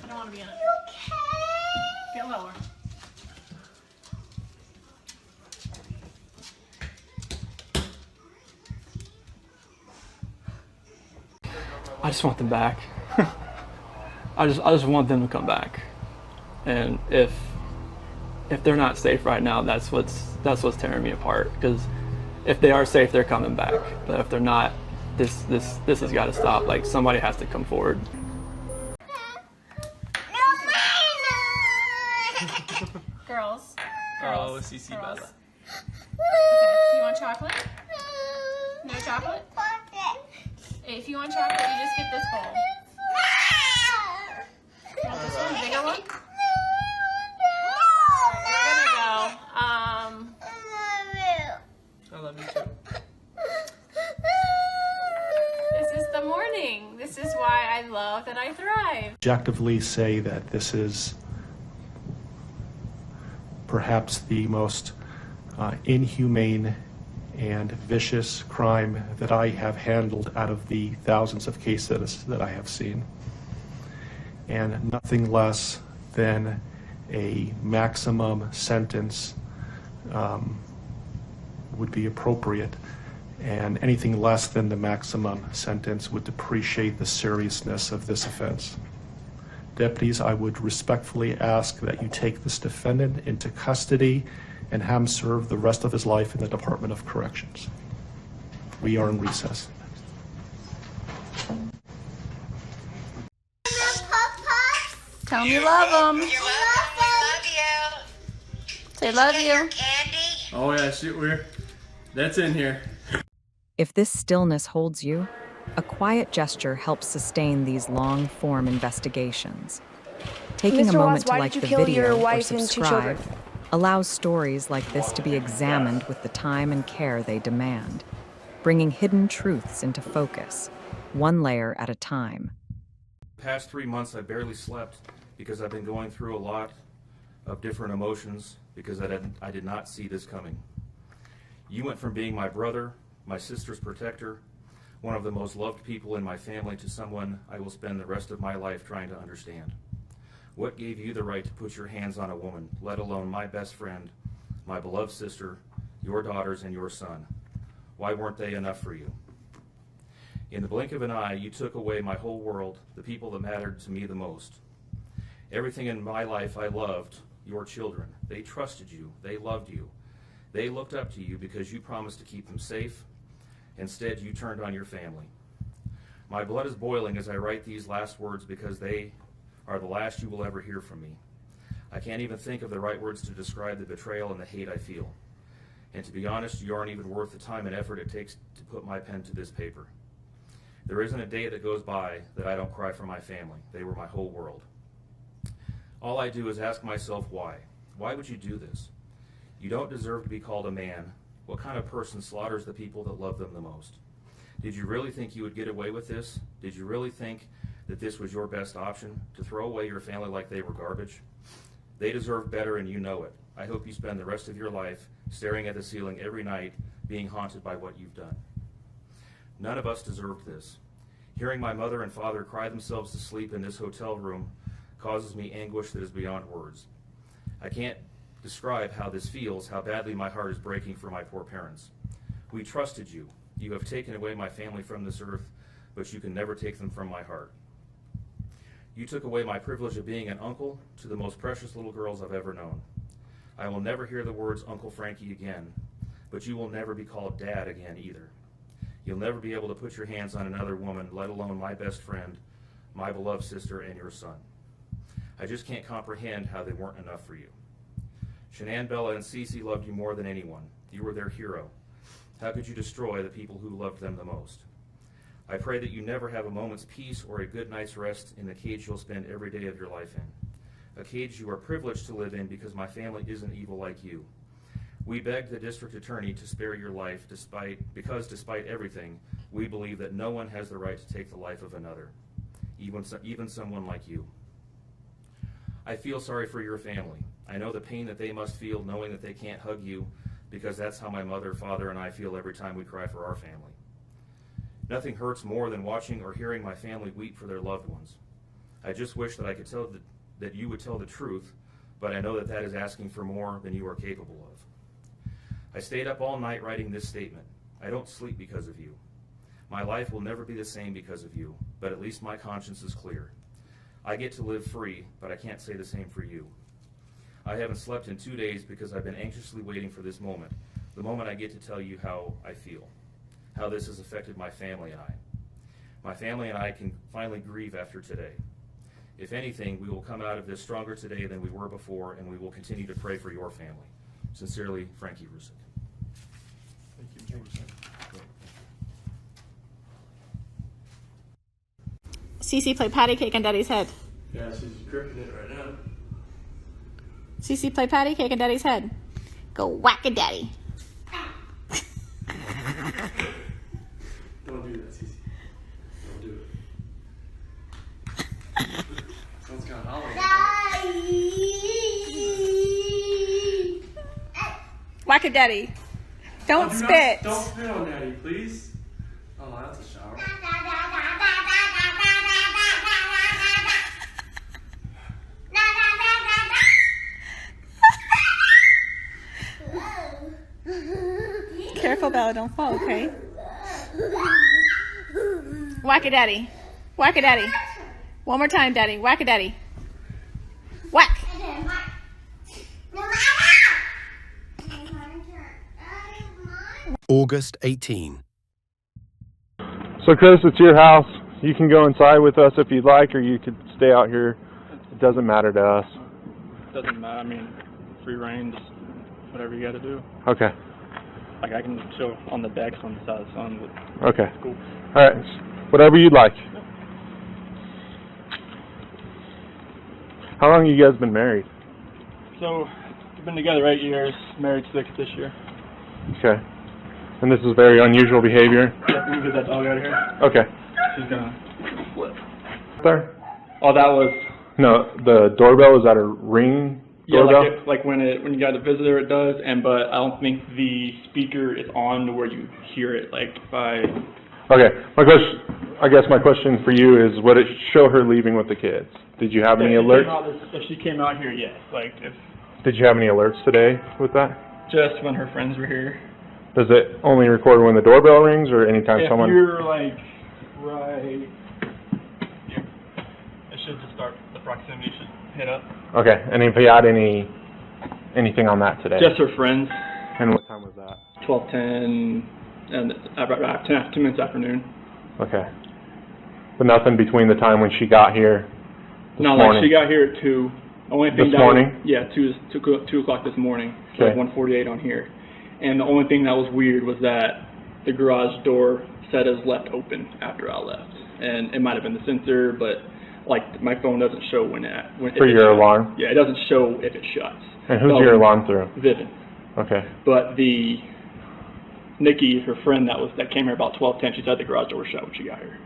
don't want to be in it. Get lower. I just want them back. I just want them to come back. And if they're not safe right now, that's what's tearing me apart. Because if they are safe, they're coming back. But if they're not, this has got to stop. Like, somebody has to come forward. Girls. Oh, CC Bella. Okay. You want chocolate? No chocolate? If you want chocolate, you just get this bowl. You want this one, the bigger one? We're gonna go. I love you too. This is the morning. This is why I love that I thrive. Objectively say that this is perhaps the most inhumane and vicious crime that I have handled out of the thousands of cases that I have seen. And nothing less than a maximum sentence would be appropriate, and anything less than the maximum sentence would depreciate the seriousness of this offense. Deputies, I would respectfully ask that you take this defendant into custody and have him serve the rest of his life in the Department of Corrections. We are in recess. Tell them you love them. You're welcome. We love you. Say love Get your you. candy. Oh yeah, shoot, that's in here. If this stillness holds you, a quiet gesture helps sustain these long-form investigations. Taking Mr. a moment Watts, to why like did the you kill video your or wife and 2 subscribe children? allows stories like this to be examined with the time and care they demand, bringing hidden truths into focus, one layer at a time. The past 3 months I barely slept because I've been going through a lot of different emotions because I did not see this coming. You went from being my brother, my sister's protector, one of the most loved people in my family, to someone I will spend the rest of my life trying to understand. What gave you the right to put your hands on a woman, let alone my best friend, my beloved sister, your daughters, and your son? Why weren't they enough for you? In the blink of an eye, you took away my whole world, the people that mattered to me the most. Everything in my life I loved, your children. They trusted you. They loved you. They looked up to you because you promised to keep them safe. Instead, you turned on your family. My blood is boiling as I write these last words because they are the last you will ever hear from me. I can't even think of the right words to describe the betrayal and the hate I feel. And to be honest, you aren't even worth the time and effort it takes to put my pen to this paper. There isn't a day that goes by that I don't cry for my family. They were my whole world. All I do is ask myself why. Why would you do this? You don't deserve to be called a man. What kind of person slaughters the people that love them the most? Did you really think you would get away with this? Did you really think that this was your best option, to throw away your family like they were garbage? They deserve better, and you know it. I hope you spend the rest of your life staring at the ceiling every night, being haunted by what you've done. None of us deserved this. Hearing my mother and father cry themselves to sleep in this hotel room causes me anguish that is beyond words. I can't describe how this feels, how badly my heart is breaking for my poor parents. We trusted you. You have taken away my family from this earth, but you can never take them from my heart. You took away my privilege of being an uncle to the most precious little girls I've ever known. I will never hear the words Uncle Frankie again, but you will never be called Dad again either. You'll never be able to put your hands on another woman, let alone my best friend, my beloved sister, and your son. I just can't comprehend how they weren't enough for you. Shanann, Bella, and Cece loved you more than anyone. You were their hero. How could you destroy the people who loved them the most? I pray that you never have a moment's peace or a good night's rest in the cage you'll spend every day of your life in. A cage you are privileged to live in because my family isn't evil like you. We begged the district attorney to spare your life because despite everything, we believe that no one has the right to take the life of another, even someone like you. I feel sorry for your family. I know the pain that they must feel knowing that they can't hug you, because that's how my mother, father, and I feel every time we cry for our family. Nothing hurts more than watching or hearing my family weep for their loved ones. I just wish that I could tell that you would tell the truth, but I know that that is asking for more than you are capable of. I stayed up all night writing this statement. I don't sleep because of you. My life will never be the same because of you, but at least my conscience is clear. I get to live free, but I can't say the same for you. I haven't slept in 2 days because I've been anxiously waiting for this moment, the moment I get to tell you how I feel, how this has affected my family and I. My family and I can finally grieve after today. If anything, we will come out of this stronger today than we were before, and we will continue to pray for your family. Sincerely, Frankie Rusick. Thank you, Mr. Cece, play patty cake on Daddy's head. Yeah, she's gripping it right now. Cece, play patty cake on Daddy's head. Go whack a daddy. Don't do that, Cece. Don't do it. Someone's got hollering. Whack a daddy. Don't spit. Don't spit on Daddy, please. Oh, that's a shower. Careful, Bella, don't fall, okay? Whack a daddy. Whack a daddy. One more time, Daddy. Whack a daddy. Whack. August 18. So Chris, it's your house. You can go inside with us if you'd like, or you could stay out here. It doesn't matter to us. Doesn't matter. I mean, free reign, just whatever you got to do. Okay. Like I can chill on the decks on the side of the sun, but Okay. cool. All right. Whatever you'd like. How long have you guys been married? So we've been together 8 years, married 6 this year. Okay. And this is very unusual behavior. Yeah, we can get that dog out of here. Okay. She's gonna flip. There? Oh, that was No, the doorbell, is that a ring yeah, doorbell? like when you got a visitor, it does, but I don't think the speaker is on to where you hear it. Like by Okay. I guess my question for you is, would it show her leaving with the kids? Did you have any alerts? If she came out here, yes. Like if Did you have any alerts today with that? just when her friends were here. Does it only record when the doorbell rings, or anytime If someone? you're like right here, it should just start. The proximity should hit up. Okay. And if you had anything on that today? Just her friends. And what time was that? 12:10 and about 10 minutes afternoon. Okay. But nothing between the time when she got here this No, morning? like she got here at 2. Only thing This that morning? Was, yeah, 2 o'clock this morning. So Okay. like 1:48 on here. And the only thing that was weird was that the garage door said is left open after I left. And it might have been the sensor, but like my phone doesn't show when For if it your shuts. alarm? Yeah, it doesn't show if it shuts. And who's So, your alarm through? Vivint. Okay. But the Nikki, her friend that came here about 12:10, she said the garage door was shut when she got here.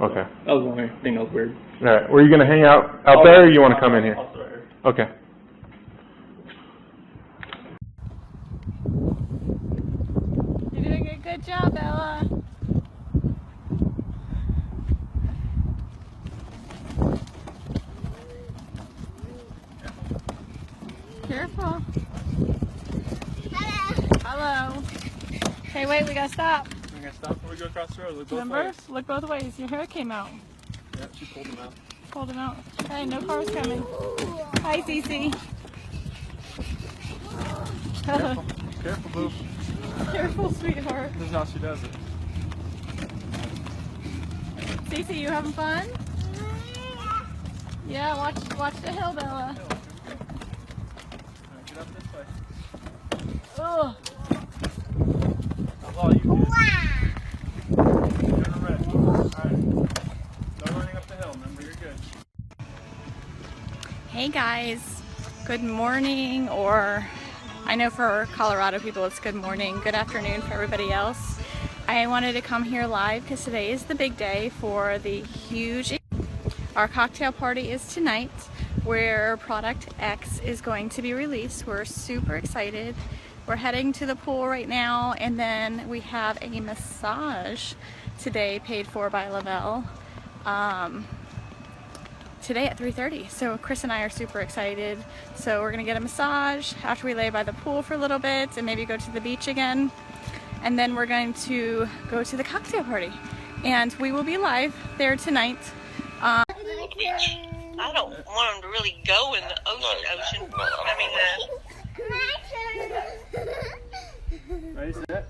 Okay. That was the only thing that was weird. All right. Were you going to hang out there, or you want to come in here? I'll start here. Okay. You're doing a good job, Ella. Careful. Hello. Hey, wait, we gotta stop. We're going to stop before we go across the road. Look both Remember? ways. Look both ways. Your hair came out. Yeah, she pulled them out. Pulled him out. Hey, no cars coming. Hi, Cece. Careful, boo. Careful, sweetheart. This is how she does it. Cece, you having fun? Yeah, watch the hill, Bella. Get up this way. Ugh. That's all you do. Turn red. Alright. No running up the hill, remember, you're good. Hey guys, good morning, or I know for Colorado people it's good morning, good afternoon for everybody else. I wanted to come here live because today is the big day for the huge, our cocktail party is tonight where Product X is going to be released. We're super excited. We're heading to the pool right now, and then we have a massage today paid for by Lavelle. today at 3:30. So Chris and I are super excited. So we're gonna get a massage after we lay by the pool for a little bit and maybe go to the beach again. And then we're going to go to the cocktail party. And we will be live there tonight. I don't want them to really go in the ocean. I mean, Ready, set?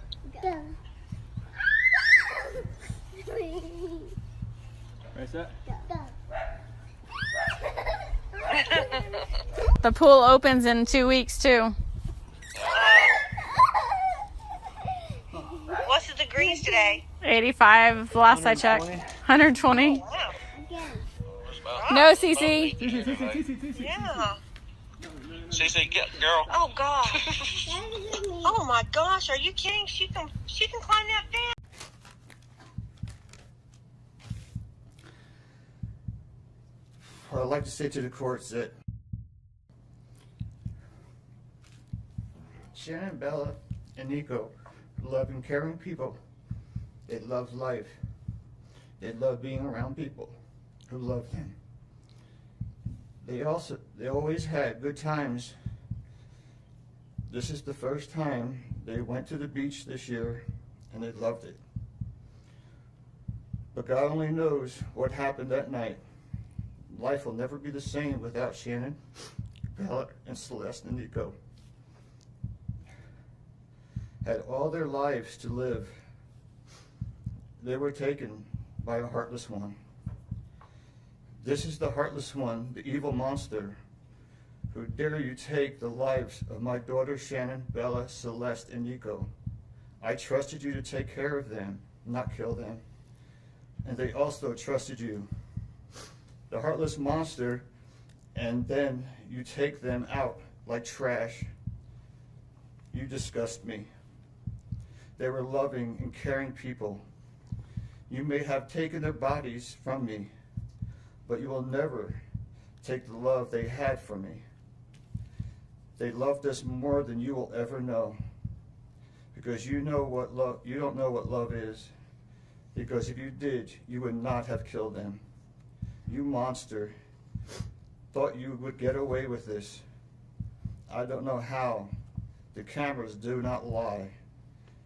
Ready, set? The pool opens in 2 weeks too. what's the degrees today? 85 last I checked. 120. Wow. No, Cece. Yeah. CC, get girl. Oh God. Oh my gosh, are you kidding? She can climb that fence. I'd like to say to the courts that Shannon, Bella, and Nico love and caring people. They love life. They love being around people who love them. They always had good times. This is the first time they went to the beach this year, and they loved it. But God only knows what happened that night. Life will never be the same without Shannon, Bella, and Celeste and Nico. Had all their lives to live. They were taken by a heartless one. This is the heartless one, the evil monster, who dare you take the lives of my daughters Shannon, Bella, Celeste, and Nico. I trusted you to take care of them, not kill them. And they also trusted you. The heartless monster, and then you take them out like trash. You disgust me. They were loving and caring people. You may have taken their bodies from me, but you will never take the love they had for me. They loved us more than you will ever know, because you don't know what love is. Because if you did, you would not have killed them. You monster, thought you would get away with this. I don't know how. The cameras do not lie.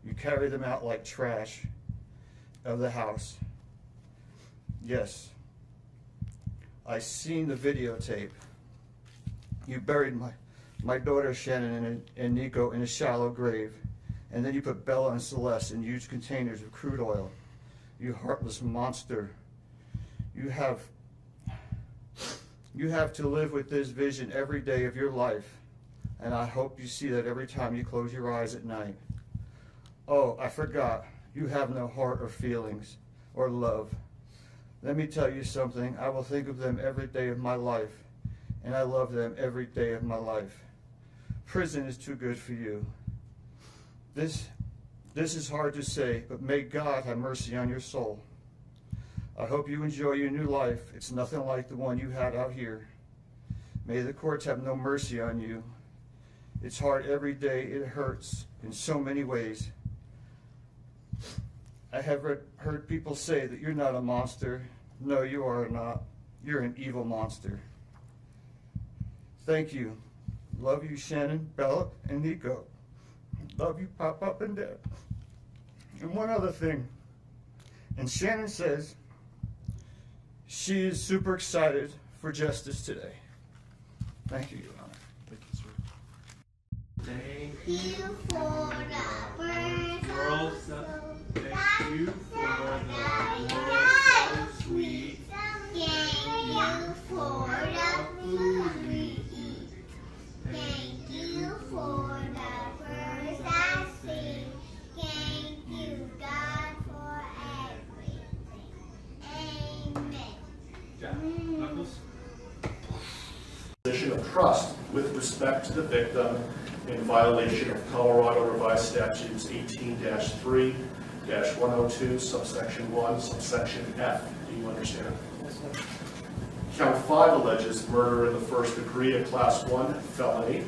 You carry them out like trash of the house. Yes, I seen the videotape. You buried my daughter Shannon and Nico in a shallow grave, and then you put Bella and Celeste in huge containers of crude oil. You heartless monster. You have to live with this vision every day of your life, and I hope you see that every time you close your eyes at night. Oh, I forgot. You have no heart or feelings or love. Let me tell you something. I will think of them every day of my life, and I love them every day of my life. Prison is too good for you. This is hard to say, but may God have mercy on your soul. I hope you enjoy your new life. It's nothing like the one you had out here. May the courts have no mercy on you. It's hard every day. It hurts in so many ways. I have heard people say that you're not a monster. No, you are not. You're an evil monster. Thank you. Love you, Shannon, Bella, and Nico. Love you, Pop and Dad. And one other thing. And Shannon says she is super excited for justice today. Thank you, Your Honor. Thank you for the birds girls. Thank you for the world so sweet. Thank you for the food we eat. Thank you for the birds that sing. Thank you, God, for everything. Amen. Knuckles. Position of trust with respect to the victim in violation of Colorado Revised Statutes 18-3-102, subsection 1, subsection F. Do you understand? Yes, sir. Count 5 alleges murder in the first degree, a class 1 felony.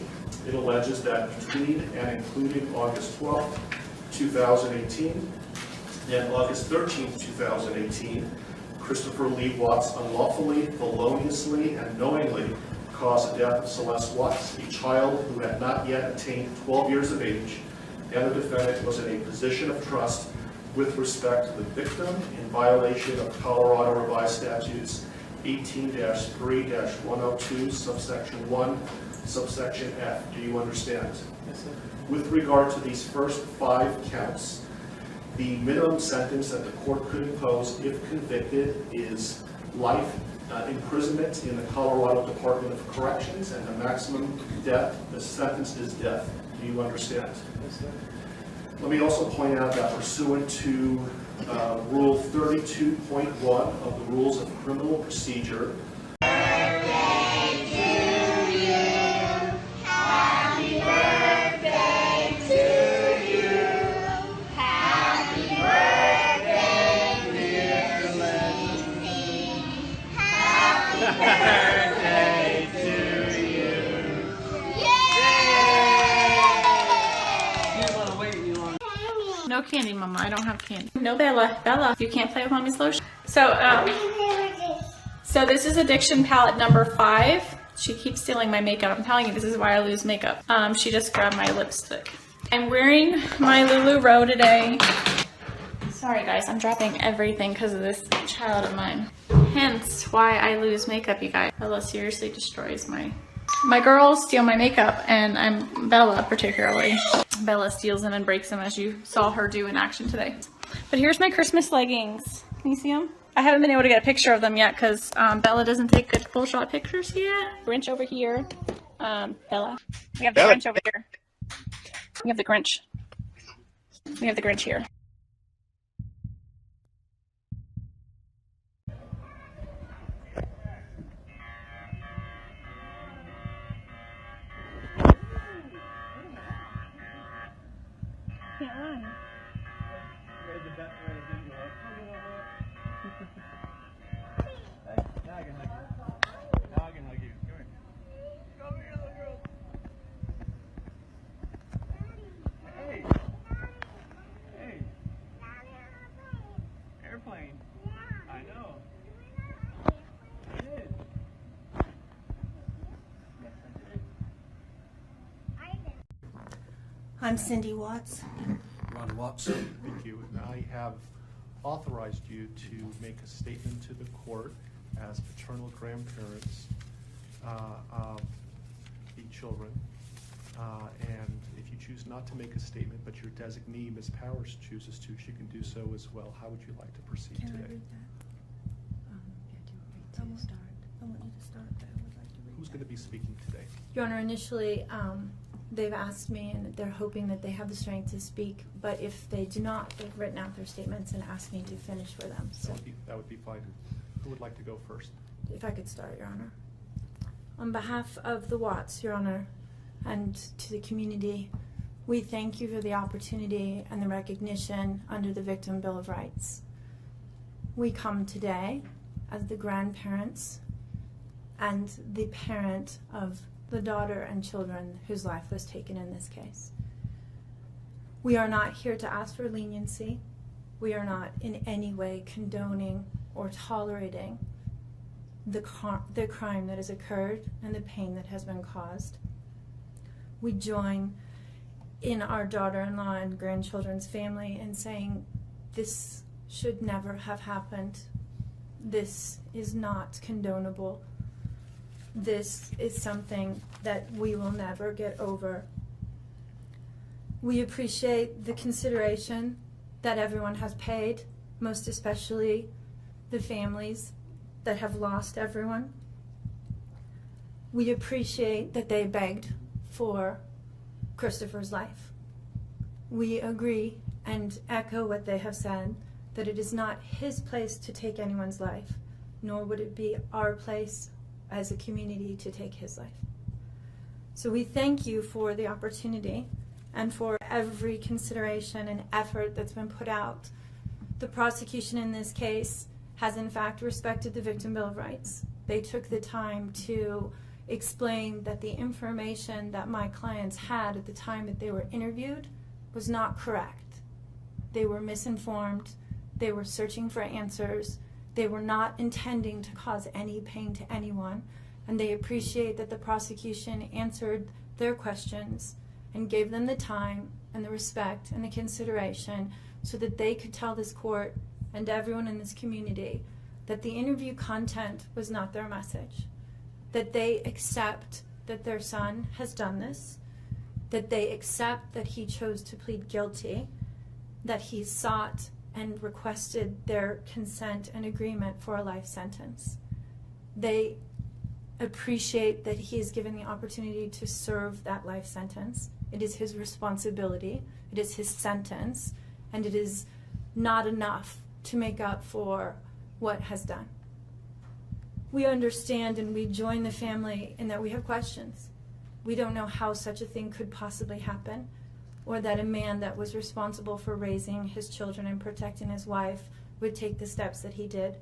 It alleges that between and including August 12, 2018 and August 13, 2018, Christopher Lee Watts unlawfully, feloniously, and knowingly caused the death of Celeste Watts, a child who had not yet attained 12 years of age, and the defendant was in a position of trust with respect to the victim in violation of Colorado Revised Statutes 18-3-102, subsection 1, subsection F. Do you understand? Yes, sir. With regard to these first 5 counts, the minimum sentence that the court could impose if convicted is life imprisonment in the Colorado Department of Corrections, and the maximum sentence is death. Do you understand? Yes, sir. Let me also point out that pursuant to Rule 32.1 of the Rules of Criminal Procedure, No candy, Mama. I don't have candy. No, Bella. Bella, you can't play with Mommy's lotion. So this is addiction palette number 5. She keeps stealing my makeup. I'm telling you, this is why I lose makeup. She just grabbed my lipstick. I'm wearing my LuLaRoe today. Sorry, guys. I'm dropping everything because of this child of mine. Hence why I lose makeup, you guys. Bella seriously destroys my girls steal my makeup, and Bella particularly. Bella steals them and breaks them, as you saw her do in action today. But here's my Christmas leggings. Can you see them? I haven't been able to get a picture of them yet because Bella doesn't take good full shot pictures yet. Grinch over here. Bella. We have the Grinch over here. We have the Grinch. We have the Grinch here. Can't run. Airplane. I know. I'm Cindy Watts. Ron Watson. thank you. And I have authorized you to make a statement to the court as paternal grandparents of the children. And if you choose not to make a statement, but your designee, Ms. Powers, chooses to, she can do so as well. How would you like to proceed Can I today? read that? I want you to start. I want you to start, but I would like to read Who's that. going to be speaking today? Your Honor, initially, they've asked me, and they're hoping that they have the strength to speak, but if they do not, they've written out their statements and asked me to finish for them. So That would be fine. Who would like to go first? if I could start, Your Honor. On behalf of the Watts, Your Honor, and to the community, we thank you for the opportunity and the recognition under the Victim Bill of Rights. We come today as the grandparents and the parent of the daughter and children whose life was taken in this case. We are not here to ask for leniency. We are not in any way condoning or tolerating the crime that has occurred and the pain that has been caused. We join in our daughter-in-law and grandchildren's family in saying this should never have happened. This is not condonable. This is something that we will never get over. We appreciate the consideration that everyone has paid, most especially the families that have lost everyone. We appreciate that they begged for Christopher's life. We agree and echo what they have said, that it is not his place to take anyone's life, nor would it be our place as a community to take his life. So we thank you for the opportunity and for every consideration and effort that's been put out. The prosecution in this case has in fact respected the Victim Bill of Rights. They took the time to explain that the information that my clients had at the time that they were interviewed was not correct. They were misinformed. They were searching for answers. They were not intending to cause any pain to anyone, and they appreciate that the prosecution answered their questions and gave them the time and the respect and the consideration so that they could tell this court and everyone in this community that the interview content was not their message, that they accept that their son has done this, that they accept that he chose to plead guilty, that he sought and requested their consent and agreement for a life sentence. They appreciate that he is given the opportunity to serve that life sentence. It is his responsibility, it is his sentence, and it is not enough to make up for what has done. We understand and we join the family in that we have questions. We don't know how such a thing could possibly happen, or that a man that was responsible for raising his children and protecting his wife would take the steps that he did,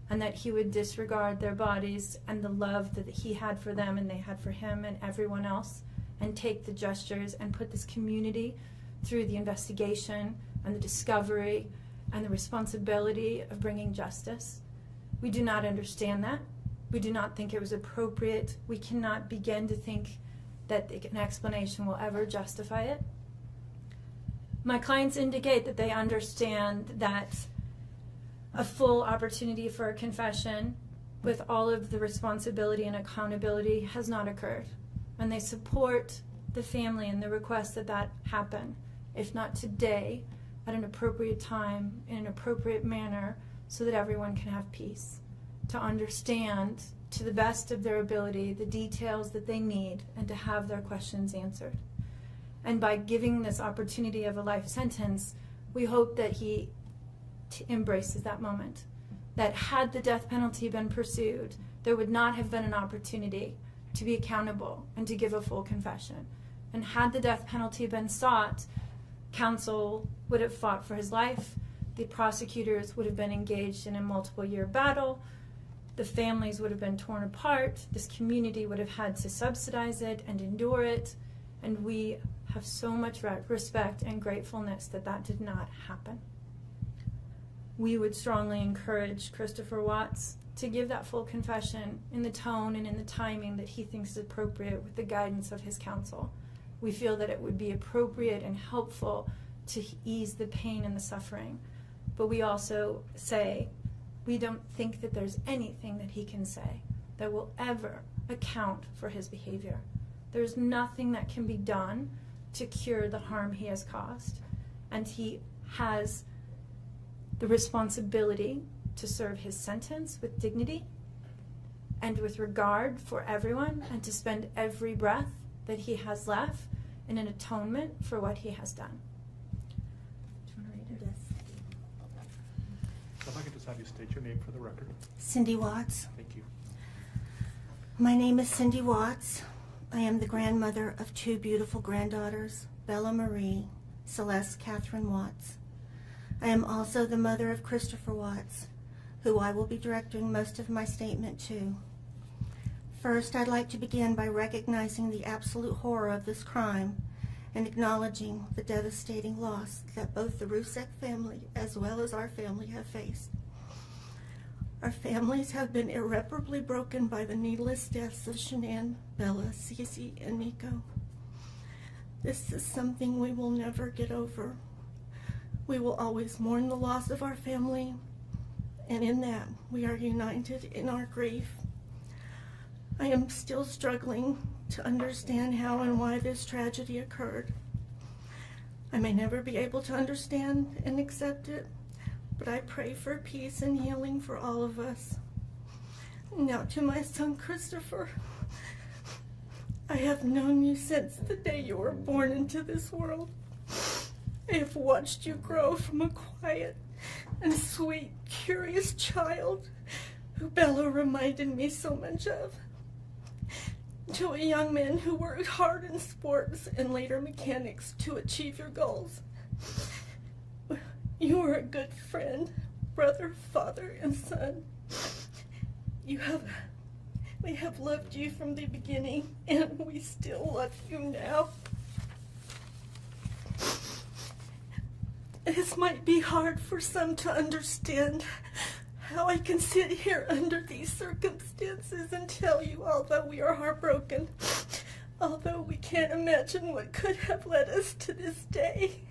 and that he would disregard their bodies and the love that he had for them and they had for him and everyone else, and take the gestures and put this community through the investigation and the discovery and the responsibility of bringing justice. We do not understand that. We do not think it was appropriate. We cannot begin to think that an explanation will ever justify it. My clients indicate that they understand that a full opportunity for a confession with all of the responsibility and accountability has not occurred. And they support the family and the request that that happen, if not today, at an appropriate time, in an appropriate manner, so that everyone can have peace, to understand to the best of their ability the details that they need and to have their questions answered. And by giving this opportunity of a life sentence, we hope that he embraces that moment. That had the death penalty been pursued, there would not have been an opportunity to be accountable and to give a full confession. And had the death penalty been sought, counsel would have fought for his life, the prosecutors would have been engaged in a multiple-year battle, the families would have been torn apart, this community would have had to subsidize it and endure it, and we have so much respect and gratefulness that that did not happen. We would strongly encourage Christopher Watts to give that full confession in the tone and in the timing that he thinks is appropriate with the guidance of his counsel. We feel that it would be appropriate and helpful to ease the pain and the suffering. But we also say we don't think that there's anything that he can say that will ever account for his behavior. There's nothing that can be done to cure the harm he has caused. And he has the responsibility to serve his sentence with dignity and with regard for everyone, and to spend every breath that he has left in an atonement for what he has done. Do you want to read it? So if I could just have you state your name for the record. Cindy Watts. Thank you. My name is Cindy Watts. I am the grandmother of two beautiful granddaughters, Bella Marie, Celeste Catherine Watts. I am also the mother of Christopher Watts, who I will be directing most of my statement to. First, I'd like to begin by recognizing the absolute horror of this crime and acknowledging the devastating loss that both the Rusek family as well as our family have faced. Our families have been irreparably broken by the needless deaths of Shanann, Bella, Cece, and Nico. This is something we will never get over. We will always mourn the loss of our family, and in that we are united in our grief. I am still struggling to understand how and why this tragedy occurred. I may never be able to understand and accept it, but I pray for peace and healing for all of us. Now to my son Christopher. I have known you since the day you were born into this world. I have watched you grow from a quiet and sweet, curious child who Bella reminded me so much of, to a young man who worked hard in sports and later mechanics to achieve your goals. You are a good friend, brother, father, and son. We have loved you from the beginning, and we still love you now. This might be hard for some to understand how I can sit here under these circumstances and tell you, although we are heartbroken, although we can't imagine what could have led us to this day,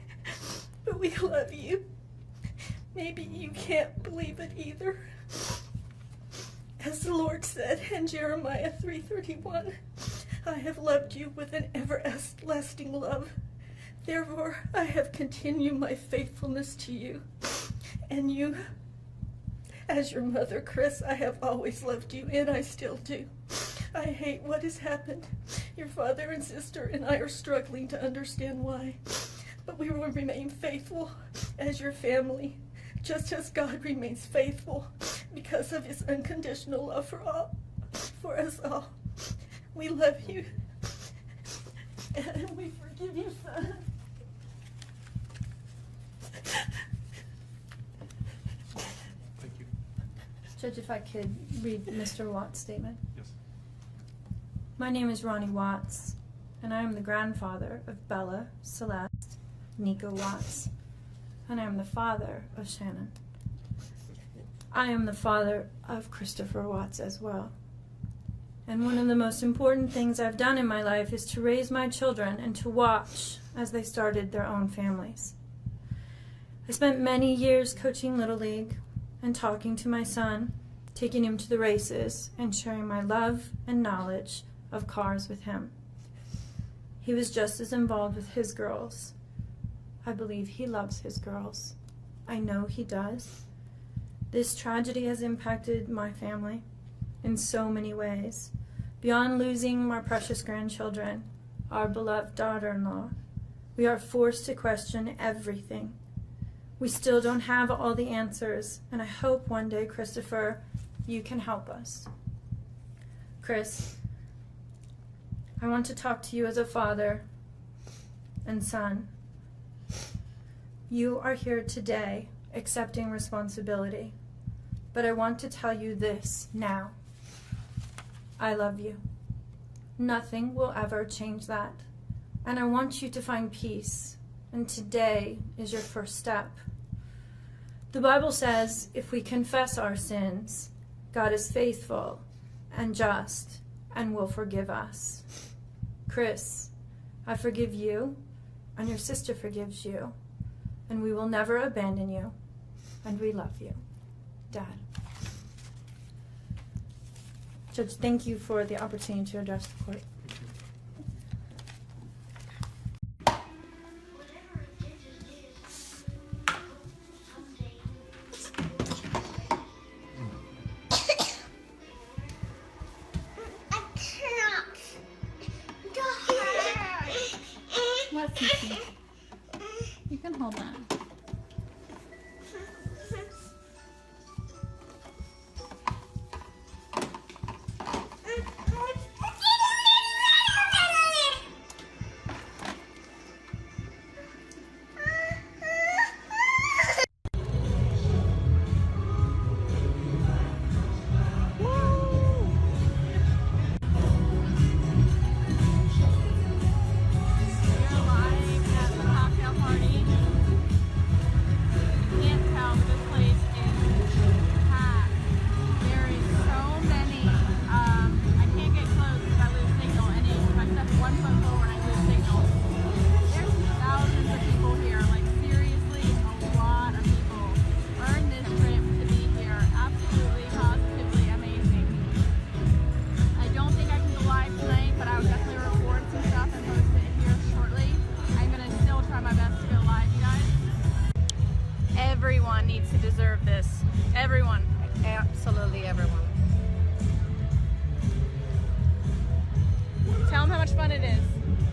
but we love you. Maybe you can't believe it either. As the Lord said in Jeremiah 3:31, I have loved you with an everlasting love. Therefore, I have continued my faithfulness to you. And you, as your mother, Chris, I have always loved you, and I still do. I hate what has happened. Your father and sister and I are struggling to understand why. But we will remain faithful as your family, just as God remains faithful because of his unconditional love for us all. We love you, and we forgive you, son. Thank you. Judge, if I could read Mr. Watts' statement. Yes. My name is Ronnie Watts, and I am the grandfather of Bella, Celeste, Nico Watts, and I am the father of Shannon. I am the father of Christopher Watts as well. And one of the most important things I've done in my life is to raise my children and to watch as they started their own families. I spent many years coaching Little League and talking to my son, taking him to the races, and sharing my love and knowledge of cars with him. He was just as involved with his girls. I believe he loves his girls. I know he does. This tragedy has impacted my family in so many ways. Beyond losing my precious grandchildren, our beloved daughter-in-law, we are forced to question everything. We still don't have all the answers, and I hope one day, Christopher, you can help us. Chris, I want to talk to you as a father and son. You are here today accepting responsibility, but I want to tell you this now. I love you. Nothing will ever change that, and I want you to find peace, and today is your first step. The Bible says if we confess our sins, God is faithful and just and will forgive us. Chris, I forgive you, and your sister forgives you, and we will never abandon you, and we love you. Dad. Judge, thank you for the opportunity to address the court. What, Cece? You can hold that. Everyone needs to deserve this. Everyone. Absolutely everyone. Tell them how much fun it is.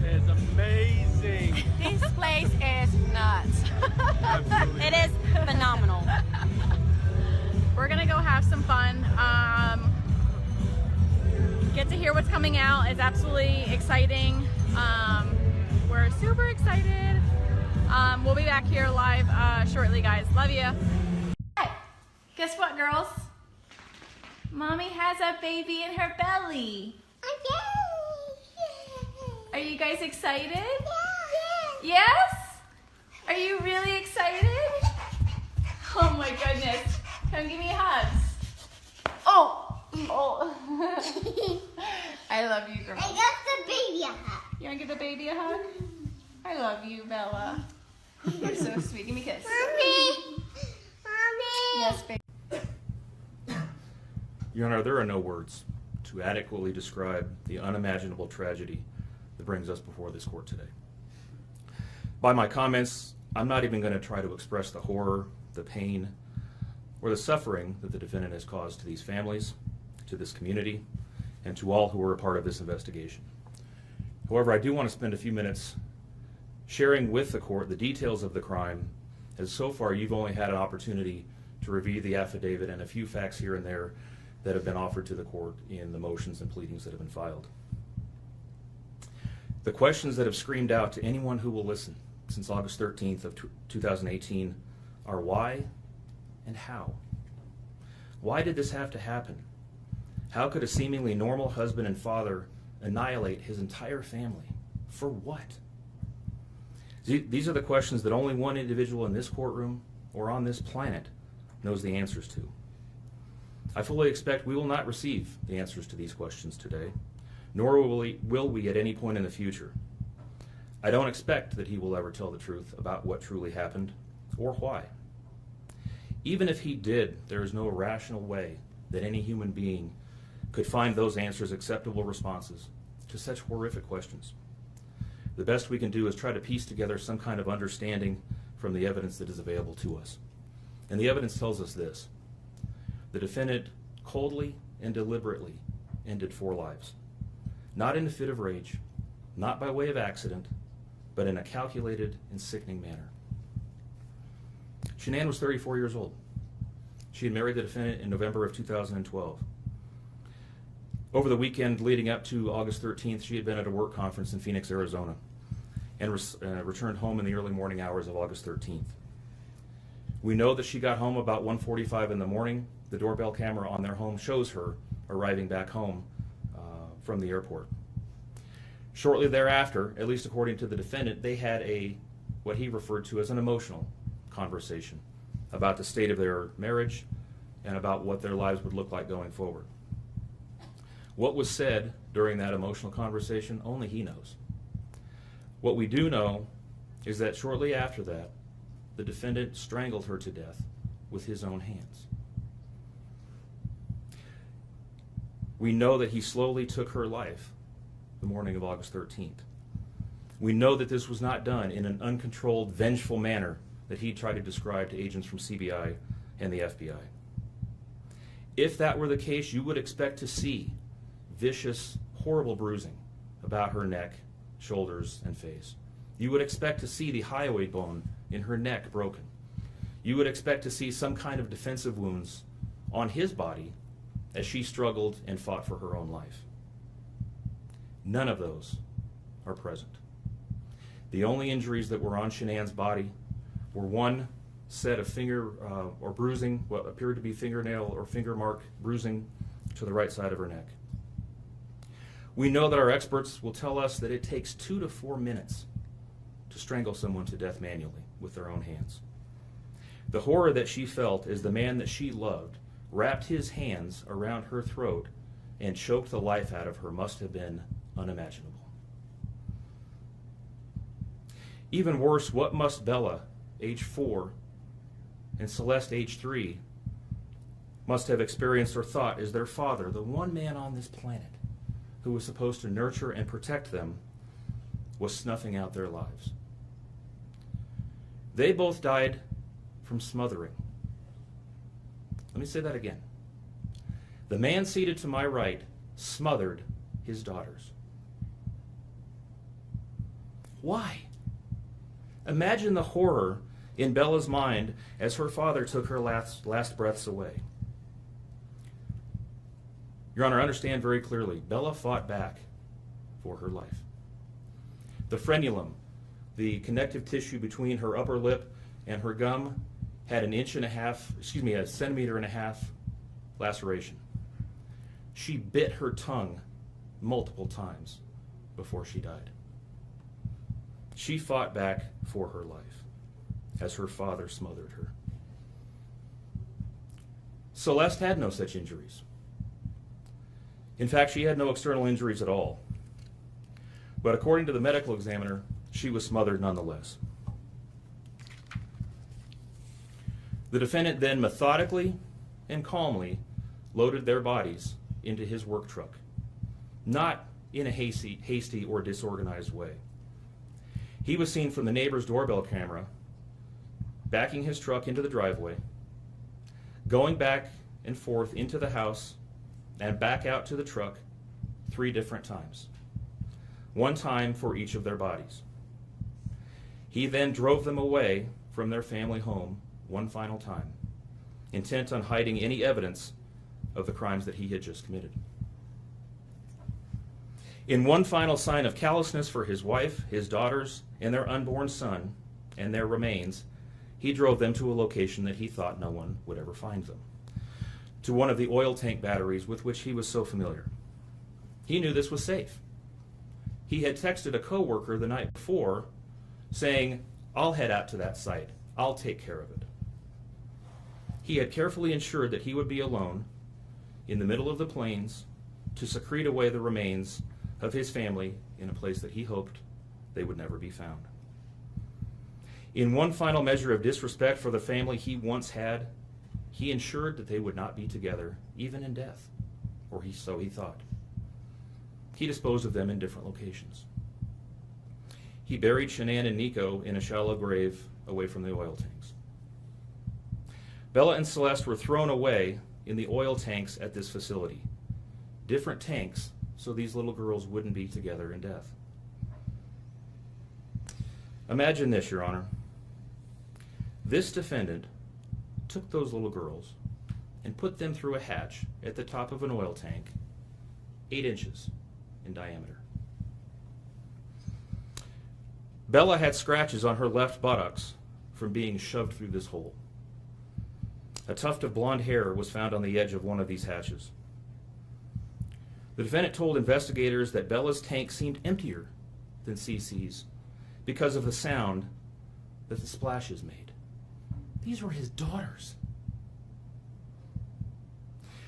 It's amazing. This place is nuts. It is phenomenal. We're gonna go have some fun. Get to hear what's coming out. It's absolutely exciting. We're super excited. We'll be back here live shortly, guys. Love you. Hey, guess what, girls? Mommy has a baby in her belly. Are you guys excited? Yes? Are you really excited? Oh my goodness. Come give me hugs. Oh! I love you, girl. I got the baby a hug. You want to give the baby a hug? I love you, Bella. You're so sweet. Give me a kiss. Mommy! Mommy! Yes, baby. Your Honor, there are no words to adequately describe the unimaginable tragedy that brings us before this court today. By my comments, I'm not even going to try to express the horror, the pain, or the suffering that the defendant has caused to these families, to this community, and to all who were a part of this investigation. However, I do want to spend a few minutes sharing with the court the details of the crime, as so far you've only had an opportunity to review the affidavit and a few facts here and there that have been offered to the court in the motions and pleadings that have been filed. The questions that have screamed out to anyone who will listen since August 13th of 2018 are why and how? Why did this have to happen? How could a seemingly normal husband and father annihilate his entire family? For what? These are the questions that only one individual in this courtroom or on this planet knows the answers to. I fully expect we will not receive the answers to these questions today, nor will we at any point in the future. I don't expect that he will ever tell the truth about what truly happened or why. Even if he did, there is no rational way that any human being could find those answers acceptable responses to such horrific questions. The best we can do is try to piece together some kind of understanding from the evidence that is available to us. And the evidence tells us this. The defendant coldly and deliberately ended 4 lives. Not in a fit of rage, not by way of accident, but in a calculated and sickening manner. Shanann was 34 years old. She had married the defendant in November of 2012. Over the weekend leading up to August 13th, she had been at a work conference in Phoenix, Arizona, and returned home in the early morning hours of August 13th. We know that she got home about 1:45 in the morning. The doorbell camera on their home shows her arriving back home from the airport. Shortly thereafter, at least according to the defendant, they had what he referred to as an emotional conversation about the state of their marriage and about what their lives would look like going forward. What was said during that emotional conversation, only he knows. What we do know is that shortly after that, the defendant strangled her to death with his own hands. We know that he slowly took her life the morning of August 13th. We know that this was not done in an uncontrolled, vengeful manner that he tried to describe to agents from CBI and the FBI. If that were the case, you would expect to see vicious, horrible bruising about her neck, shoulders, and face. You would expect to see the hyoid bone in her neck broken. You would expect to see some kind of defensive wounds on his body as she struggled and fought for her own life. None of those are present. The only injuries that were on Shanann's body were one set of finger or bruising, what appeared to be fingernail or finger mark bruising to the right side of her neck. We know that our experts will tell us that it takes 2 to 4 minutes to strangle someone to death manually with their own hands. The horror that she felt as the man that she loved wrapped his hands around her throat and choked the life out of her must have been unimaginable. Even worse, what must Bella, age 4, and Celeste, age 3, must have experienced or thought as their father, the one man on this planet who was supposed to nurture and protect them, was snuffing out their lives. They both died from smothering. Let me say that again. The man seated to my right smothered his daughters. Why? Imagine the horror in Bella's mind as her father took her last breaths away. Your Honor, understand very clearly, Bella fought back for her life. The frenulum, the connective tissue between her upper lip and her gum, had a centimeter and a half laceration. She bit her tongue multiple times before she died. She fought back for her life as her father smothered her. Celeste had no such injuries. In fact, she had no external injuries at all. But according to the medical examiner, she was smothered nonetheless. The defendant then methodically and calmly loaded their bodies into his work truck, not in a hasty or disorganized way. He was seen from the neighbor's doorbell camera backing his truck into the driveway, going back and forth into the house and back out to the truck 3 different times, 1 time for each of their bodies. He then drove them away from their family home 1 final time, intent on hiding any evidence of the crimes that he had just committed. In one final sign of callousness for his wife, his daughters, and their unborn son, and their remains, he drove them to a location that he thought no one would ever find them, to one of the oil tank batteries with which he was so familiar. He knew this was safe. He had texted a coworker the night before saying, "I'll head out to that site. I'll take care of it." He had carefully ensured that he would be alone in the middle of the plains to secrete away the remains of his family in a place that he hoped they would never be found. In one final measure of disrespect for the family he once had, he ensured that they would not be together, even in death, or so he thought. He disposed of them in different locations. He buried Shanann and Nico in a shallow grave away from the oil tanks. Bella and Celeste were thrown away in the oil tanks at this facility. Different tanks, so these little girls wouldn't be together in death. Imagine this, Your Honor. This defendant took those little girls and put them through a hatch at the top of an oil tank, 8 inches in diameter. Bella had scratches on her left buttocks from being shoved through this hole. A tuft of blonde hair was found on the edge of one of these hatches. The defendant told investigators that Bella's tank seemed emptier than CC's because of the sound that the splashes made. These were his daughters.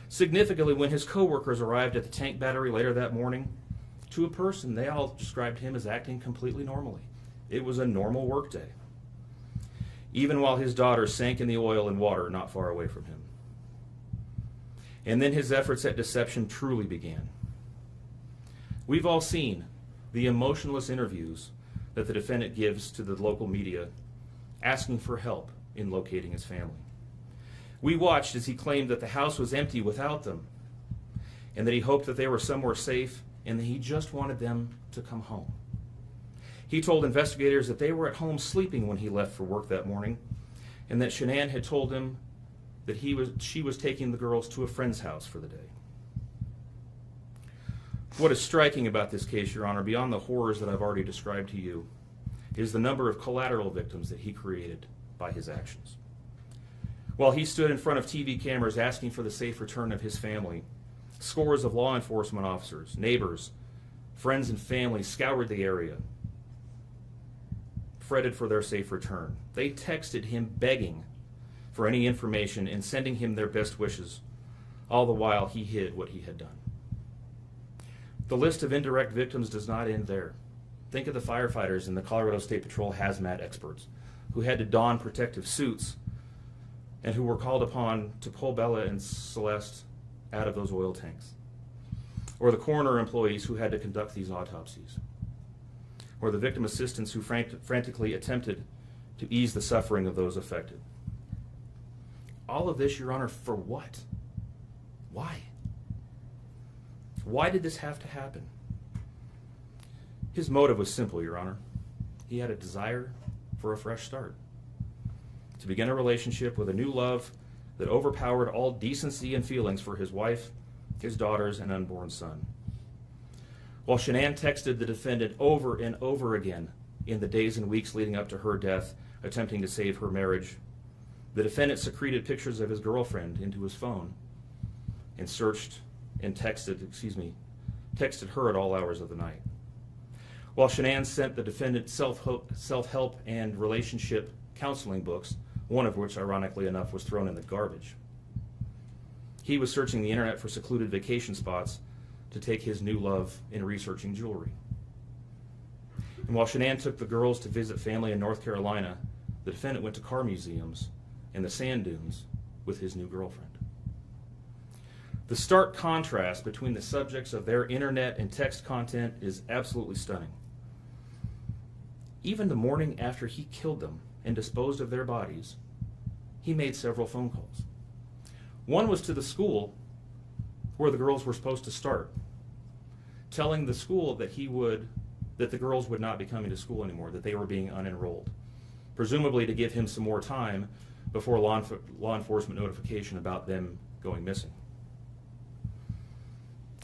Significantly, when his coworkers arrived at the tank battery later that morning, to a person, they all described him as acting completely normally. It was a normal workday, even while his daughters sank in the oil and water not far away from him. And then his efforts at deception truly began. We've all seen the emotionless interviews that the defendant gives to the local media, asking for help in locating his family. We watched as he claimed that the house was empty without them, and that he hoped that they were somewhere safe, and that he just wanted them to come home. He told investigators that they were at home sleeping when he left for work that morning, and that Shanann had told him that she was taking the girls to a friend's house for the day. What is striking about this case, Your Honor, beyond the horrors that I've already described to you, is the number of collateral victims that he created by his actions. While he stood in front of TV cameras asking for the safe return of his family, scores of law enforcement officers, neighbors, friends, and family scoured the area, fretted for their safe return. They texted him begging for any information and sending him their best wishes, all the while he hid what he had done. The list of indirect victims does not end there. Think of the firefighters and the Colorado State Patrol hazmat experts who had to don protective suits and who were called upon to pull Bella and Celeste out of those oil tanks. Or the coroner employees who had to conduct these autopsies. Or the victim assistants who frantically attempted to ease the suffering of those affected. All of this, Your Honor, for what? Why? Why did this have to happen? His motive was simple, Your Honor. He had a desire for a fresh start, to begin a relationship with a new love that overpowered all decency and feelings for his wife, his daughters, and unborn son. While Shanann texted the defendant over and over again in the days and weeks leading up to her death, attempting to save her marriage, the defendant secreted pictures of his girlfriend into his phone and searched and texted her at all hours of the night. While Shanann sent the defendant self-help and relationship counseling books, one of which, ironically enough, was thrown in the garbage. He was searching the internet for secluded vacation spots to take his new love in researching jewelry. And while Shanann took the girls to visit family in North Carolina, the defendant went to car museums and the sand dunes with his new girlfriend. The stark contrast between the subjects of their internet and text content is absolutely stunning. Even the morning after he killed them and disposed of their bodies, he made several phone calls. One was to the school where the girls were supposed to start, telling the school that the girls would not be coming to school anymore, that they were being unenrolled, presumably to give him some more time before law enforcement notification about them going missing.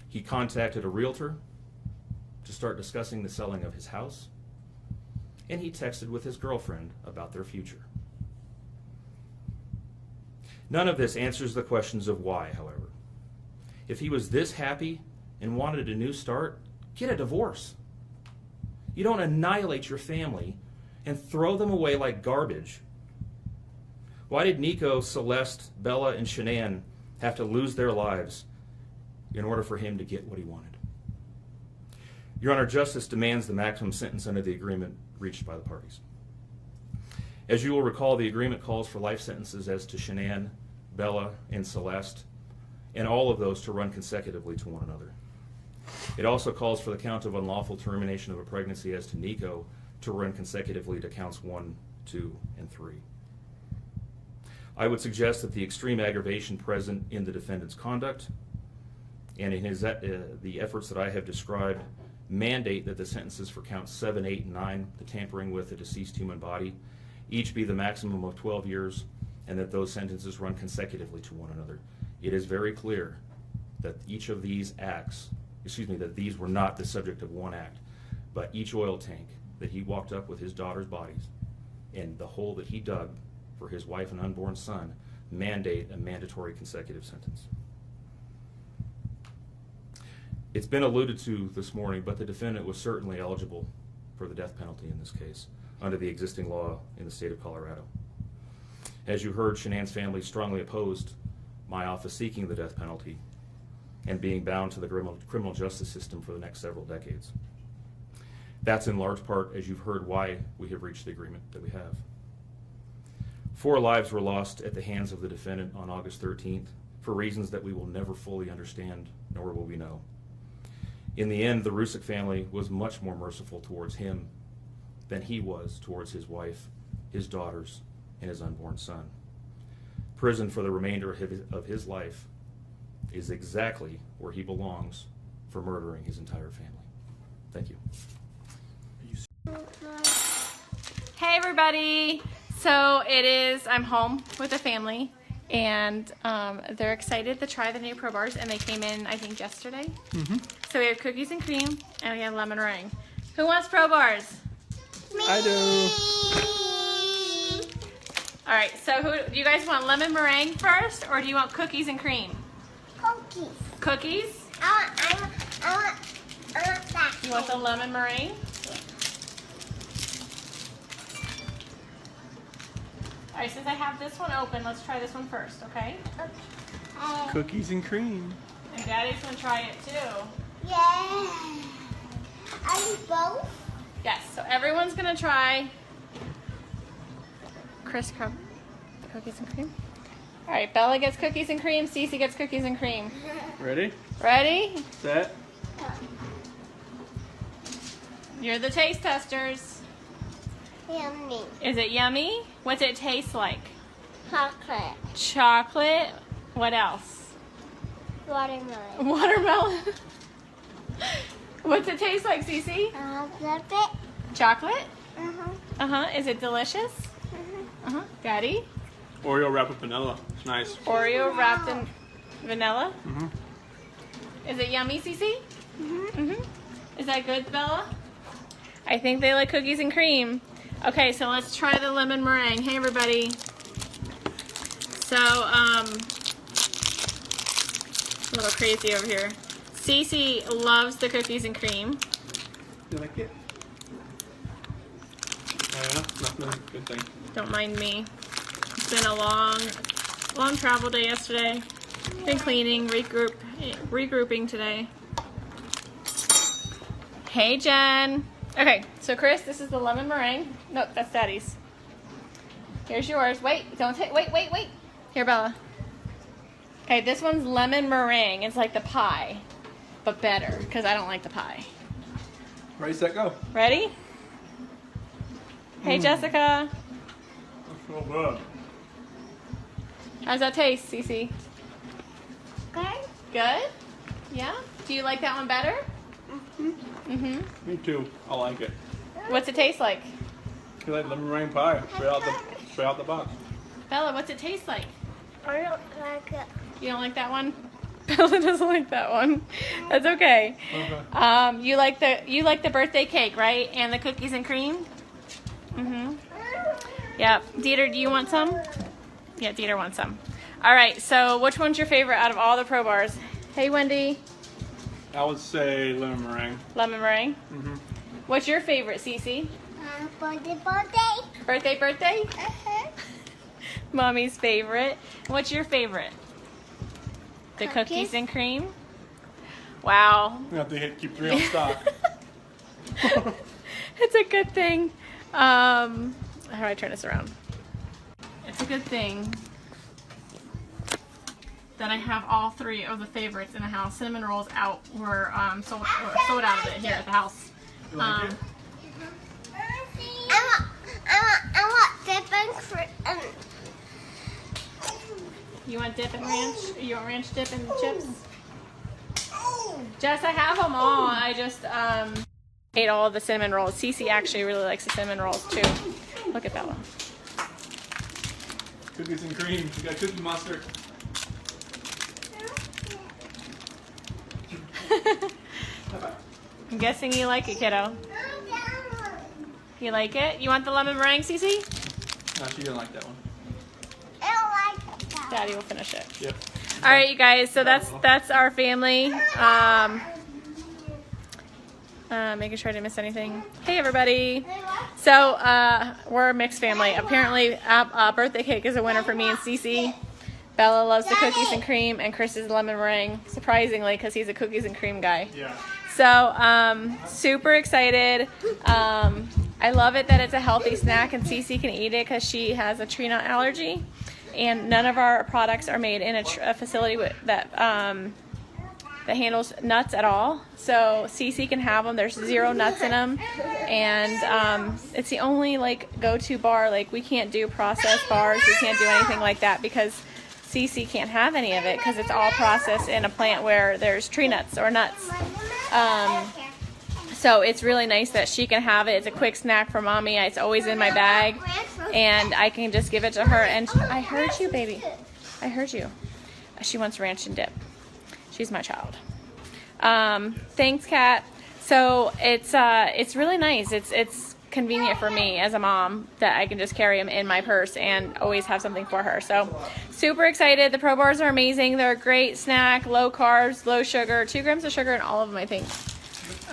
He contacted a realtor to start discussing the selling of his house, and he texted with his girlfriend about their future. None of this answers the questions of why, however. If he was this happy and wanted a new start, get a divorce. You don't annihilate your family and throw them away like garbage. Why did Nico, Celeste, Bella, and Shanann have to lose their lives in order for him to get what he wanted? Your Honor, justice demands the maximum sentence under the agreement reached by the parties. As you will recall, the agreement calls for life sentences as to Shanann, Bella, and Celeste, and all of those to run consecutively to one another. It also calls for the count of unlawful termination of a pregnancy as to Nico to run consecutively to counts 1, 2, and 3. I would suggest that the extreme aggravation present in the defendant's conduct and in the efforts that I have described mandate that the sentences for counts 7, 8, and 9, the tampering with a deceased human body, each be the maximum of 12 years, and that those sentences run consecutively to one another. It is very clear that each of these acts, that these were not the subject of one act, but each oil tank that he walked up with his daughter's bodies and the hole that he dug for his wife and unborn son mandate a mandatory consecutive sentence. It's been alluded to this morning, but the defendant was certainly eligible for the death penalty in this case under the existing law in the state of Colorado. As you heard, Shanann's family strongly opposed my office seeking the death penalty and being bound to the criminal justice system for the next several decades. That's in large part, as you've heard, why we have reached the agreement that we have. 4 lives were lost at the hands of the defendant on August 13th for reasons that we will never fully understand, nor will we know. In the end, the Rusick family was much more merciful towards him than he was towards his wife, his daughters, and his unborn son. Prison for the remainder of his life is exactly where he belongs for murdering his entire family. Thank you. Hey everybody! So I'm home with the family, and they're excited to try the new Pro Bars, and they came in, I think, yesterday. So we have cookies and cream, and we have lemon meringue. Who wants Pro Bars? I do. All right, so do you guys want lemon meringue first, or do you want cookies and cream? Cookies. Cookies? I want that. You want the lemon meringue? All right, since I have this one open, let's try this one first, okay? Cookies and cream. And Daddy's gonna try it too. Yeah. Are you both? Yes, so everyone's gonna try Chris Crumb cookies and cream. All right, Bella gets cookies and cream, Cece gets cookies and cream. Ready? Ready? Set. You're the taste testers. Yummy. Is it yummy? What's it taste like? Chocolate. Chocolate. What else? Watermelon. Watermelon. What's it taste like, Cece? Chocolate. Chocolate? Uh-huh. Is it delicious? Daddy? Oreo wrapped with vanilla. It's nice. Oreo wrapped in vanilla? Is it yummy, Cece? Is that good, Bella? I think they like cookies and cream. Okay, so let's try the lemon meringue. Hey, everybody. So, a little crazy over here. Cece loves the cookies and cream. You like it? Nothing. Good thing. Don't mind me. It's been a long travel day yesterday. Been cleaning, regrouping today. Hey, Jen. Okay, so Chris, this is the lemon meringue. Nope, that's Daddy's. Here's yours. Wait, don't take. Wait. Here, Bella. Okay, this one's lemon meringue. It's like the pie, but better because I don't like the pie. Ready, set, go. Ready? Hey, Jessica. That's so good. How's that taste, Cece? Good. Good? Yeah? Do you like that one better? Me too. I like it. What's it taste like? You like lemon meringue pie? Straight out the box. Bella, what's it taste like? I don't like it. You don't like that one? Bella doesn't like that one. That's okay. Okay. You like the birthday cake, right? And the cookies and cream? Yeah. Dieter, do you want some? Yeah, Dieter wants some. All right, so which one's your favorite out of all the Pro Bars? Hey, Wendy. I would say lemon meringue. Lemon meringue? What's your favorite, Cece? Birthday. Birthday? Mommy's favorite. What's your favorite? The cookies and cream? Wow. We have to keep 3 on stock. It's a good thing. How do I turn this around? It's a good thing that I have all 3 of the favorites in the house. Cinnamon rolls were sold out of it here at the house. You like it? I want dip and You want dip and ranch? You want ranch dip and chips? Jess, I have them all. I just ate all of the cinnamon rolls. Cece actually really likes the cinnamon rolls too. Look at Bella. Cookies and cream. You got Cookie Monster. I'm guessing you like it, kiddo. You like it? You want the lemon meringue, Cece? No, she didn't like that one. I don't like that. Daddy will finish it. Yep. All right, you guys. So that's our family. Making sure I didn't miss anything. Hey, everybody. So we're a mixed family. Apparently, birthday cake is a winner for me and Cece. Bella loves the cookies and cream, and Chris is lemon meringue. Surprisingly, because he's a cookies and cream guy. Yeah. So super excited. I love it that it's a healthy snack, and Cece can eat it because she has a tree nut allergy. And none of our products are made in a facility that handles nuts at all. So Cece can have them. There's 0 nuts in them, and it's the only go-to bar. We can't do processed bars. We can't do anything like that because Cece can't have any of it because it's all processed in a plant where there's tree nuts or nuts. So it's really nice that she can have it. It's a quick snack for mommy. It's always in my bag, and I can just give it to her. And I heard you, baby. I heard you. She wants ranch and dip. She's my child. Thanks, Kat. So it's really nice. It's convenient for me as a mom that I can just carry them in my purse and always have something for her. So super excited. The Pro Bars are amazing. They're a great snack, low carbs, low sugar, 2 grams of sugar in all of them, I think.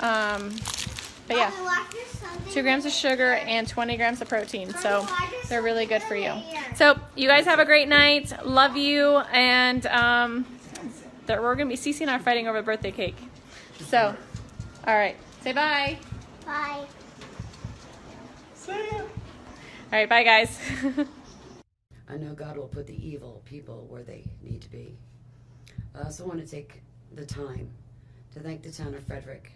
But yeah, 2 grams of sugar and 20 grams of protein. So they're really good for you. So you guys have a great night. Love you. And we're going to be, Cece and I are fighting over the birthday cake. So, all right. Say bye. Bye. See ya. All right. Bye, guys. I know God will put the evil people where they need to be. I also want to take the time to thank the town of Frederick,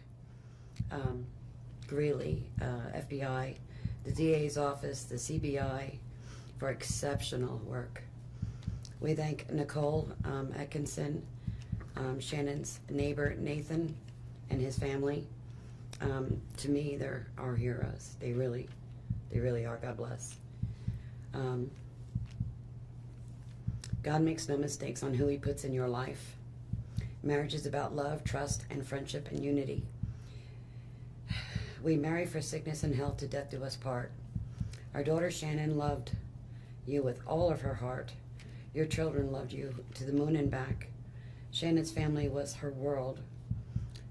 Greeley, FBI, the DA's office, the CBI, for exceptional work. We thank Nicole Atkinson, Shannon's neighbor Nathan, and his family. To me, they're our heroes. They really are. God bless. God makes no mistakes on who He puts in your life. Marriage is about love, trust, and friendship and unity. We marry for sickness and health, to death do us part. Our daughter Shannon loved you with all of her heart. Your children loved you to the moon and back. Shannon's family was her world.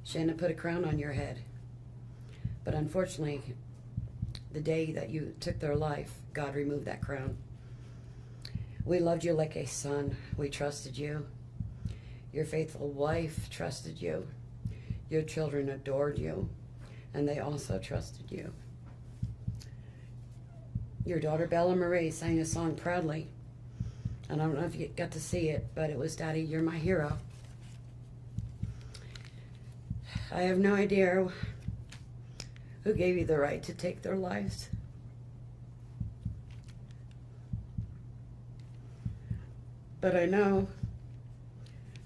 Shannon put a crown on your head. But unfortunately, the day that you took their life, God removed that crown. We loved you like a son. We trusted you. Your faithful wife trusted you. Your children adored you, and they also trusted you. Your daughter Bella Marie sang a song proudly. And I don't know if you got to see it, but it was, Daddy, You're My Hero. I have no idea who gave you the right to take their lives. But I know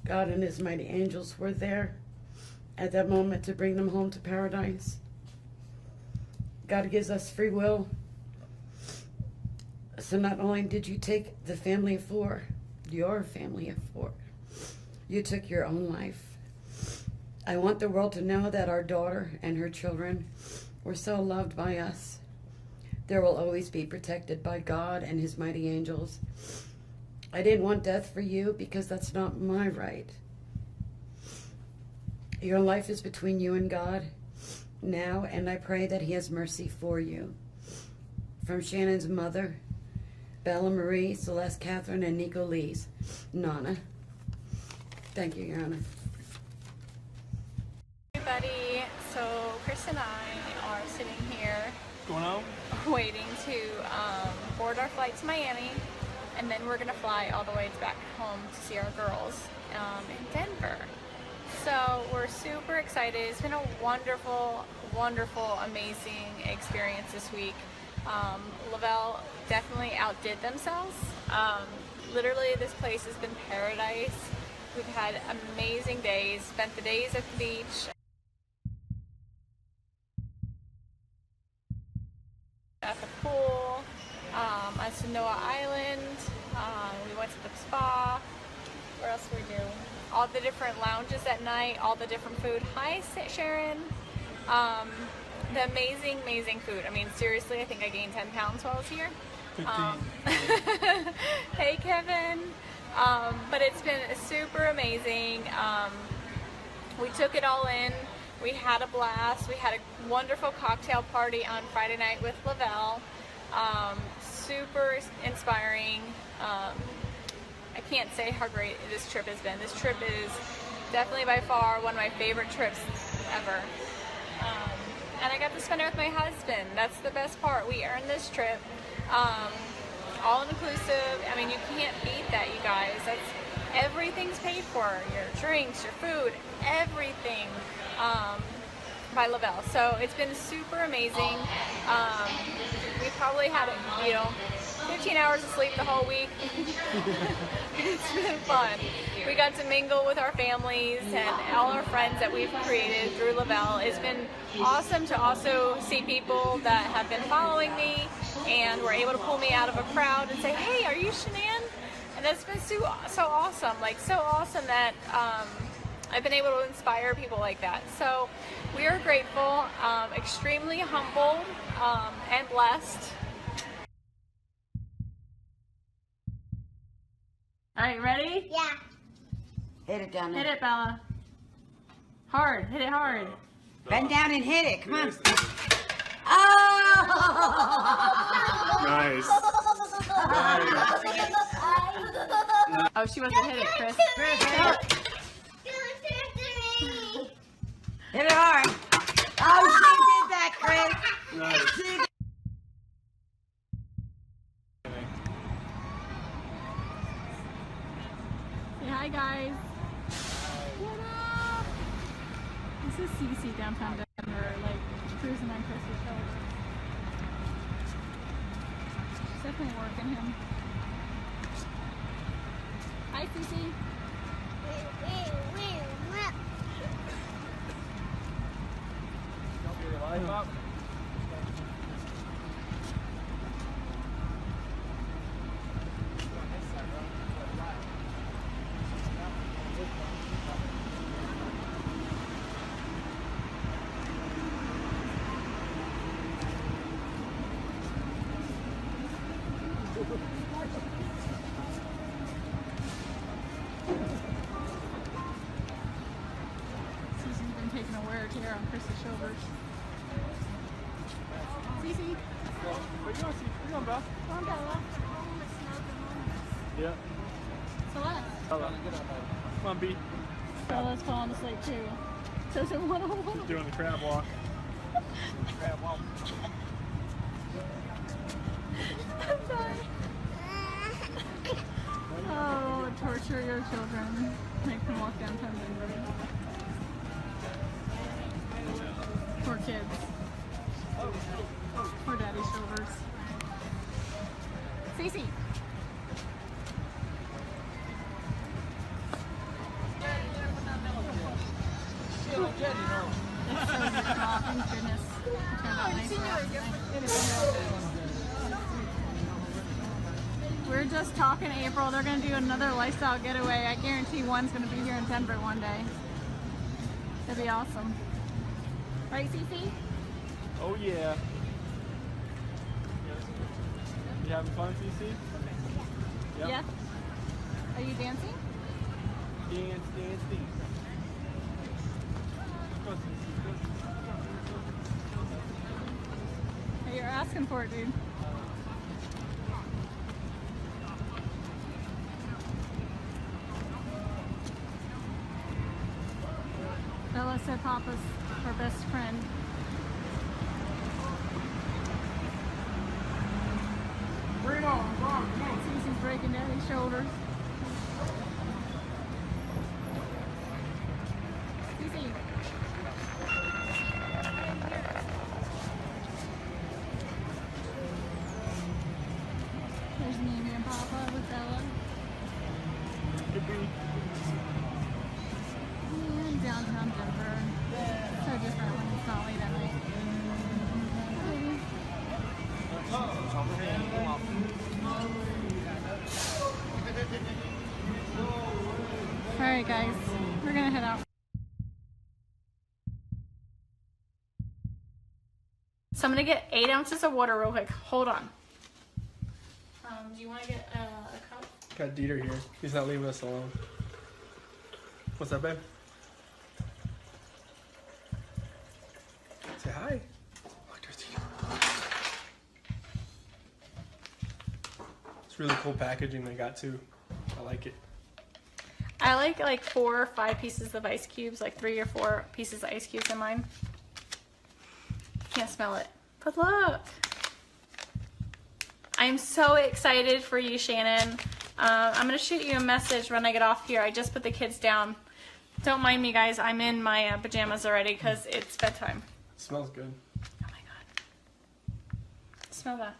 God and his mighty angels were there at that moment to bring them home to paradise. God gives us free will. So not only did you take the family of four, your family of four, you took your own life. I want the world to know that our daughter and her children were so loved by us. There will always be protected by God and his mighty angels. I didn't want death for you because that's not my right. Your life is between you and God now, and I pray that he has mercy for you. From Shannon's mother, Bella Marie, Celeste Catherine, and Nico Lee's Nana. Thank you, Your Honor. Everybody, so Chris and I are sitting here waiting to board our flight to Miami, and then we're gonna fly all the way back home to see our girls in Denver. So we're super excited. It's been a wonderful, wonderful, amazing experience this week. Lavelle definitely outdid themselves. Literally, this place has been paradise. We've had amazing days, spent the days at the beach, at the pool, on Sanoa Island. We went to the spa. Where else did we do? All the different lounges at night, all the different food. Hi, Sharon. The amazing, amazing food. I mean, seriously, I think I gained 10 pounds while I was here. 15. Hey, Kevin. But it's been super amazing. We took it all in. We had a blast. We had a wonderful cocktail party on Friday night with Lavelle. Super inspiring. I can't say how great this trip has been. This trip is definitely by far one of my favorite trips ever. And I got to spend it with my husband. That's the best part. We earned this trip. All inclusive. I mean, you can't beat that, you guys. Everything's paid for. Your drinks, your food, everything by Lavelle. So it's been super amazing. We probably had, 15 hours of sleep the whole week. It's been fun. We got to mingle with our families and all our friends that we've created through Lavelle. It's been awesome to also see people that have been following me and were able to pull me out of a crowd and say, hey, are you Shanann? And that's been so awesome. Like, so awesome that I've been able to inspire people like that. So we are grateful, extremely humbled, and blessed. All right, ready? Yeah. Hit it down there. Hit it, Bella. Hard. Hit it hard. Bend down and hit it. Come on. Oh! Nice. Oh, she wasn't hit it, Chris. Hit it hard. Oh, she did that, Chris. Nice. Say hi, guys. What up? This is Cece downtown Denver, like cruising on Chris's shoulder. She's definitely working him. Hi, Cece. Cece's been taking a wear tear on Chris's shoulders. Cece. Where you going, Cece? Where you going, bro? Come on, Bella. Yeah. Celeste. Bella. Come on, B. Bella's falling asleep too. Doesn't want to walk. Doing the crab walk. Crab walk. I'm sorry. Oh, torture your children. Make them walk downtown Denver. Poor kids. Poor daddy's shoulders. Cece. It's so good. Oh, thank goodness. It turned out nice for us. We're just talking April. They're going to do another lifestyle getaway. I guarantee one's going to be here in Denver one day. That'd be awesome. Right, Cece? Oh yeah. You having fun, CC? Yep. Yeah. Are you dancing? Dance. Go, CC. Hey, you're asking for it, dude. Bella said Papa's her best friend. Bring it on, come on. Cece's breaking Daddy's shoulders. Cece. There's Mimi and Papa with Bella. And downtown Denver. So different when it's not late at night. Alright guys, we're gonna head out. So I'm gonna get 8 ounces of water real quick. Hold on. Do you want to get a cup? Got Dieter here. He's not leaving us alone. What's up, babe? Say hi. Look, there's Dieter. It's really cool packaging they got too. I like it. I like 4 or 5 pieces of ice cubes, like 3 or 4 pieces of ice cubes in mine. Can't smell it. But look. I'm so excited for you, Shannon. I'm going to shoot you a message when I get off here. I just put the kids down. Don't mind me, guys. I'm in my pajamas already because it's bedtime. It smells good. Oh my god. Smell that.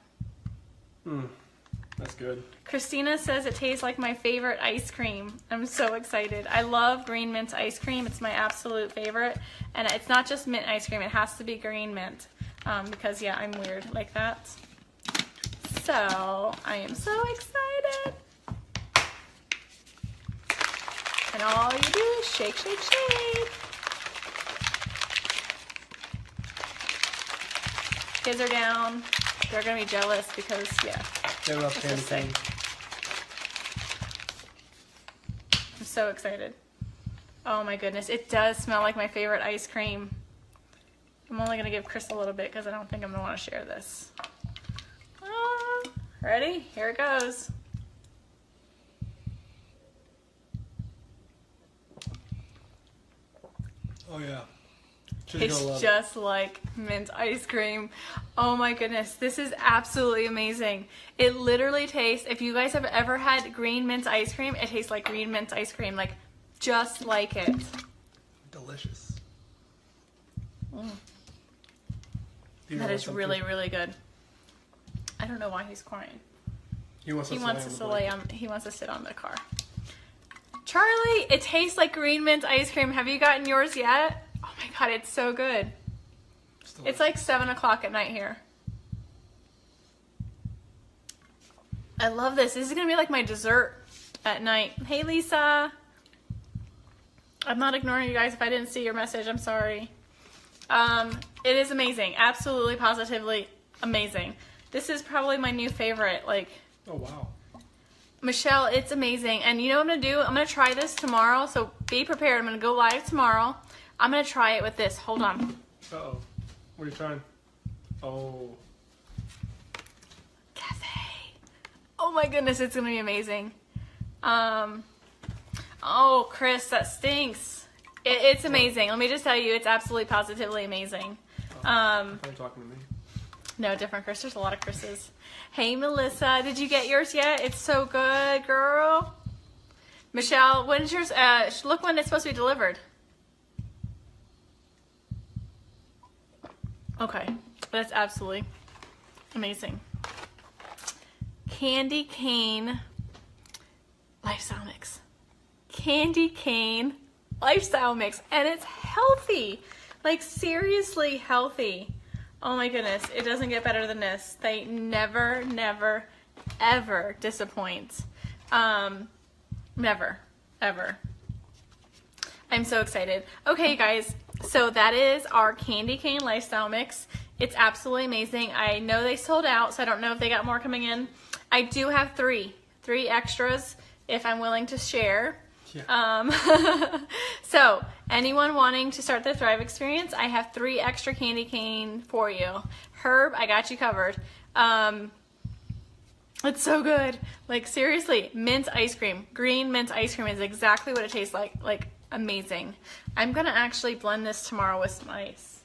That's good. Christina says it tastes like my favorite ice cream. I'm so excited. I love green mint ice cream. It's my absolute favorite. And it's not just mint ice cream. It has to be green mint. Because, yeah, I'm weird like that. So, I am so excited. And all you do is shake, shake, shake. Kids are down. They're going to be jealous because, yeah. They love candy cane. I'm so excited. Oh my goodness. It does smell like my favorite ice cream. I'm only going to give Chris a little bit because I don't think I'm going to want to share this. Ready? Here it goes. Oh yeah. It's just like mint ice cream. Oh my goodness. This is absolutely amazing. It literally tastes, if you guys have ever had green mint ice cream, it tastes like green mint ice cream. Like, just like it. Delicious. That is really, really good. I don't know why he's crying. He wants to sit on the car. Charlie, it tastes like green mint ice cream. Have you gotten yours yet? Oh my god, it's so good. It's like 7 o'clock at night here. I love this. This is gonna be like my dessert at night. Hey Lisa. I'm not ignoring you guys. If I didn't see your message, I'm sorry. It is amazing. Absolutely, positively amazing. This is probably my new favorite. Like, oh wow. Michelle, it's amazing. And you know what I'm going to do? I'm going to try this tomorrow. So be prepared. I'm going to go live tomorrow. I'm going to try it with this. Hold on. Uh-oh. What are you trying? Oh. Cafe. Oh my goodness, it's going to be amazing. Oh, Chris, that stinks. It's amazing. Let me just tell you, it's absolutely positively amazing. Are you talking to me? No, different Chris. There's a lot of Chris's. Hey, Melissa, did you get yours yet? It's so good, girl. Michelle, when's yours? Look when it's supposed to be delivered. Okay, that's absolutely amazing. Candy cane lifestyle mix. Candy cane lifestyle mix, and it's healthy. Like, seriously healthy. Oh my goodness, it doesn't get better than this. They never, never, ever disappoint. Never, ever. I'm so excited. Okay, guys, so that is our candy cane lifestyle mix. It's absolutely amazing. I know they sold out, so I don't know if they got more coming in. I do have three extras if I'm willing to share. Yeah. So anyone wanting to start the Thrive experience, I have 3 extra candy cane for you. Herb, I got you covered. It's so good. Like, seriously, mint ice cream. Green mint ice cream is exactly what it tastes like. Like, amazing. I'm gonna actually blend this tomorrow with some ice.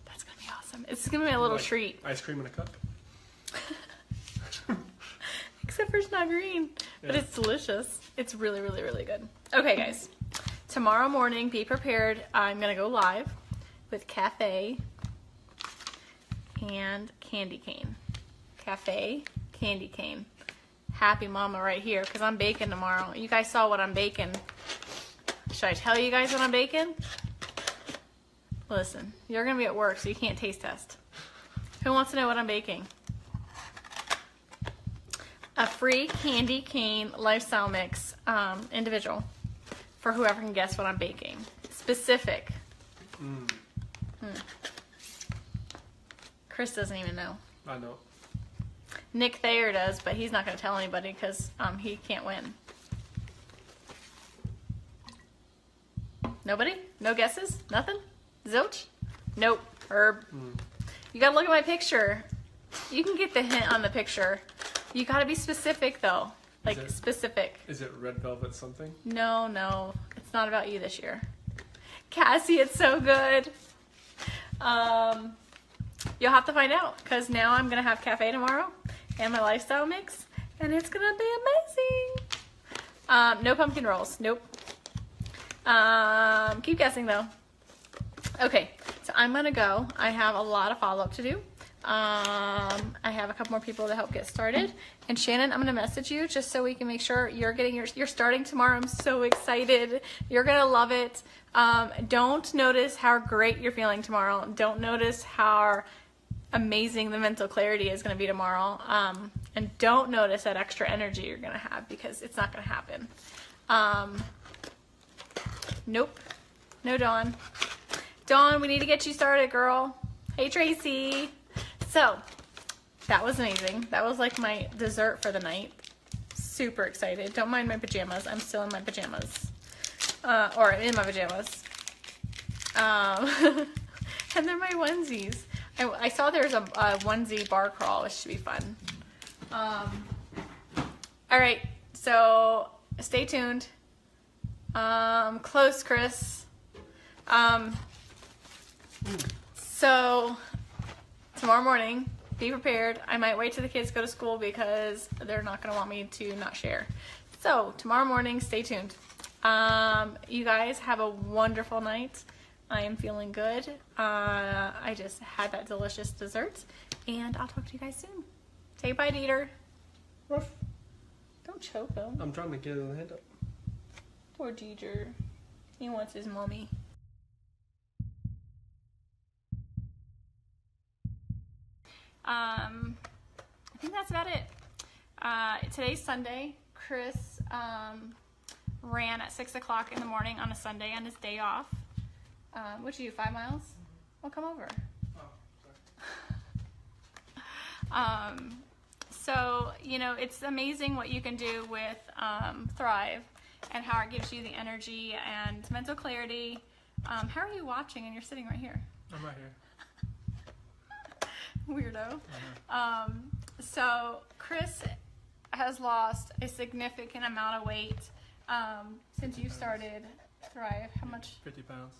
That's gonna be awesome. It's gonna be a little treat. Ice cream in a cup? Except for it's not green, but it's delicious. It's really, really, really good. Okay, guys. Tomorrow morning, be prepared. I'm gonna go live with cafe and candy cane. Cafe, candy cane. Happy mama right here, because I'm baking tomorrow. You guys saw what I'm baking. Should I tell you guys what I'm baking? Listen, you're gonna be at work, so you can't taste test. Who wants to know what I'm baking? A free candy cane lifestyle mix, individual, for whoever can guess what I'm baking. Specific. Chris doesn't even know. I know. Nick Thayer does, but he's not going to tell anybody because he can't win. Nobody? No guesses? Nothing? Zilch? Nope. Herb. You got to look at my picture. You can get the hint on the picture. You got to be specific, though. Like, specific. Is it red velvet something? No. It's not about you this year. Cassie, it's so good. You'll have to find out, because now I'm going to have cafe tomorrow and my lifestyle mix, and it's going to be amazing. No pumpkin rolls. Nope. Keep guessing, though. Okay, so I'm going to go. I have a lot of follow-up to do. I have a couple more people to help get started. And Shannon, I'm going to message you just so we can make sure you're getting you're starting tomorrow. I'm so excited. You're going to love it. Don't notice how great you're feeling tomorrow. Don't notice how amazing the mental clarity is going to be tomorrow. And don't notice that extra energy you're going to have, because it's not going to happen. Nope. No, Dawn. Dawn, we need to get you started, girl. Hey, Tracy. So, that was amazing. That was like my dessert for the night. Super excited. Don't mind my pajamas. I'm still in my pajamas. Or in my pajamas. And they're my onesies. I saw there's a onesie bar crawl, which should be fun. Alright, so stay tuned. Close, Chris. So, tomorrow morning, be prepared. I might wait till the kids go to school because they're not going to want me to not share. So, tomorrow morning, stay tuned. You guys have a wonderful night. I am feeling good. I just had that delicious dessert, and I'll talk to you guys soon. Say bye, Dieter. Ruff. Don't choke him. I'm trying to get his hand up. Poor Dieter. He wants his mommy. I think that's about it. Today's Sunday. Chris ran at 6 o'clock in the morning on a Sunday on his day off. What'd you do, 5 miles? Well, come over. So, you know, it's amazing what you can do with Thrive and how it gives you the energy and mental clarity. How are you watching and you're sitting right here? I'm right here. Weirdo. So Chris has lost a significant amount of weight since you started Thrive, how much? 50 pounds.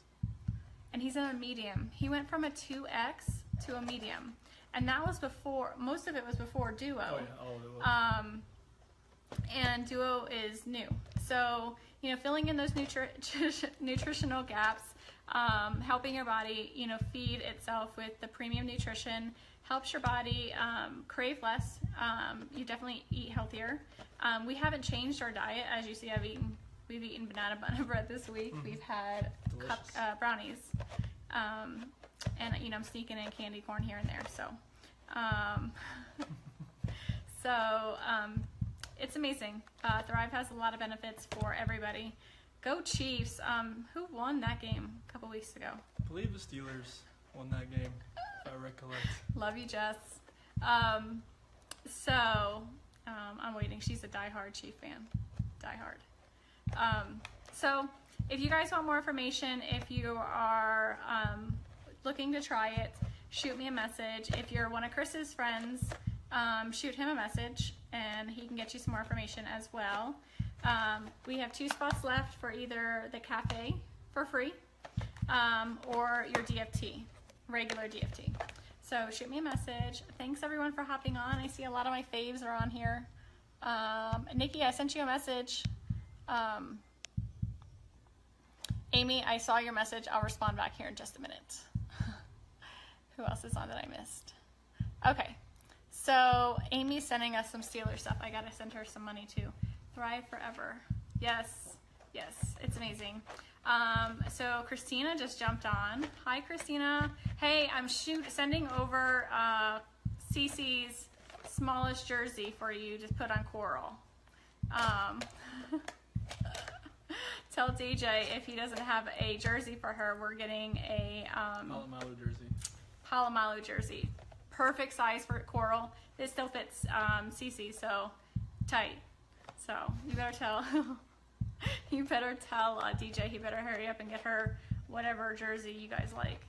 And he's in a medium. He went from a 2X to a medium. And that was before, most of it was before Duo. Oh yeah, all of it was. And Duo is new. So, you know, filling in those nutritional gaps, helping your body, you know, feed itself with the premium nutrition, helps your body crave less. You definitely eat healthier. We haven't changed our diet. As you see, we've eaten banana butter bread this week. We've had brownies. And, you know, I'm sneaking in candy corn here and there. So, it's amazing. Thrive has a lot of benefits for everybody. Go Chiefs. Who won that game a couple weeks ago? I believe the Steelers won that game, if I recollect. Love you, Jess. I'm waiting. She's a diehard Chief fan. Diehard. So if you guys want more information, if you are looking to try it, shoot me a message. If you're one of Chris's friends, shoot him a message and he can get you some more information as well. We have 2 spots left for either the cafe for free or your DFT, regular DFT. So shoot me a message. Thanks everyone for hopping on. I see a lot of my faves are on here. Nikki, I sent you a message. Amy, I saw your message. I'll respond back here in just a minute. Who else is on that I missed? Okay. So Amy's sending us some Steelers stuff. I gotta send her some money too. Thrive Forever. Yes, it's amazing. So Christina just jumped on. Hi, Christina. Hey, I'm sending over Cece's smallest jersey for you. Just put on Coral. Tell DJ if he doesn't have a jersey for her, we're getting a Palomalu jersey. Perfect size for Coral. It still fits Cece, so tight. So you better tell DJ he better hurry up and get her whatever jersey you guys like.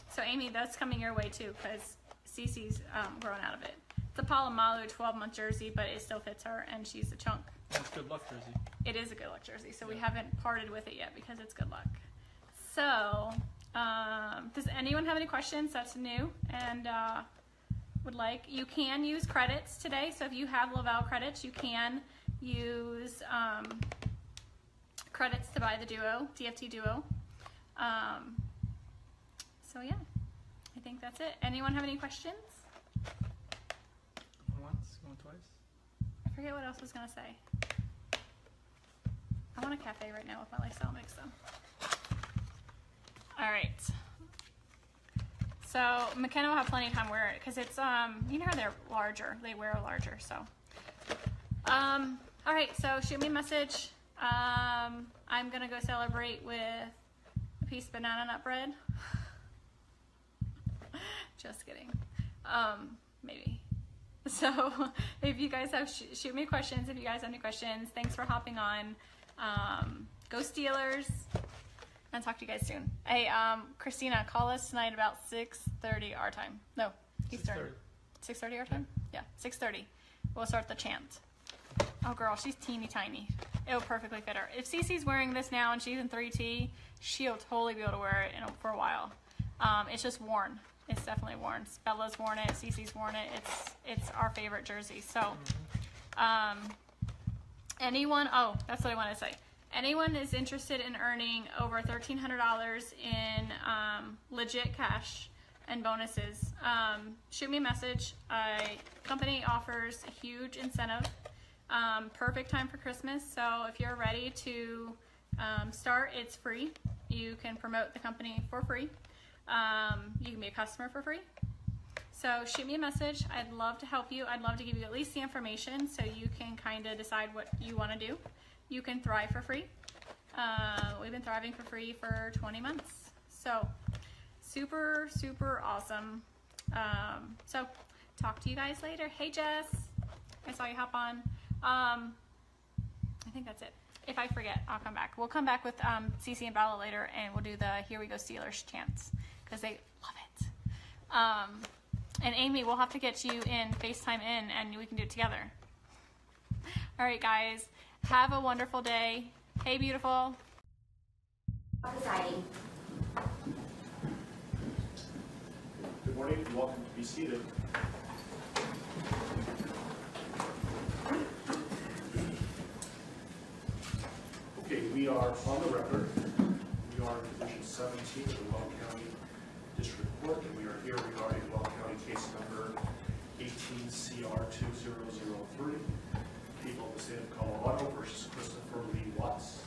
So Amy, that's coming your way too because Cece's grown out of it. It's a Palomalu 12-month jersey, but it still fits her and she's a chunk. It's a good luck jersey. It is a good luck jersey, so we haven't parted with it yet because it's good luck. So does anyone have any questions that's new and would like? You can use credits today, so if you have Lavelle credits, you can use credits to buy the Duo, DFT Duo. So yeah, I think that's it. Anyone have any questions? Going once, going twice. I forget what else I was gonna say. I want a cafe right now with my lifestyle mix though. All right. So McKenna will have plenty of time to wear it because it's you know how they're larger. They wear larger. So all right. So shoot me a message. I'm gonna go celebrate with a piece of banana nut bread. Just kidding. Maybe. So if you guys have shoot me questions. If you guys have any questions, thanks for hopping on. Go Steelers. And talk to you guys soon. Hey, Christina, call us tonight about 6:30 our time. No, Eastern. 6:30 our time? Yeah, 6:30. We'll start the chant. Oh, girl, she's teeny tiny. It'll perfectly fit her. If Cece's wearing this now and she's in 3T, she'll totally be able to wear it for a while. It's just worn. It's definitely worn. Bella's worn it. Cece's worn it. It's our favorite jersey. So, anyone? Oh, that's what I want to say. Anyone is interested in earning over $1,300 in legit cash and bonuses, shoot me a message. Company offers a huge incentive. Perfect time for Christmas. So if you're ready to start, it's free. You can promote the company for free. You can be a customer for free. So shoot me a message. I'd love to help you. I'd love to give you at least the information so you can kind of decide what you want to do. You can thrive for free. We've been thriving for free for 20 months. So super, super awesome. So talk to you guys later. Hey, Jess. I saw you hop on. I think that's it. If I forget, I'll come back. We'll come back with Cece and Bella later, and we'll do the Here We Go Steelers chants because they love it. And Amy, we'll have to get you in FaceTime in, and we can do it together. All right, guys. Have a wonderful day. Hey, beautiful. Presiding. Good morning and welcome to be seated. Okay, we are on the record. We are in Division 17 of the Weld County District Court, and we are here regarding Weld County case number 18CR2003, people of the state of Colorado versus Christopher Lee Watts.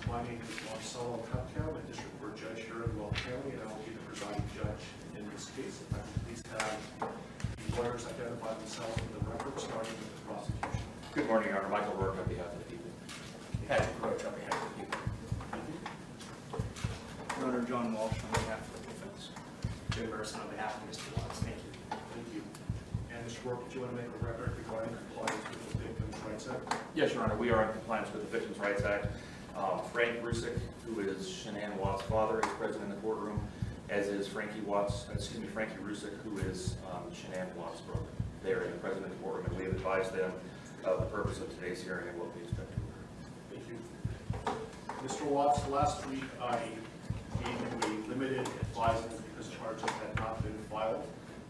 My name is Marcelo Cupcom, a District Court Judge here in Weld County, and I will be the presiding judge in this case. If I could please have the lawyers identify themselves in the record, starting with the prosecution. Good morning, Your Honor. Michael Rourke on behalf of the people. Patrick Roach on behalf of the people. Your Honor, John Walsh on behalf of the defense. Jim Burson on behalf of Mr. Watts. Thank you. Thank you. And Mr. Rourke, do you want to make a record regarding compliance with the Victims' Rights Act? Yes, Your Honor, we are in compliance with the Victims' Rights Act. Frank Rusick, who is Shanann Watts' father, is present in the courtroom, as is Frankie Rusick, who is Shanann Watts' brother. They are present in the courtroom, and we have advised them of the purpose of today's hearing and what we expect to occur. Thank you. Mr. Watts, last week I gave you a limited advisement because charges had not been filed.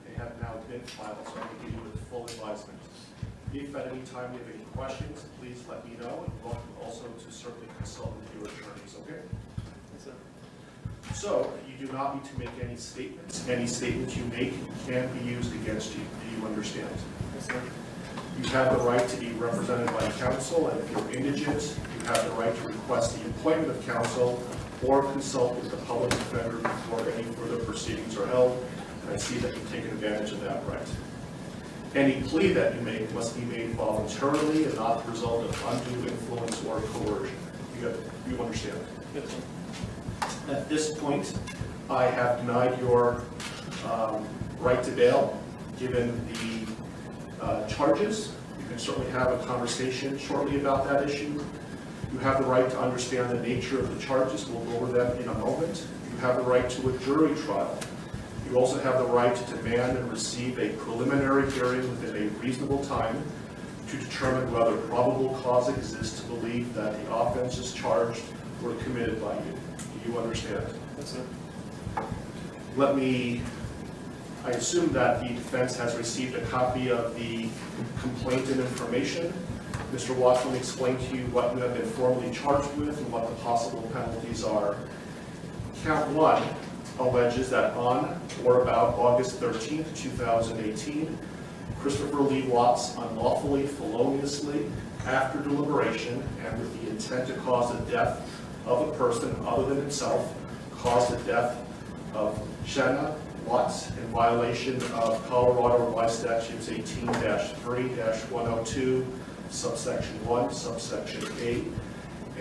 They have now been filed, so I'm going to give you a full advisement. If at any time you have any questions, please let me know, and welcome also to certainly consult with your attorneys, okay? Yes, sir. So, you do not need to make any statements. Any statements you make can be used against you. Do you understand? Yes, sir. You have the right to be represented by counsel, and if you're indigent, you have the right to request the appointment of counsel or consult with the public defender before any further proceedings are held, and I see that you've taken advantage of that right. Any plea that you make must be made voluntarily and not the result of undue influence or coercion. You understand? Yes, sir. At this point, I have denied your right to bail, given the charges. You can certainly have a conversation shortly about that issue. You have the right to understand the nature of the charges. We'll go over them in a moment. You have the right to a jury trial. You also have the right to demand and receive a preliminary hearing within a reasonable time to determine whether probable cause exists to believe that the offenses charged were committed by you. Do you understand? Yes, sir. I assume that the defense has received a copy of the complaint and information. Mr. Watts will explain to you what you have been formally charged with and what the possible penalties are. Count 1 alleges that on or about August 13th, 2018, Christopher Lee Watts unlawfully, feloniously, after deliberation, and with the intent to cause the death of a person other than himself, caused the death of Shanann Watts in violation of Colorado Revised Statutes 18-3-102, subsection 1, subsection 8.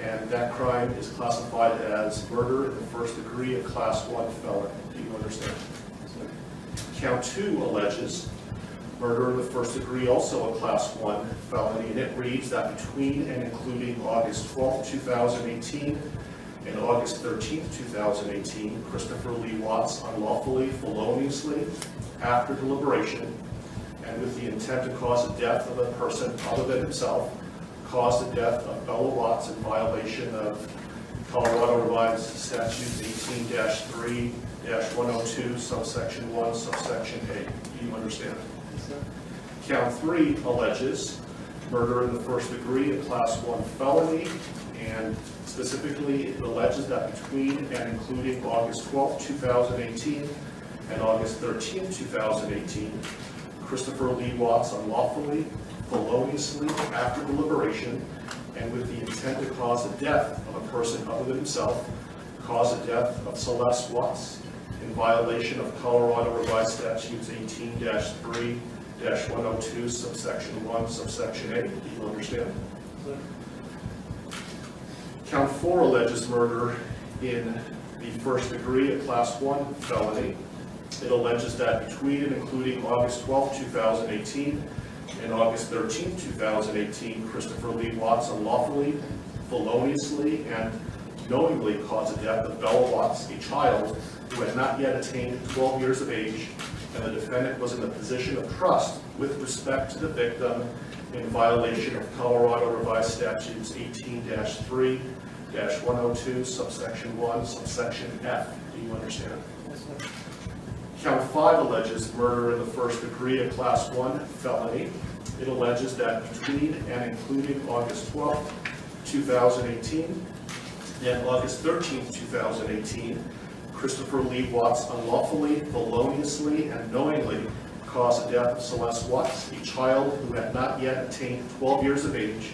And that crime is classified as murder in the first degree, a class 1 felony. Do you understand? Count 2 alleges murder in the first degree, also a class 1 felony, and it reads that between and including August 12, 2018 and August 13, 2018, Christopher Lee Watts unlawfully, feloniously, after deliberation, and with the intent to cause the death of a person other than himself, caused the death of Bella Watts in violation of Colorado Revised Statutes 18-3-102, subsection 1, subsection 8. Do you understand? Yes, sir. Count 3 alleges murder in the first degree, a class 1 felony, and specifically it alleges that between and including August 12, 2018 and August 13, 2018, Christopher Lee Watts unlawfully, feloniously, after deliberation, and with the intent to cause the death of a person other than himself, caused the death of Celeste Watts in violation of Colorado Revised Statutes 18-3-102, subsection 1, subsection 8. Do you understand? Yes, Count 4 alleges murder in the first degree, a class 1 felony. It alleges that between and including August 12, 2018 and August 13, 2018, Christopher Lee Watts unlawfully, feloniously, and knowingly caused the death of Bella Watts, a child who had not yet attained 12 years of age, and the defendant was in a position of trust with respect to the victim in violation of Colorado Revised Statutes 18-3-102, subsection 1, subsection F. Do you understand? Yes, sir. Count 5 alleges murder in the first degree, a Class 1 felony. It alleges that between and including August 12, 2018 and August 13, 2018, Christopher Lee Watts unlawfully, feloniously, and knowingly caused the death of Celeste Watts, a child who had not yet attained 12 years of age,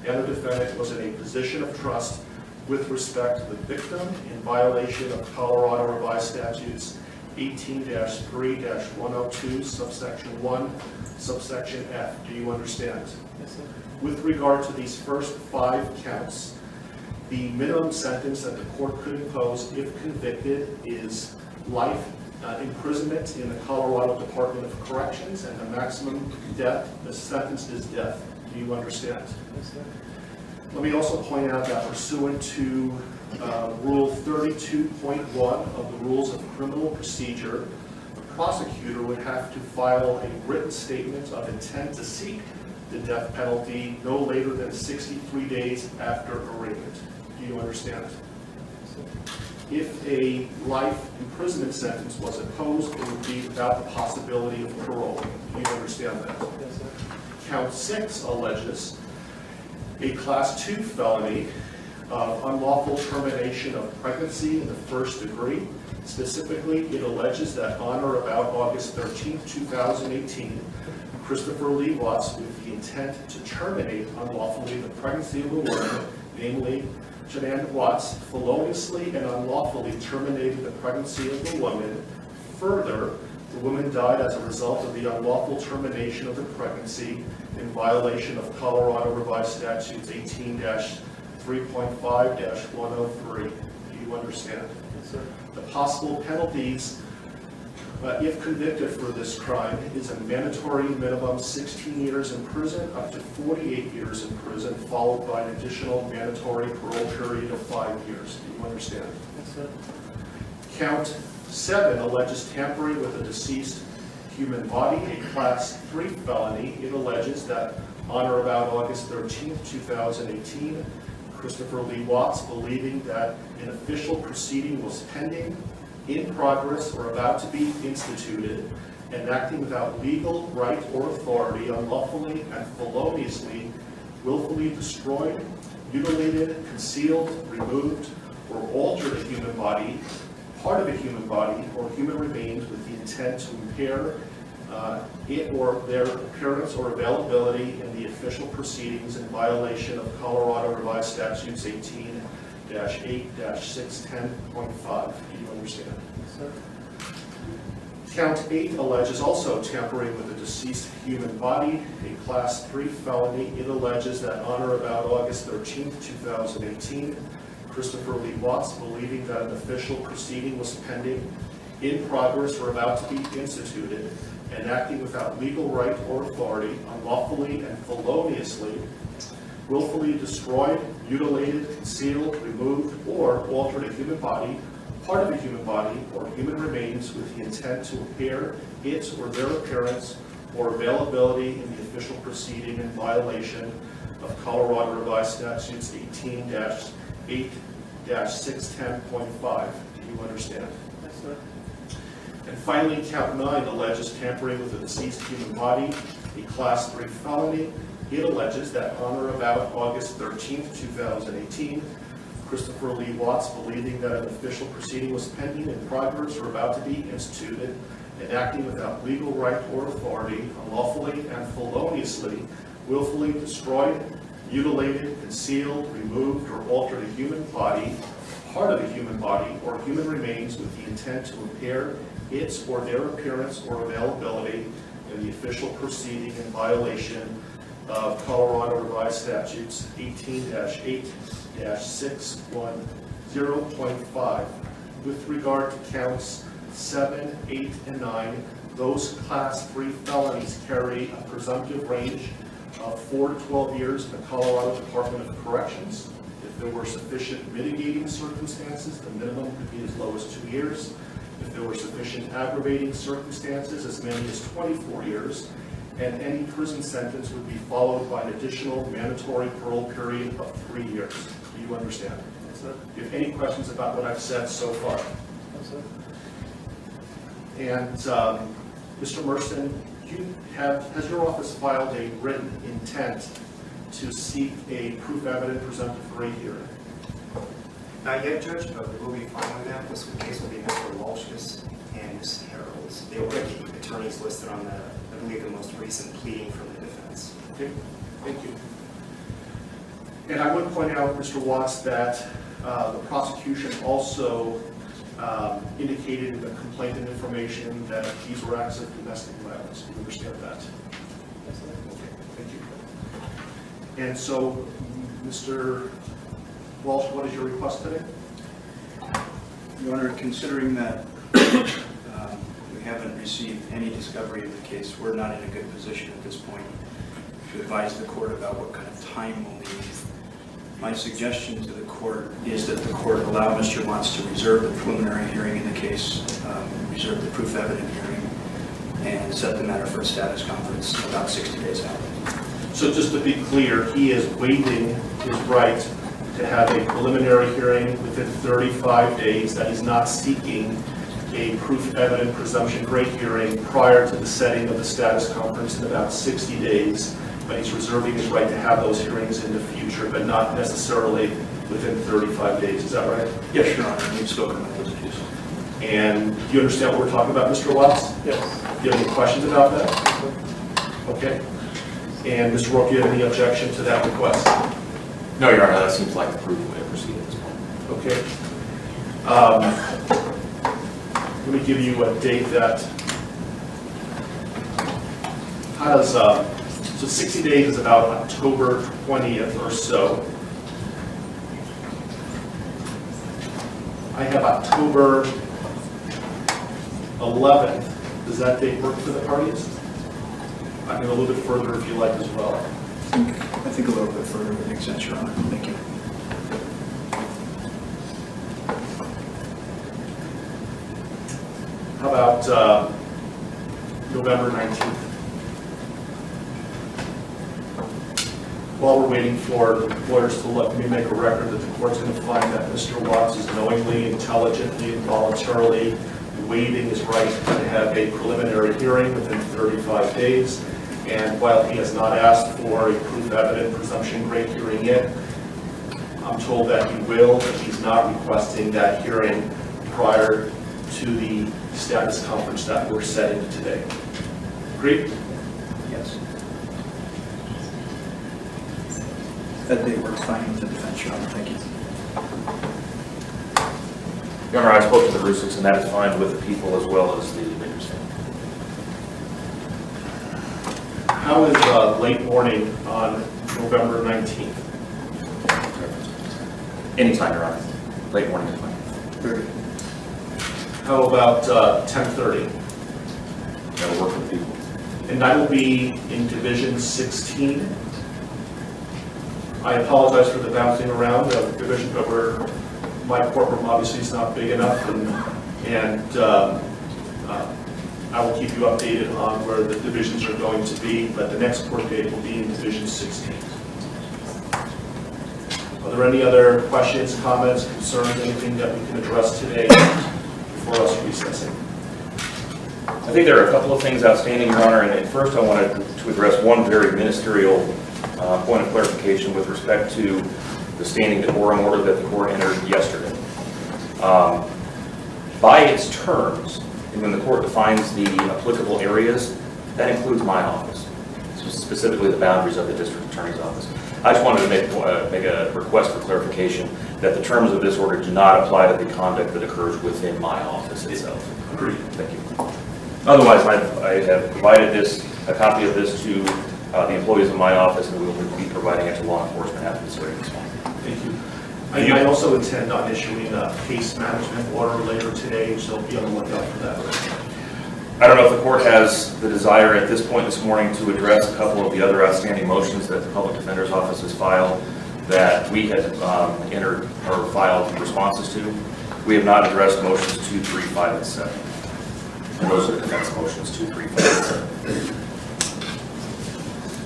and the defendant was in a position of trust with respect to the victim in violation of Colorado Revised Statutes 18-3-102, subsection 1, subsection F. Do you understand? Yes, sir. With regard to these first 5 counts, the minimum sentence that the court could impose if convicted is life imprisonment in the Colorado Department of Corrections, and the maximum the sentence is death. Do you understand? Yes, sir. Let me also point out that pursuant to Rule 32.1 of the Rules of Criminal Procedure, the prosecutor would have to file a written statement of intent to seek the death penalty no later than 63 days after arraignment. Do you understand? If a life imprisonment sentence was imposed, it would be without the possibility of parole. Do you understand that? Yes, sir. Count 6 alleges a Class 2 felony of unlawful termination of pregnancy in the first degree. Specifically, it alleges that on or about August 13, 2018, Christopher Lee Watts, with the intent to terminate unlawfully the pregnancy of a woman, namely Jeanette Watts, feloniously and unlawfully terminated the pregnancy of the woman. Further, the woman died as a result of the unlawful termination of the pregnancy in violation of Colorado Revised Statutes 18-3.5-103. Do you understand? Yes, sir. The possible penalties, if convicted for this crime, is a mandatory minimum 16 years in prison up to 48 years in prison, followed by an additional mandatory parole period of 5 years. Do you understand? Yes, sir. Count 7 alleges tampering with a deceased human body, a Class 3 felony. It alleges that on or about August 13, 2018, Christopher Lee Watts, believing that an official proceeding was pending, in progress, or about to be instituted, and acting without legal right or authority, unlawfully and feloniously, willfully destroyed, mutilated, concealed, removed, or altered a human body, part of a human body, or human remains with the intent to impair it or their appearance or availability in the official proceedings in violation of Colorado Revised Statutes 18-8-610.5. Do you understand? Yes, sir. Count 8 alleges also tampering with a deceased human body, a Class 3 felony. It alleges that on or about August 13, 2018, Christopher Lee Watts, believing that an official proceeding was pending, in progress, or about to be instituted, and acting without legal right or authority, unlawfully and feloniously, willfully destroyed, mutilated, concealed, removed, or altered a human body, part of a human body, or human remains with the intent to impair its or their appearance or availability in the official proceeding in violation of Colorado Revised Statutes 18-8-610.5. Do you understand? Yes, sir. And finally, count 9 alleges tampering with a deceased human body, a Class 3 felony. It alleges that on or about August 13, 2018, Christopher Lee Watts, believing that an official proceeding was pending, in progress, or about to be instituted, and acting without legal right or authority, unlawfully and feloniously, willfully destroyed, mutilated, concealed, removed, or altered a human body, part of a human body, or human remains with the intent to impair its or their appearance or availability in the official proceeding in violation of Colorado Revised Statutes 18-8-610.5. With regard to counts 7, 8, and 9, those Class 3 felonies carry a presumptive range of 4 to 12 years in the Colorado Department of Corrections. If there were sufficient mitigating circumstances, the minimum could be as low as 2 years. If there were sufficient aggravating circumstances, as many as 24 years. and any prison sentence would be followed by an additional mandatory parole period of 3 years. Do you understand? Yes, sir. Do you have any questions about what I've said so far? Yes, sir. And Mr. Merson, has your office filed a written intent to seek a proof evident presumptive great hearing? Not yet, Judge, but we will be following that. This case will be Mr. Walsh's and Ms. Harold's. They will get the attorneys listed on the, I believe, the most recent pleading from the defense. Okay, thank you. And I would point out, Mr. Watts, that the prosecution also indicated in the complaint and information that these were acts of domestic violence. Do you understand that? Yes, sir. Okay, thank you. And so, Mr. Walsh, what is your request today? Your Honor, considering that we haven't received any discovery of the case, we're not in a good position at this point to advise the court about what kind of time we'll need. My suggestion to the court is that the court allow Mr. Watts to reserve the preliminary hearing in the case, reserve the proof evident hearing, and set the matter for a status conference about 60 days out. So just to be clear, he is waiving his right to have a preliminary hearing within 35 days, that he's not seeking a proof evident presumption great hearing prior to the setting of the status conference in about 60 days, but he's reserving his right to have those hearings in the future, but not necessarily within 35 days. Is that right? Yes, Your Honor. We've spoken about those issues. And do you understand what we're talking about, Mr. Watts? Yes. Do you have any questions about that? Okay. And Mr. Rourke, do you have any objection to that request? No, Your Honor, that seems like the prudent way to proceed at this point. Okay. Let me give you a date that has, so 60 days is about October 20th or so. I have October 11th. Does that date work for the parties? I can go a little bit further if you like as well. I think a little bit further would make sense, Your Honor. Thank you. How about November 19th? While we're waiting for lawyers to look, let me make a record that the court's going to find that Mr. Watts is knowingly, intelligently, and voluntarily waiving his right to have a preliminary hearing within 35 days. And while he has not asked for a proof evident presumption great hearing yet, I'm told that he will, but he's not requesting that hearing prior to the status conference that we're setting today. Agreed? Yes. That date works fine with the defense, Your Honor. Thank you. Your Honor, I spoke to the Rusiks, and that is fine with the people as well as the victim's family. How is late morning on November 19th? Anytime, Your Honor. Late morning is fine. Very good. How about 10:30? That'll work for the people. And that will be in Division 16. I apologize for the bouncing around of the division, but my courtroom obviously is not big enough, and I will keep you updated on where the divisions are going to be, but the next court date will be in Division 16. Are there any other questions, comments, concerns, anything that we can address today before us recessing? I think there are a couple of things outstanding, Your Honor, and first I wanted to address one very ministerial point of clarification with respect to the standing decorum order that the court entered yesterday. By its terms, and when the court defines the applicable areas, that includes my office, so specifically the boundaries of the district attorney's office. I just wanted to make a request for clarification that the terms of this order do not apply to the conduct that occurs within my office itself. Agreed. Thank you. Otherwise, I have provided a copy of this to the employees of my office, and we will be providing it to law enforcement after this hearing is fine. Thank you. I also intend on issuing a case management order later today, so be on the lookout for that. I don't know if the court has the desire at this point this morning to address a couple of the other outstanding motions that the Public Defender's Office has filed that we had entered or filed responses to. We have not addressed motions 2, 3, 5, and 7. And those are the defense motions 2, 3, 5, and 7.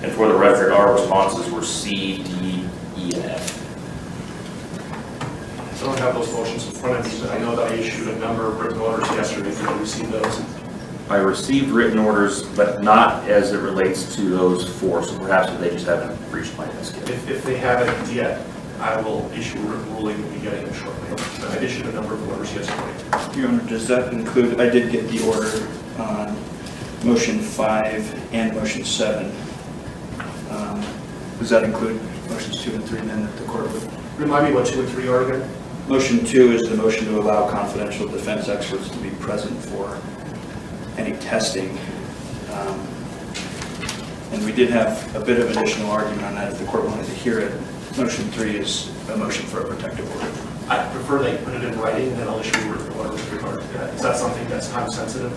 And for the record, our responses were C, D, E, and F. I don't have those motions in front of me, but I know that I issued a number of written orders yesterday. Did you receive those? I received written orders, but not as it relates to those four, so perhaps they just haven't reached my desk yet. If they haven't yet, I will issue a written ruling and be getting it shortly. I issued a number of orders yesterday. Your Honor, does that include, I did get the order on motion 5 and motion 7. Does that include motions 2 and 3 then that the court would? Remind me what 2 and 3 are again? Motion 2 is the motion to allow confidential defense experts to be present for any testing. And we did have a bit of additional argument on that if the court wanted to hear it. Motion 3 is a motion for a protective order. I prefer they put it in writing and then I'll issue a written order with regard to that. Is that something that's time sensitive?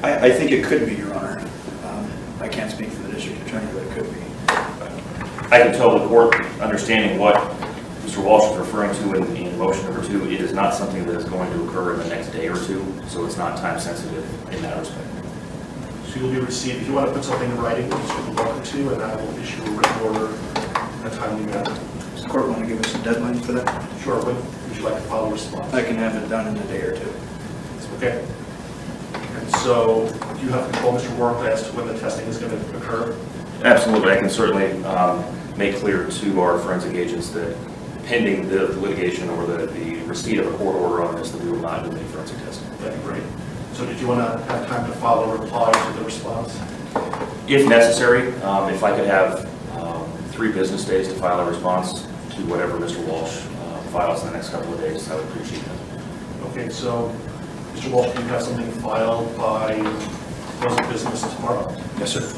I think it could be, Your Honor. I can't speak for the district attorney, but it could be. I can tell the court, understanding what Mr. Walsh is referring to in motion number 2, it is not something that is going to occur in the next day or two, so it's not time sensitive in that respect. So you'll be received, if you want to put something in writing, you're welcome to, and I will issue a written order in a timely manner. Does the court want to give us a deadline for that? Sure. When would you like to file a response? I can have it done in a day or two. Okay. And so, do you have control, Mr. Warren, as to when the testing is going to occur? Absolutely. I can certainly make clear to our forensic agents that pending the litigation or the receipt of a court order on this, that we will not do any forensic testing. That'd be great. So did you want to have time to file a reply to the response? If necessary, if I could have 3 business days to file a response to whatever Mr. Walsh files in the next couple of days, I would appreciate that. Okay, so Mr. Walsh, do you have something filed by close of business tomorrow? Yes, sir.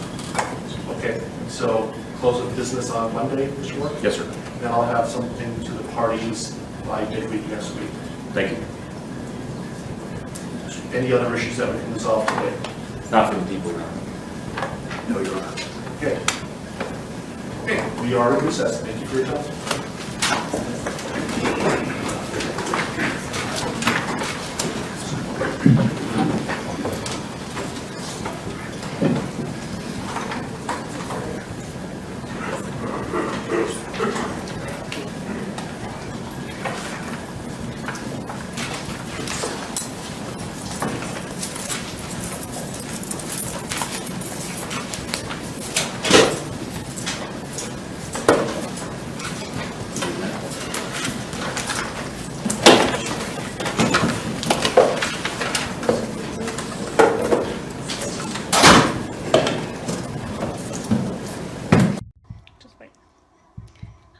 Okay, so close of business on Monday, Mr. Warren? Yes, sir. Then I'll have something to the parties by midweek next week. Thank you. Any other issues that we can resolve today? Not from the people now. No, Your Honor. Okay. Okay, we are in recess. Thank you for your time.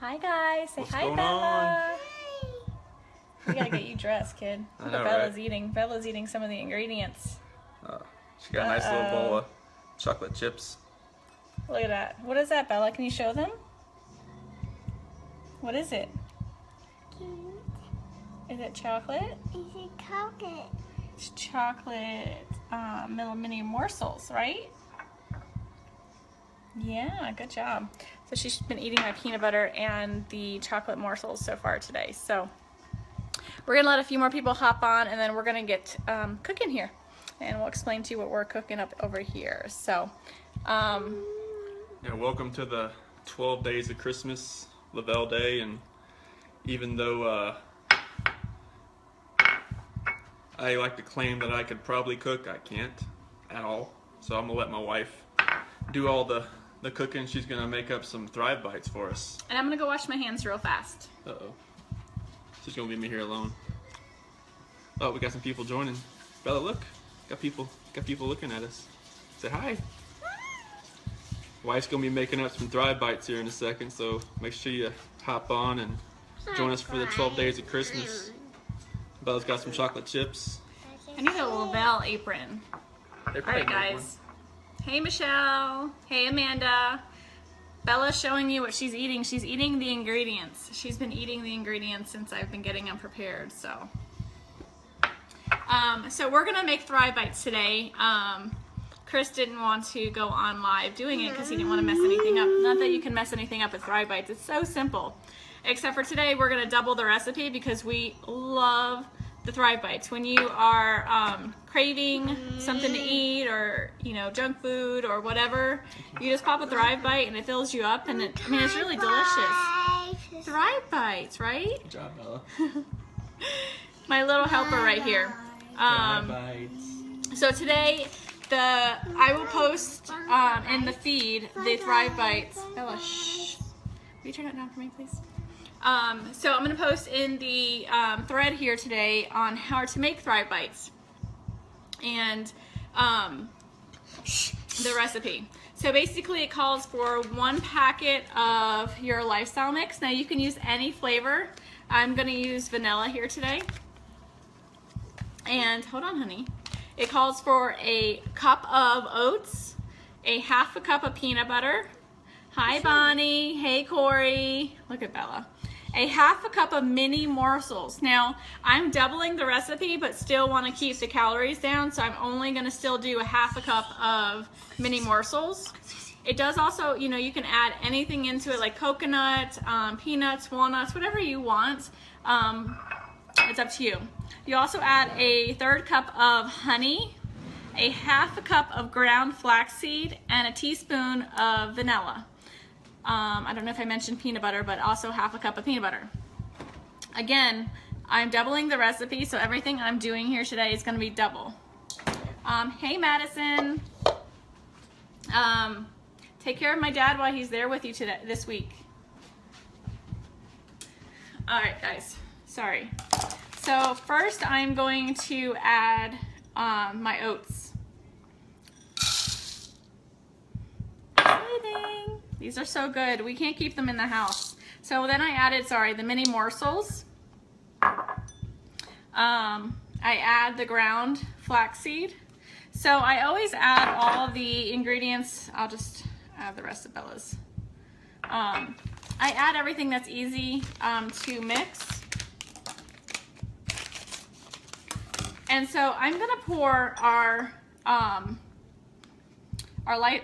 Hi guys, say What's hi going Bella. We gotta get you dressed, kid. I Look know, what Bella's right? eating. Bella's eating some of the ingredients. She got a nice little bowl of chocolate chips. Look at that. What is that, Bella? Can you show them? What is it? Is it chocolate? Is it chocolate? It's chocolate little mini morsels, right? Yeah, good job. So she's been eating my peanut butter and the chocolate morsels so far today. So we're gonna let a few more people hop on and then we're gonna get cooking here. And we'll explain to you what we're cooking up over here. So, Yeah, welcome to the 12 days of Christmas, Lavelle Day, and even though I like to claim that I could probably cook, I can't at all. So I'm gonna let my wife do all the cooking. She's gonna make up some Thrive Bites for us. and I'm gonna go wash my hands real fast. Uh-oh. She's gonna leave me here alone. Oh, we got some people joining. Bella, look. Got people looking at us. Say hi. Wife's gonna be making up some Thrive Bites here in a second, so make sure you hop on and join us for the 12 days of Christmas. Bella's got some chocolate chips. I need a Lavelle apron. They All probably right, make guys. Hey, Michelle. Hey, Amanda. Bella's showing you what she's eating. She's eating the ingredients. She's been eating the ingredients since I've been getting them prepared, so. So we're gonna make Thrive Bites today. Chris didn't want to go on live doing it because he didn't want to mess anything up. Not that you can mess anything up with Thrive Bites. It's so simple. Except for today, we're gonna double the recipe because we love the Thrive Bites. When you are craving something to eat, or junk food or whatever, you just pop a Thrive Bite and it fills you up, and it's really delicious. Thrive Bites, right? Good job, Bella. My little helper right here. Thrive Bites. So today, I will post in the feed the Thrive Bites. Bella, shh. Will you turn it down for me, please? So I'm going to post in the thread here today on how to make Thrive Bites and the recipe. So basically it calls for 1 packet of your lifestyle mix. Now you can use any flavor. I'm going to use vanilla here today. And hold on, honey. It calls for a cup of oats, a 1/2 cup of peanut butter. Hi, Bonnie. Hey, Corey. Look at Bella. A 1/2 cup of mini morsels. Now, I'm doubling the recipe, but still want to keep the calories down, so I'm only going to still do a 1/2 cup of mini morsels. It does also, you can add anything into it, like coconut, peanuts, walnuts, whatever you want. It's up to you. You also add a 1/3 cup of honey, a 1/2 cup of ground flaxseed, and a teaspoon of vanilla. I don't know if I mentioned peanut butter, but also 1/2 cup of peanut butter. Again, I'm doubling the recipe, so everything I'm doing here today is going to be double. Hey, Madison. Take care of my dad while he's there with you this week. All right, guys. Sorry. So first, I'm going to add my oats. These are so good. We can't keep them in the house. So then I added, the mini morsels. I add the ground flaxseed. So I always add all of the ingredients. I'll just add the rest of Bella's. I add everything that's easy to mix. And so I'm gonna pour our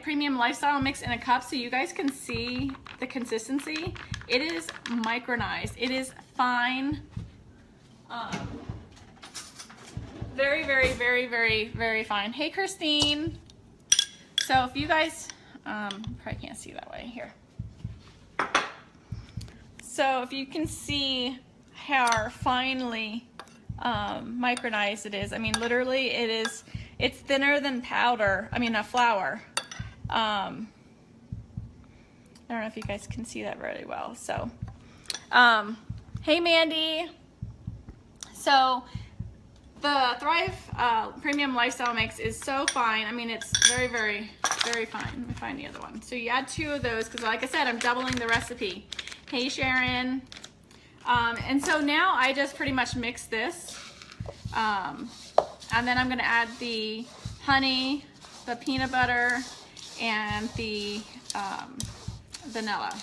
premium lifestyle mix in a cup so you guys can see the consistency. It is micronized. It is fine. Very, very, very, very, very fine. Hey, Christine. So if you guys, probably can't see that way here. So if you can see how finely micronized it is. I mean, literally it's thinner than powder. I mean, flour. I don't know if you guys can see that really well. So, hey, Mandy. So the Thrive Premium Lifestyle Mix is so fine. I mean, it's very, very, very fine. Let me find the other one. So you add 2 of those because, like I said, I'm doubling the recipe. Hey, Sharon. And so now I just pretty much mix this. And then I'm going to add the honey, the peanut butter, and the vanilla.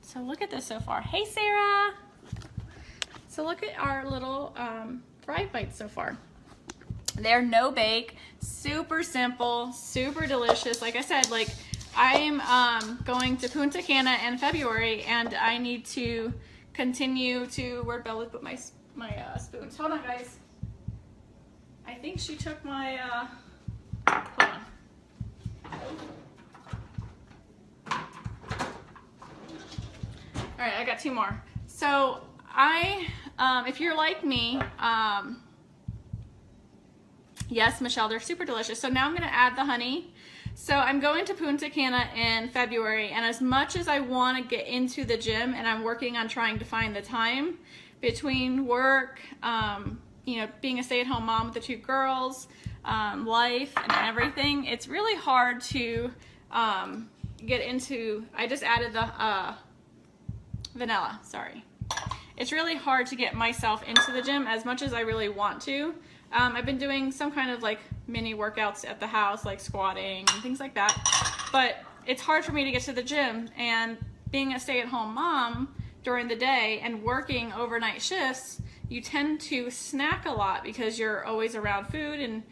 So look at this so far. Hey, Sarah. So look at our little Thrive Bites so far. They're no bake, super simple, super delicious. Like I said, I'm going to Punta Cana in February, and I need to continue to, where'd Bella put my spoons? Hold on, guys. I think she took my, hold on. All right, I got 2 more. So if you're like me, yes, Michelle, they're super delicious. So now I'm gonna add the honey. So I'm going to Punta Cana in February, and as much as I want to get into the gym, and I'm working on trying to find the time between work, being a stay-at-home mom with the 2 girls, life and everything, it's really hard to get into. I just added the vanilla, sorry. It's really hard to get myself into the gym as much as I really want to. I've been doing some kind of mini workouts at the house, like squatting and things like that, but it's hard for me to get to the gym. And being a stay-at-home mom during the day and working overnight shifts, you tend to snack a lot because you're always around food, and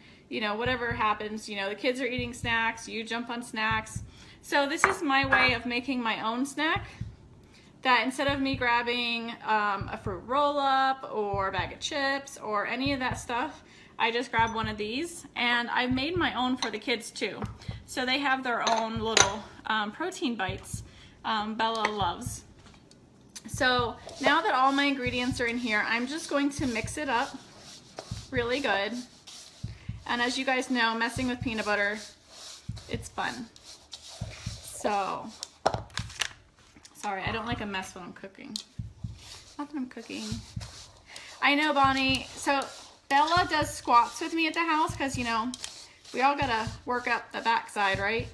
whatever happens, the kids are eating snacks, you jump on snacks. So this is my way of making my own snack. that instead of me grabbing a fruit roll-up or a bag of chips or any of that stuff, I just grab one of these, and I've made my own for the kids too. So they have their own little protein bites Bella loves. So now that all my ingredients are in here, I'm just going to mix it up really good. And as you guys know, messing with peanut butter, it's fun. So, sorry, I don't like a mess when I'm cooking. Not that I'm cooking. I know, Bonnie. So Bella does squats with me at the house because, you know, we all gotta work up the backside, right?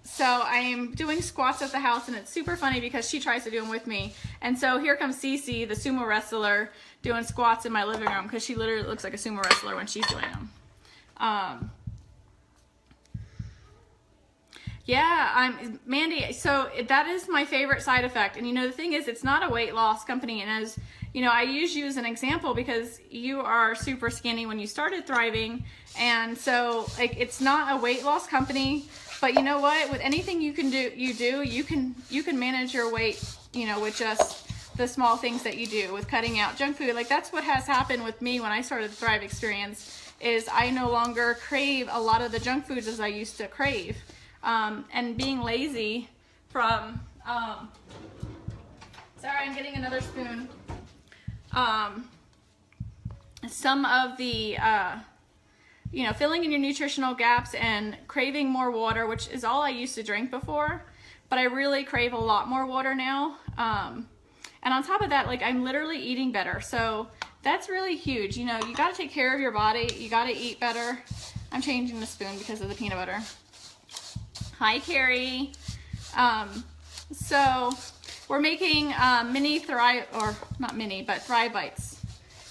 So I am doing squats at the house, and it's super funny because she tries to do them with me. And so here comes Cece, the sumo wrestler, doing squats in my living room because she literally looks like a sumo wrestler when she's doing them. Yeah, Mandy, so that is my favorite side effect. And you know, the thing is, it's not a weight loss company. And as you know, I use you as an example because you are super skinny when you started Thriving. And so like, it's not a weight loss company, but you know what, with anything you can do, you can manage your weight, you know, with just the small things that you do with cutting out junk food. Like that's what has happened with me when I started the Thrive experience, is I no longer crave a lot of the junk foods as I used to crave. And being lazy from, sorry, I'm getting another spoon. Some of the, you know, filling in your nutritional gaps and craving more water, which is all I used to drink before, but I really crave a lot more water now. And on top of that, like I'm literally eating better. So that's really huge. You know, you got to take care of your body. You got to eat better. I'm changing the spoon because of the peanut butter. Hi, Carrie. So we're making mini Thrive, or not mini, but Thrive Bites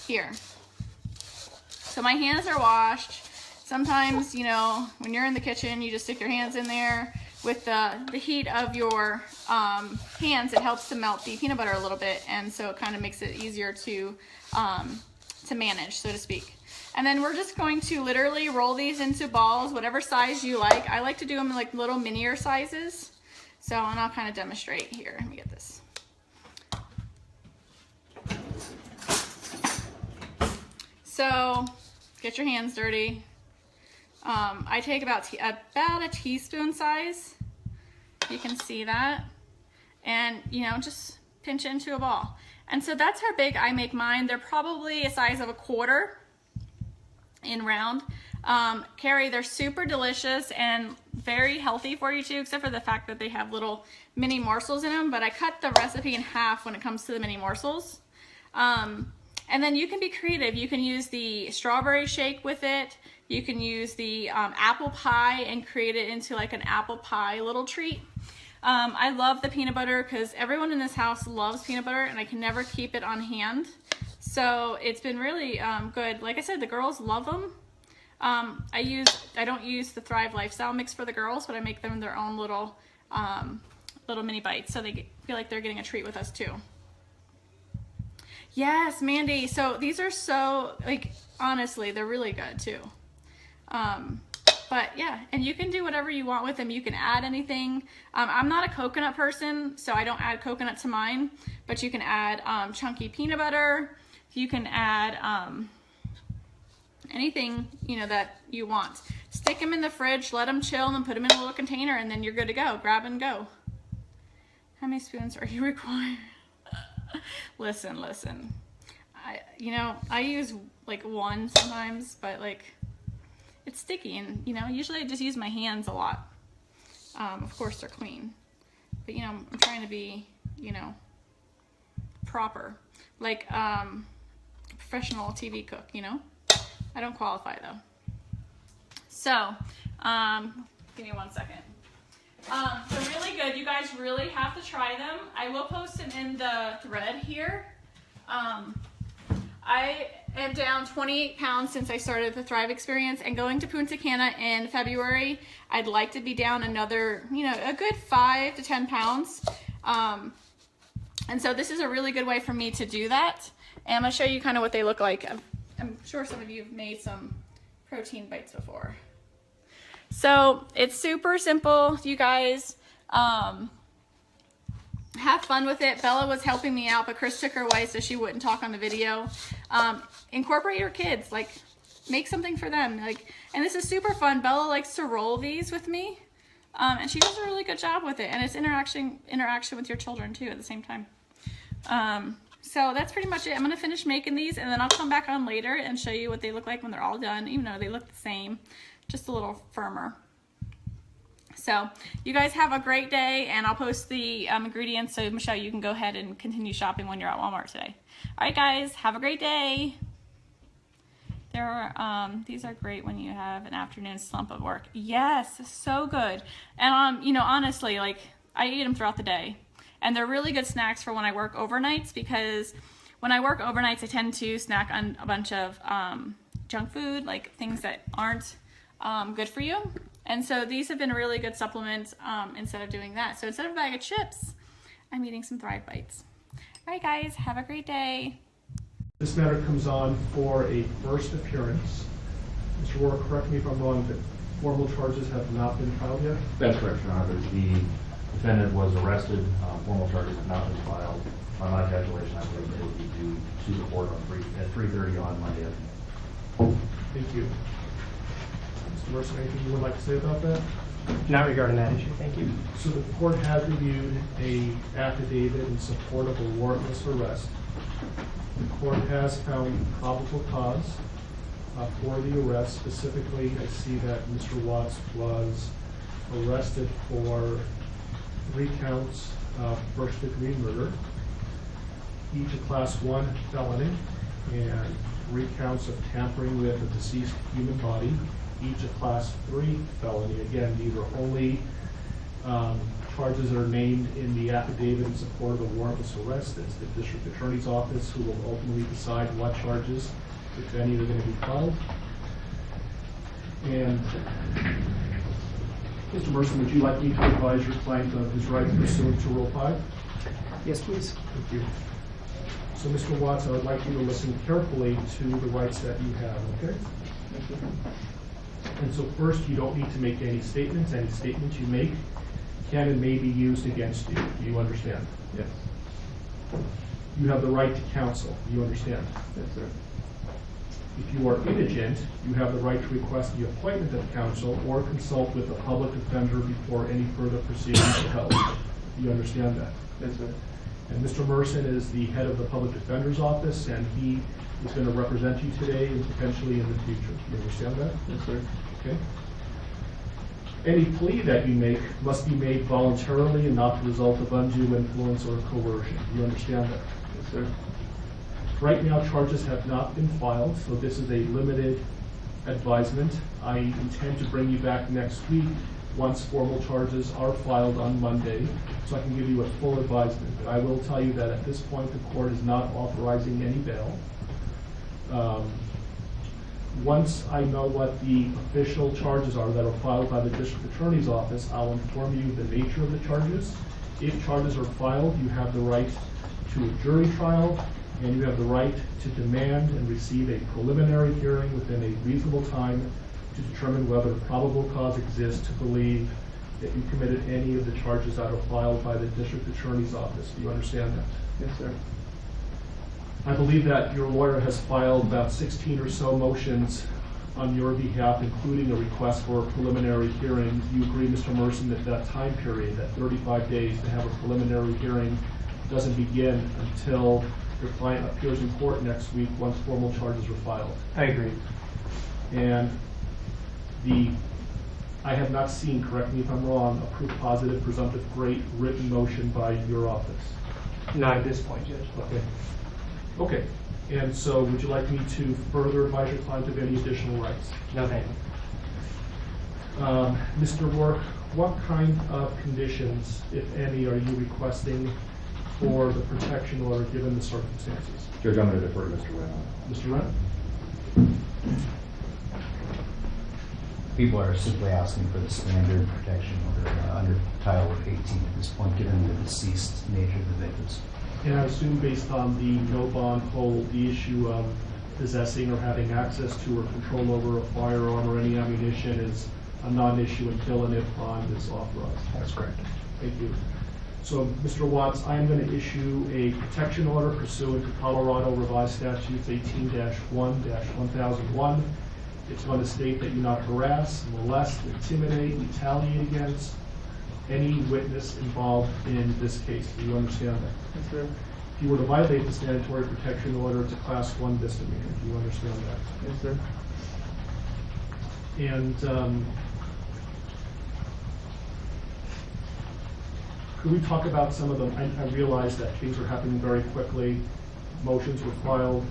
here. So my hands are washed. Sometimes, you know, when you're in the kitchen, you just stick your hands in there. With the heat of your hands, it helps to melt the peanut butter a little bit, and so it kind of makes it easier to manage, so to speak. And then we're just going to literally roll these into balls, whatever size you like. I like to do them in like little minier sizes. So, and I'll kind of demonstrate here. Let me get this. So, get your hands dirty. I take about a teaspoon size. You can see that. And, you know, just pinch it into a ball. And so that's how big I make mine. They're probably a size of a quarter in round. Carrie, they're super delicious and very healthy for you too, except for the fact that they have little mini morsels in them, but I cut the recipe in half when it comes to the mini morsels. And then you can be creative. You can use the strawberry shake with it. You can use the apple pie and create it into like an apple pie little treat. I love the peanut butter because everyone in this house loves peanut butter and I can never keep it on hand. So it's been really good. Like I said, the girls love them. I don't use the Thrive Lifestyle mix for the girls, but I make them their own little mini bites, so they feel like they're getting a treat with us too. Yes, Mandy. So these are so, like, honestly, they're really good too. But yeah, and you can do whatever you want with them. You can add anything. I'm not a coconut person, so I don't add coconut to mine, but you can add chunky peanut butter. You can add anything, you know, that you want. Stick them in the fridge, let them chill, and put them in a little container, and then you're good to go. Grab and go. How many spoons are you required? Listen. I use like one sometimes, but like it's sticky, and you know, usually I just use my hands a lot. Of course they're clean, but you know, I'm trying to be, you know, proper, like professional TV cook, you know. I don't qualify though. So, give me 1 second. They're really good. You guys really have to try them. I will post them in the thread here. I am down 28 pounds since I started the Thrive experience, and going to Punta Cana in February, I'd like to be down another, you know, a good 5 to 10 pounds. And so this is a really good way for me to do that. And I'm gonna show you kind of what they look like. I'm sure some of you have made some protein bites before. So it's super simple, you guys. have fun with it. Bella was helping me out, but Chris took her away so she wouldn't talk on the video. Incorporate your kids, like make something for them. Like, and this is super fun. Bella likes to roll these with me, and she does a really good job with it. And it's interaction with your children too at the same time. So that's pretty much it. I'm gonna finish making these, and then I'll come back on later and show you what they look like when they're all done, even though they look the same, just a little firmer. So you guys have a great day, and I'll post the ingredients so Michelle, you can go ahead and continue shopping when you're at Walmart today. All right, guys, have a great day. There are these are great when you have an afternoon slump of work. Yes, so good. And you know, honestly, like I eat them throughout the day, and they're really good snacks for when I work overnights, because when I work overnights, I tend to snack on a bunch of junk food, like things that aren't good for you. And so these have been a really good supplement instead of doing that. So instead of a bag of chips, I'm eating some Thrive Bites. All right, guys, have a great day. This matter comes on for a first appearance. Mr. Warren, correct me if I'm wrong, but formal charges have not been filed yet? That's correct, Your Honor. The defendant was arrested. Formal charges have not been filed. On my calculation, I believe they will be due to the court at 3:30 on Monday. Thank you. Mr. Mercer, anything you would like to say about that? Not regarding that issue, thank you. So the court has reviewed an affidavit in support of a warrantless arrest. The court has found probable cause for the arrest. Specifically, I see that Mr. Watts was arrested for 3 counts of first-degree murder, each a Class 1 felony, and 3 counts of tampering with a deceased human body, each a Class 3 felony. Again, these are only charges that are named in the affidavit in support of a warrantless arrest. It's the district attorney's office who will ultimately decide what charges, if any, are going to be filed. And Mr. Mercer, would you like me to advise your client of his rights pursuant to Rule 5? Yes, please. Thank you. So, Mr. Watts, I would like you to listen carefully to the rights that you have, okay? Thank you. And so first, you don't need to make any statements. Any statements you make can and may be used against you. Do you understand? Yes. You have the right to counsel. Do you understand? Yes, sir. If you are indigent, you have the right to request the appointment of counsel or consult with a public defender before any further proceedings are held. Do you understand that? Yes, sir. And Mr. Merson is the head of the public defender's office, and he is going to represent you today and potentially in the future. Do you understand that? Yes, sir. Okay. Any plea that you make must be made voluntarily and not the result of undue influence or coercion. Do you understand that? Yes, sir. Right now, charges have not been filed, so this is a limited advisement. I intend to bring you back next week once formal charges are filed on Monday, so I can give you a full advisement. But I will tell you that at this point, the court is not authorizing any bail. Once I know what the official charges are that are filed by the district attorney's office, I'll inform you the nature of the charges. If charges are filed, you have the right to a jury trial, and you have the right to demand and receive a preliminary hearing within a reasonable time to determine whether probable cause exists to believe that you committed any of the charges that are filed by the district attorney's office. Do you understand that? Yes, sir. I believe that your lawyer has filed about 16 or so motions on your behalf, including a request for a preliminary hearing. Do you agree, Mr. Merson, that that time period, that 35 days to have a preliminary hearing, doesn't begin until your client appears in court next week once formal charges are filed? I agree. And I have not seen, correct me if I'm wrong, a proof positive, presumptive great written motion by your office. Not at this point, Judge. Okay. Okay. And so would you like me to further advise your client of any additional rights? No, thank you. Mr. Rourke, what kind of conditions, if any, are you requesting for the protection order given the circumstances? Judge, I'm going to defer to Mr. Wren. Mr. Wren? People are simply asking for the standard protection order under Title 18 at this point, given the deceased nature of the victims. And I assume based on the no bond hold, the issue of possessing or having access to or control over a firearm or any ammunition is a non-issue until and if bond is authorized. That's correct. Thank you. So, Mr. Watts, I am going to issue a protection order pursuant to Colorado Revised Statutes 18-1-1001. It's going to state that you not harass, molest, intimidate, retaliate against any witness involved in this case. Do you understand that? Yes, sir. If you were to violate the mandatory protection order, it's a Class 1 misdemeanor. Do you understand that? Yes, sir. And could we talk about some of them? I realize that things are happening very quickly. Motions were filed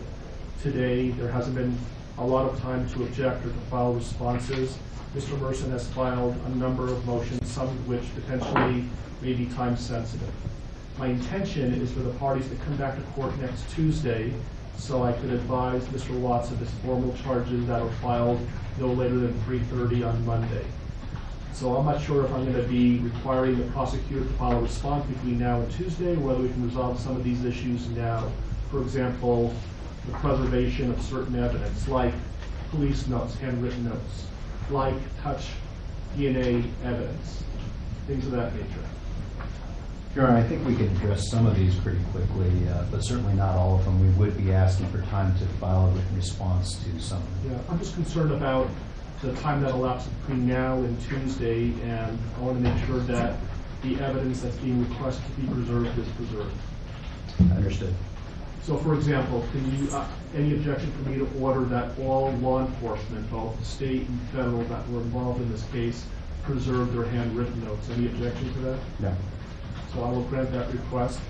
today. There hasn't been a lot of time to object or to file responses. Mr. Merson has filed a number of motions, some of which potentially may be time sensitive. My intention is for the parties to come back to court next Tuesday so I could advise Mr. Watts of his formal charges that are filed no later than 3:30 on Monday. So I'm not sure if I'm going to be requiring the prosecutor to file a response between now and Tuesday, or whether we can resolve some of these issues now. For example, the preservation of certain evidence, like police notes, handwritten notes, like touch DNA evidence, things of that nature. Your Honor, I think we can address some of these pretty quickly, but certainly not all of them. We would be asking for time to file a written response to some. Yeah, I'm just concerned about the time that elapses between now and Tuesday, and I want to make sure that the evidence that's being requested to be preserved is preserved. Understood. So, for example, can you, any objection for me to order that all law enforcement, both state and federal, that were involved in this case, preserve their handwritten notes? Any objection to that? No. So I will grant that request.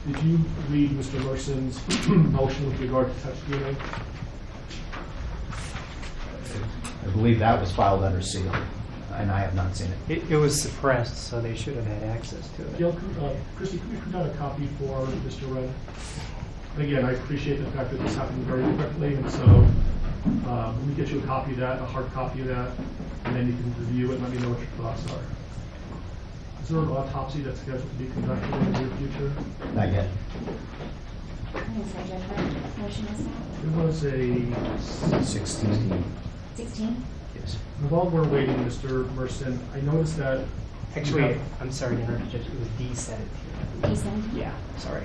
Did you read Mr. Merson's motion with regard to touch DNA? I believe that was filed under seal, and I have not seen it. It was suppressed, so they should have had access to it. Gail, Christy, could you print out a copy for Mr. Wren? Again, I appreciate the fact that this happened very quickly, and so let me get you a copy of that, a hard copy of that, and then you can review it and let me know what your thoughts are. Is there an autopsy that's scheduled to be conducted in the near future? Not yet. It was a 16. 16? Yes. And while we're waiting, Mr. Merson, I noticed that... Actually, I'm sorry to interrupt, Judge. It was D17. D17? Yeah, sorry.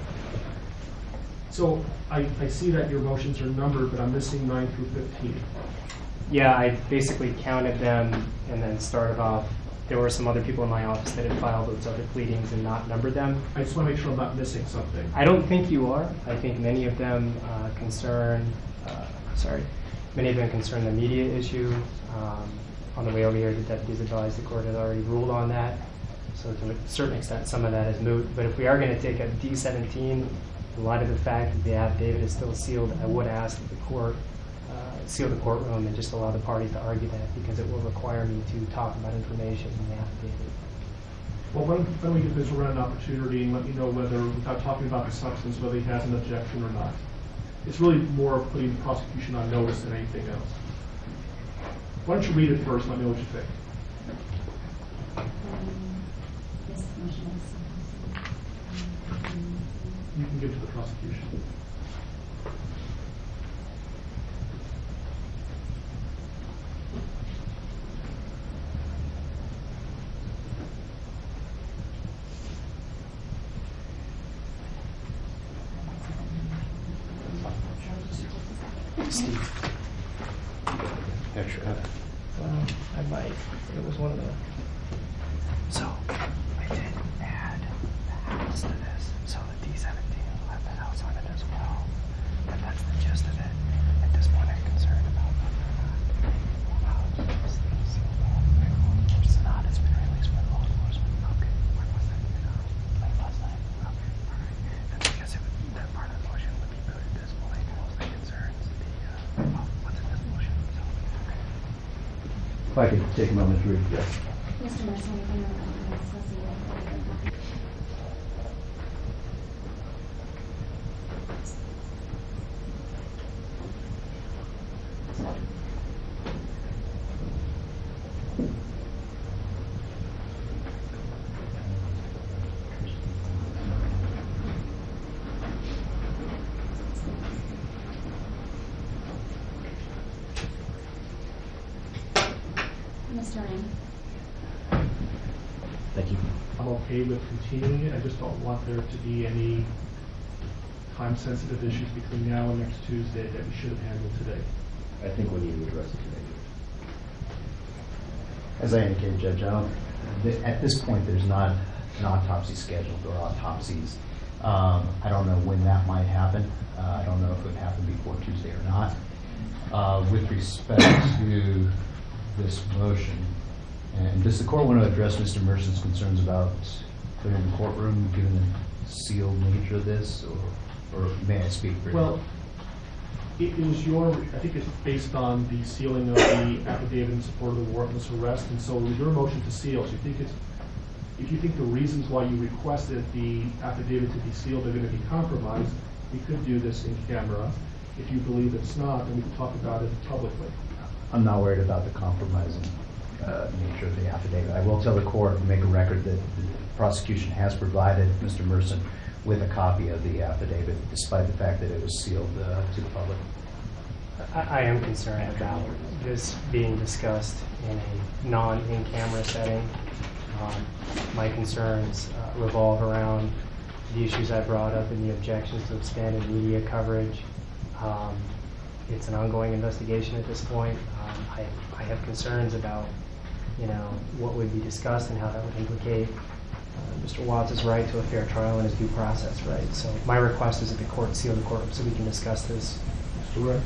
So I see that your motions are numbered, but I'm missing 9 through 15. Yeah, I basically counted them and then started off. There were some other people in my office that had filed those other pleadings and not numbered them. I just want to make sure I'm not missing something. I don't think you are. I think many of them concern the media issue. On the way over here, the deputies advised the court had already ruled on that. So to a certain extent, some of that is moot. But if we are going to take a D17, in light of the fact that the affidavit is still sealed, I would ask that the court seal the courtroom and just allow the parties to argue that, because it will require me to talk about information in the affidavit. Well, why don't we give Mr. Wren an opportunity and let me know whether, without talking about the substance, whether he has an objection or not. It's really more of putting the prosecution on notice than anything else. Why don't you read it first and let me know what you think. You can give to the prosecution. Steve. Extra. I might. It was one of the... So, I did add the house to this. So the D17 will have the house on it as well. And that's the gist of it. At this point, I'm concerned about whether or not it's not. It's been released by law enforcement. Okay. When was that? Late last night. Okay. All right. And because that part of the motion would be put at this point, mostly concerns what's in this motion. So, okay. If I could take a moment to read this. Mr. Merson, anything on the Mr. Wren. Thank you. I'm okay with continuing it. I just don't want there to be any time-sensitive issues between now and next Tuesday that we should have handled today. I think we need to address it today. As I indicated, Judge, at this point, there's not an autopsy scheduled or autopsies. I don't know when that might happen. I don't know if it would happen before Tuesday or not. With respect to this motion, and does the court want to address Mr. Merson's concerns about clearing the courtroom, given the sealed nature of this, or may I speak for you? Well, it was I think it's based on the sealing of the affidavit in support of the warrantless arrest, and so it was your motion to seal. So if you think the reasons why you requested the affidavit to be sealed are going to be compromised, we could do this in camera. If you believe it's not, then we can talk about it publicly. I'm not worried about the compromising nature of the affidavit. I will tell the court and make a record that the prosecution has provided Mr. Merson with a copy of the affidavit, despite the fact that it was sealed to the public. I am concerned about this being discussed in a non-in-camera setting. My concerns revolve around the issues I brought up in the objections to expanded media coverage. It's an ongoing investigation at this point. I have concerns about, what would be discussed and how that would implicate Mr. Watts' right to a fair trial and his due process right. So my request is that the court seal the courtroom so we can discuss this. Mr. Wright?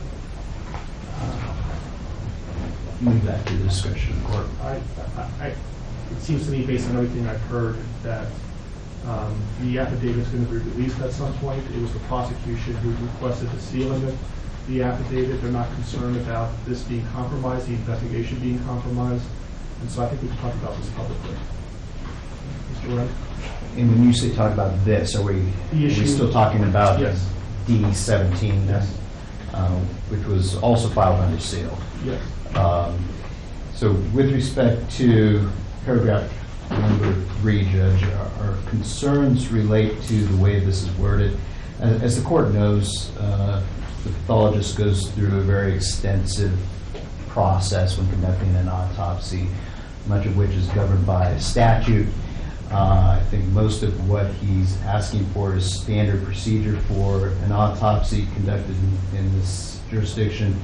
Move that to the discretion of the court. It seems to me, based on everything I've heard, that the affidavit is going to be released at some point. It was the prosecution who requested the sealing of the affidavit. They're not concerned about this being compromised, the investigation being compromised. And so I think we can talk about this publicly. Mr. Wright? And when you say talk about this, are we still talking about yes. D17, yes. Which was also filed under seal? Yes. So with respect to paragraph number 3, Judge, our concerns relate to the way this is worded. As the court knows, the pathologist goes through a very extensive process when conducting an autopsy, much of which is governed by statute. I think most of what he's asking for is standard procedure for an autopsy conducted in this jurisdiction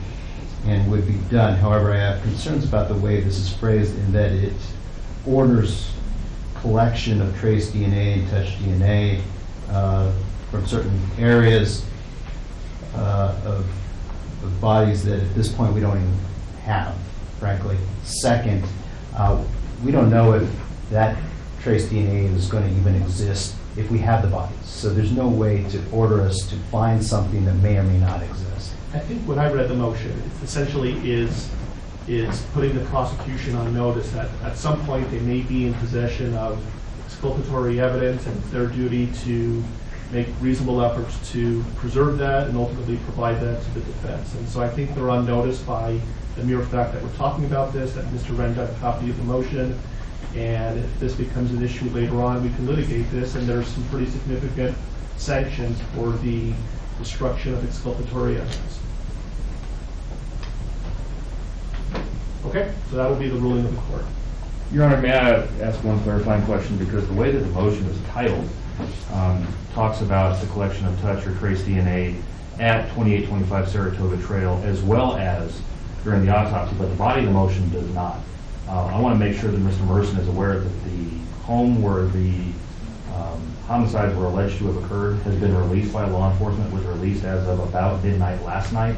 and would be done. However, I have concerns about the way this is phrased in that it orders collection of trace DNA and touch DNA from certain areas of bodies that at this point we don't even have, frankly. Second, we don't know if that trace DNA is going to even exist if we have the bodies. So there's no way to order us to find something that may or may not exist. I think when I read the motion, it essentially is putting the prosecution on notice that at some point they may be in possession of exculpatory evidence, and it's their duty to make reasonable efforts to preserve that and ultimately provide that to the defense. And so I think they're on notice by the mere fact that we're talking about this, that Mr. Wren got a copy of the motion, and if this becomes an issue later on, we can litigate this, and there's some pretty significant sanctions for the destruction of exculpatory evidence. Okay, so that will be the ruling of the court. Your Honor, may I ask one clarifying question? Because the way that the motion is titled talks about the collection of touch or trace DNA at 2825 Saratoga Trail as well as during the autopsy, but the body of the motion does not. I want to make sure that Mr. Merson is aware that the home where the homicides were alleged to have occurred has been released by law enforcement, was released as of about midnight last night.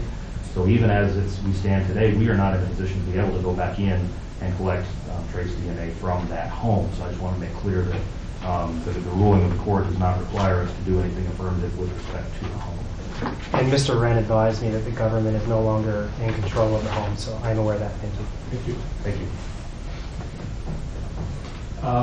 So even as we stand today, we are not in a position to be able to go back in and collect trace DNA from that home. So I just want to make clear that the ruling of the court does not require us to do anything affirmative with respect to the home. And Mr. Wren advised me that the government is no longer in control of the home, so I'm aware of that. Thank you. Thank you. Thank you.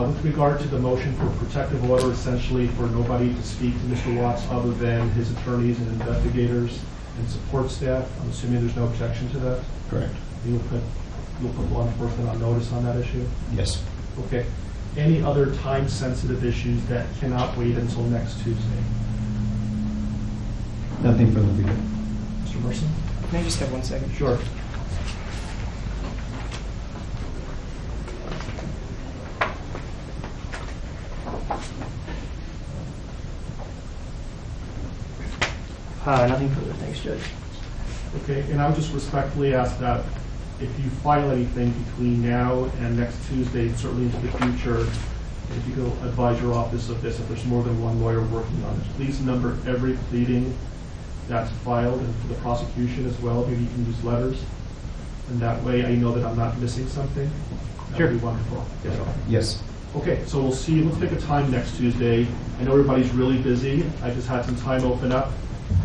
With regard to the motion for protective order, essentially for nobody to speak to Mr. Watts other than his attorneys and investigators and support staff, I'm assuming there's no objection to that? Correct. You'll put law enforcement on notice on that issue? Yes. Okay. Any other time-sensitive issues that cannot wait until next Tuesday? Nothing from the people. Mr. Merson? Can I just have 1 second? Sure. Nothing further. Thanks, Judge. Okay, and I would just respectfully ask that if you file anything between now and next Tuesday, certainly into the future, if you could advise your office of this, if there's more than one lawyer working on this, please number every pleading that's filed, and for the prosecution as well, maybe you can use letters. And that way I know that I'm not missing something. That would be wonderful. Yes. Okay, so we'll see. Let's pick a time next Tuesday. I know everybody's really busy. I just had some time open up.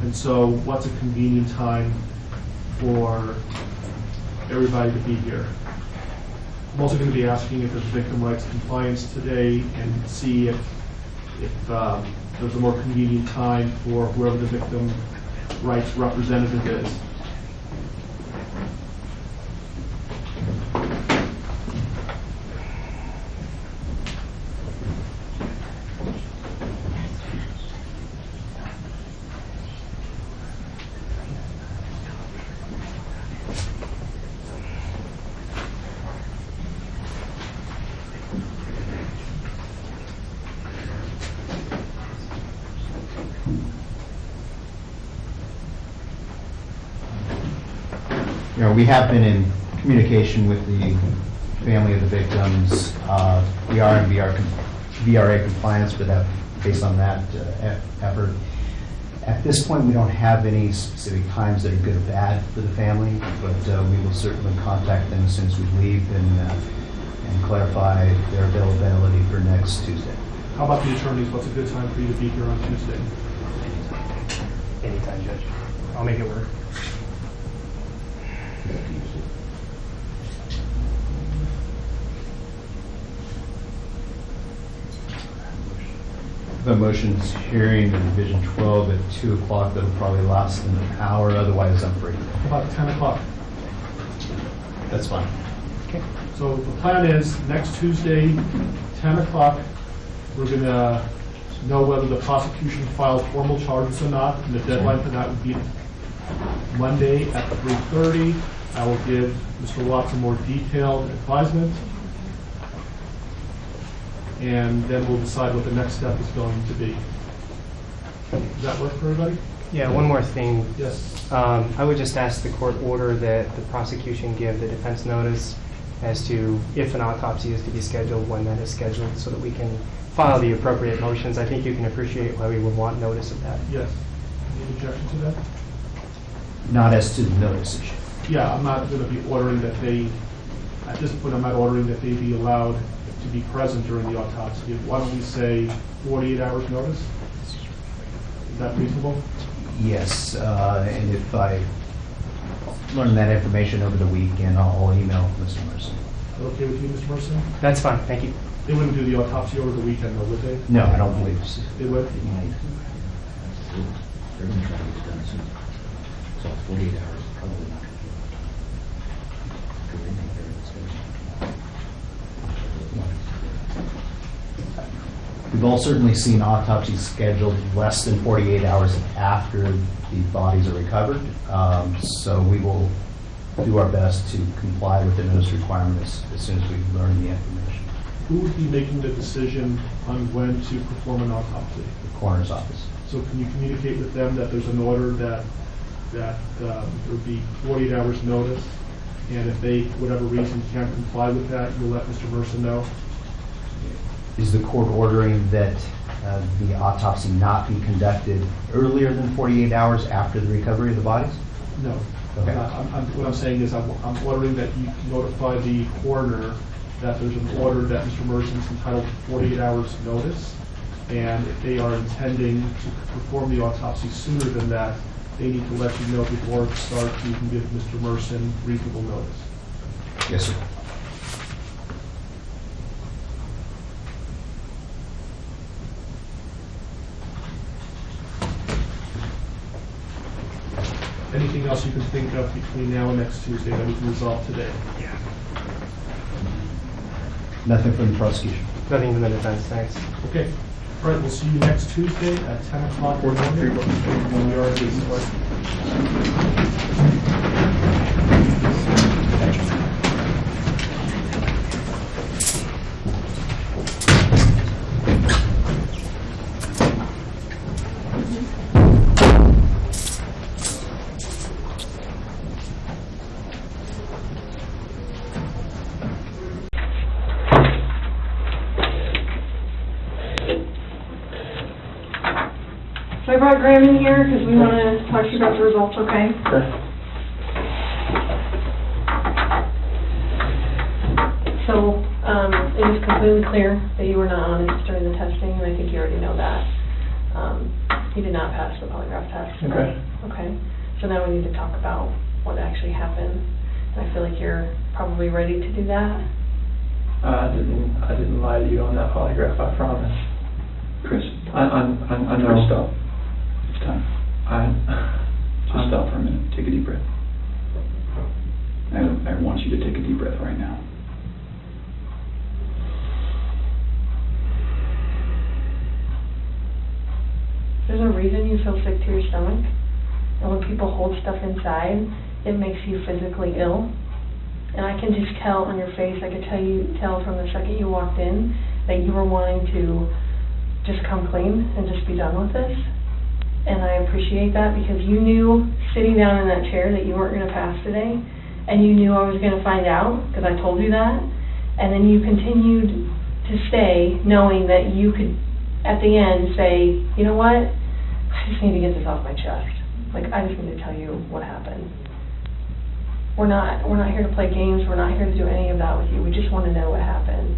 And so what's a convenient time for everybody to be here? I'm also going to be asking if there's victim rights compliance today and see if there's a more convenient time for whoever the victim rights representative is. We have been in communication with the family of the victims. We are in VRA compliance with that, based on that effort. At this point, we don't have any specific times that are good or bad for the family, but we will certainly contact them as soon as we leave and clarify their availability for next Tuesday. How about the attorneys? What's a good time for you to be here on Tuesday? Anytime, Judge. I'll make it work. The motion's hearing in Division 12 at 2 o'clock. That'll probably last an hour. Otherwise, I'm free. About 10 o'clock. That's fine. Okay. So the plan is next Tuesday, 10 o'clock, we're going to know whether the prosecution filed formal charges or not, and the deadline for that would be Monday at 3:30. I will give Mr. Watts a more detailed advisement, and then we'll decide what the next step is going to be. Does that work for everybody? Yeah, one more thing. Yes. I would just ask the court order that the prosecution give the defense notice as to if an autopsy is to be scheduled, when that is scheduled, so that we can file the appropriate motions. I think you can appreciate why we would want notice of that. Yes. Any objection to that? Not as to the notice issue. Yeah, I'm not going to be ordering that they, at this point, I'm not ordering that they be allowed to be present during the autopsy. Why don't we say 48 hours notice? Is that reasonable? Yes, and if I learn that information over the weekend, I'll email Mr. Mercer. Is that okay with you, Mr. Mercer? That's fine, thank you. They wouldn't do the autopsy over the weekend, though, would they? No, I don't believe so. They would? They're going to try to get it done soon. So 48 hours is probably not going to do it. Because they think they're in the schedule. We've all certainly seen autopsies scheduled less than 48 hours after the bodies are recovered. So we will do our best to comply with the notice requirements as soon as we learn the information. Who would be making the decision on when to perform an autopsy? The coroner's office. So can you communicate with them that there's an order that there would be 48 hours notice, and if they, for whatever reason, can't comply with that, you'll let Mr. Mercer know? Is the court ordering that the autopsy not be conducted earlier than 48 hours after the recovery of the bodies? No. Okay. What I'm saying is I'm ordering that you notify the coroner that there's an order that Mr. Mercer is entitled to 48 hours notice, and if they are intending to perform the autopsy sooner than that, they need to let you know before it starts, so you can give Mr. Mercer reasonable notice. Yes, sir. Anything else you can think of between now and next Tuesday that we can resolve today? Yeah. Nothing from the prosecution. Nothing from the defense, thanks. Okay. All right, we'll see you next Tuesday at 10 o'clock. brought Graham in here because we want to talk to you about the results, okay? Sure. So, it is completely clear that you were not honest during the testing, and I think you already know that. You did not pass the polygraph test. Okay. Okay, so now we need to talk about what actually happened. And I feel like you're probably ready to do that. I didn't lie to you on that polygraph, I promise. Chris, I know. Chris, stop. It's time. Just stop for a minute. Take a deep breath. I want you to take a deep breath right now. There's a reason you feel sick to your stomach. And when people hold stuff inside, it makes you physically ill. And I can just tell on your face, I could tell from the second you walked in that you were wanting to just come clean and just be done with this. And I appreciate that because you knew sitting down in that chair that you weren't going to pass today. And you knew I was going to find out because I told you that. And then you continued to stay knowing that you could, at the end, say, you know what? I just need to get this off my chest. Like, I just need to tell you what happened. We're not here to play games. We're not here to do any of that with you. We just want to know what happened.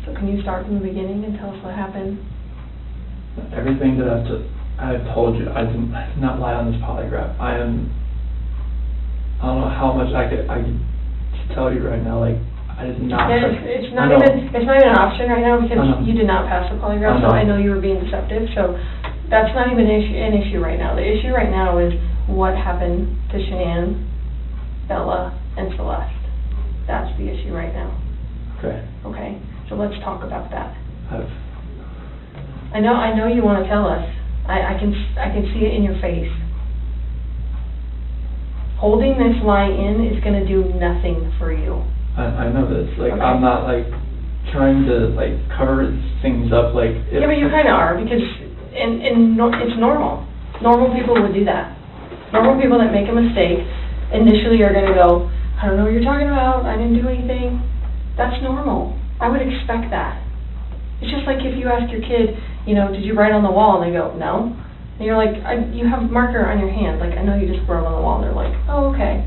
So can you start from the beginning and tell us what happened? Everything that I've told you, I did not lie on this polygraph. I don't know how much I could tell you right now. Like, I did not. It's not even an option right now because you did not pass the polygraph. So I know you were being deceptive. So that's not even an issue right now. The issue right now is what happened to Shanann, Bella, and Celeste. That's the issue right now. Okay. Okay. So let's talk about that. I know you want to tell us. I can see it in your face. Holding this lie in is going to do nothing for you. I know this. Like, okay. I'm not like trying to like cover things up. Like. Yeah, but you kind of are because it's normal. Normal people would do that. Normal people that make a mistake initially are going to go, I don't know what you're talking about. I didn't do anything. That's normal. I would expect that. It's just like if you ask your kid, you know, did you write on the wall? And they go, no. And you're like, you have a marker on your hand. Like, I know you just wrote on the wall. And they're like, oh, okay.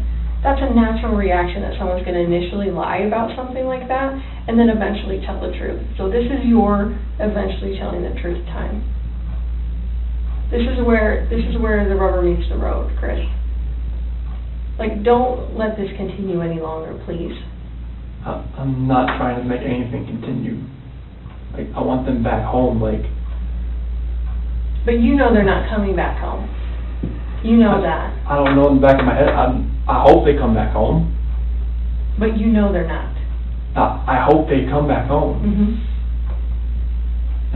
That's a natural reaction that someone's going to initially lie about something like that and then eventually tell the truth. So this is your eventually telling the truth time. This is where the rubber meets the road, Chris. Like, don't let this continue any longer, please. I'm not trying to make anything continue. Like, I want them back home, like. But you know they're not coming back home. You know that. I don't know in the back of my head. I hope they come back home. But you know they're not. I hope they come back home. Mm-hmm.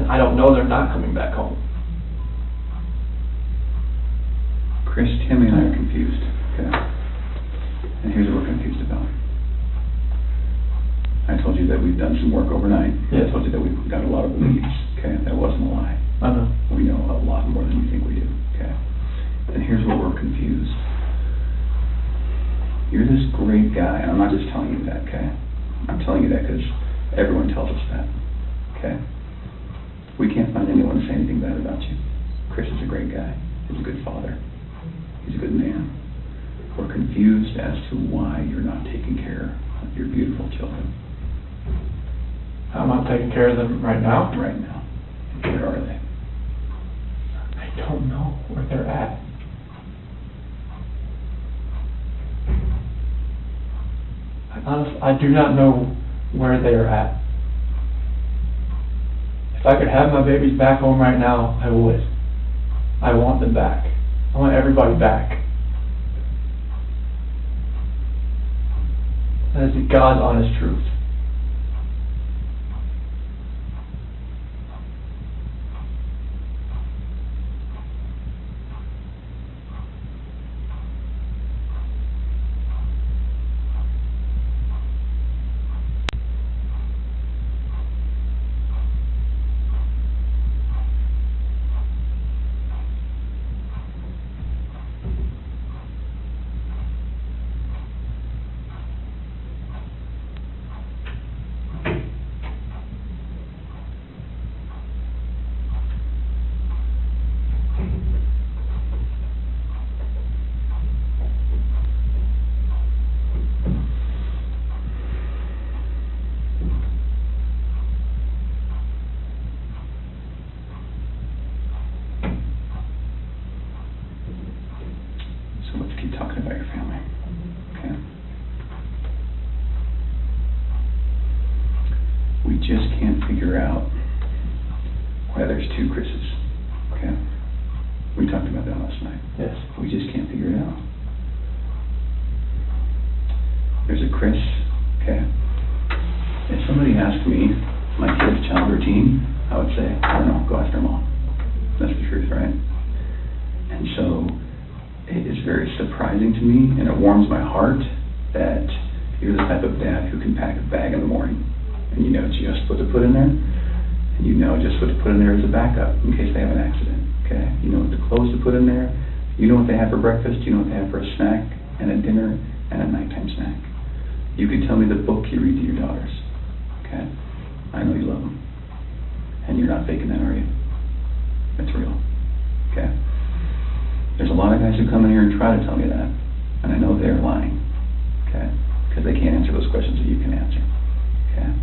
And I don't know they're not coming back home. Chris, Tammy and I are confused, okay? And here's what we're confused about. I told you that we've done some work overnight. Yeah. I told you that we've got a lot of leads, okay? That wasn't a lie. I know. We know a lot more than you think we do, okay? And here's where we're confused. You're this great guy, and I'm not just telling you that, okay? I'm telling you that because everyone tells us that, okay? We can't find anyone to say anything bad about you. Chris is a great guy. He's a good father. He's a good man. We're confused as to why you're not taking care of your beautiful children. I'm not taking care of them right now? Right now. Where are they? I don't know where they're at. Honestly, I do not know where they are at. If I could have my babies back home right now, I would. I want them back. I want everybody back. That is the God's honest truth. talking about your family. Okay? We just can't figure out why there's two Chris's. Okay? We talked about that last night. Yes. We just can't figure it out. There's a Chris, okay? If somebody asked me my kid's child routine, I would say, I don't know, go ask their mom. That's the truth, right? And so it is very surprising to me, and it warms my heart that you're the type of dad who can pack a bag in the morning, and you know just what to put in there, and you know just what to put in there as a backup in case they have an accident, okay? You know what the clothes to put in there, you know what they have for breakfast, you know what they have for a snack, and a dinner, and a nighttime snack. You can tell me the book you read to your daughters, okay? I know you love them. And you're not faking that, are you? It's real, okay? There's a lot of guys who come in here and try to tell me that, and I know they're lying, okay? Because they can't answer those questions that you can answer, okay?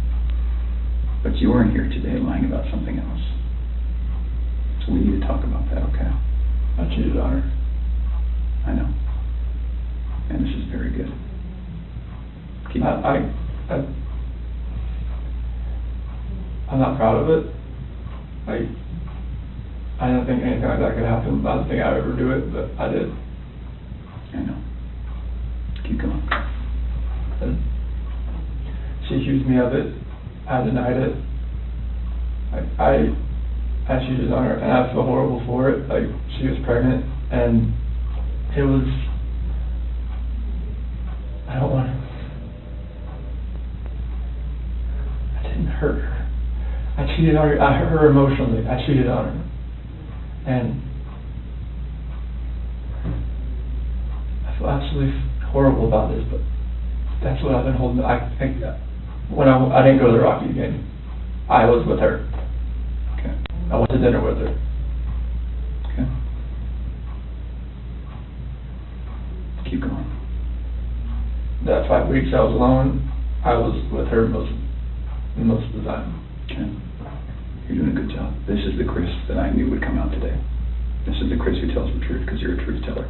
But you aren't here today lying about something else. So we need to talk about that, okay? I cheated on her. I know. And this is very good. I'm not proud of it. I don't think anything like that could happen. I don't think I would ever do it, but I did. I know. Keep going. And she accused me of it. I denied it. I cheated on her, and I feel horrible for it. Like, she was pregnant, and it was. I don't want to. I didn't hurt her. I cheated on her. I hurt her emotionally. I cheated on her. And I feel absolutely horrible about this, but that's what I've been holding. When I didn't go to the Rocky game, I was with her. Okay. I went to dinner with her. Okay. Keep going. That 5 weeks I was alone, I was with her most of the time. Okay. You're doing a good job. This is the Chris that I knew would come out today. This is the Chris who tells the truth because you're a truth teller.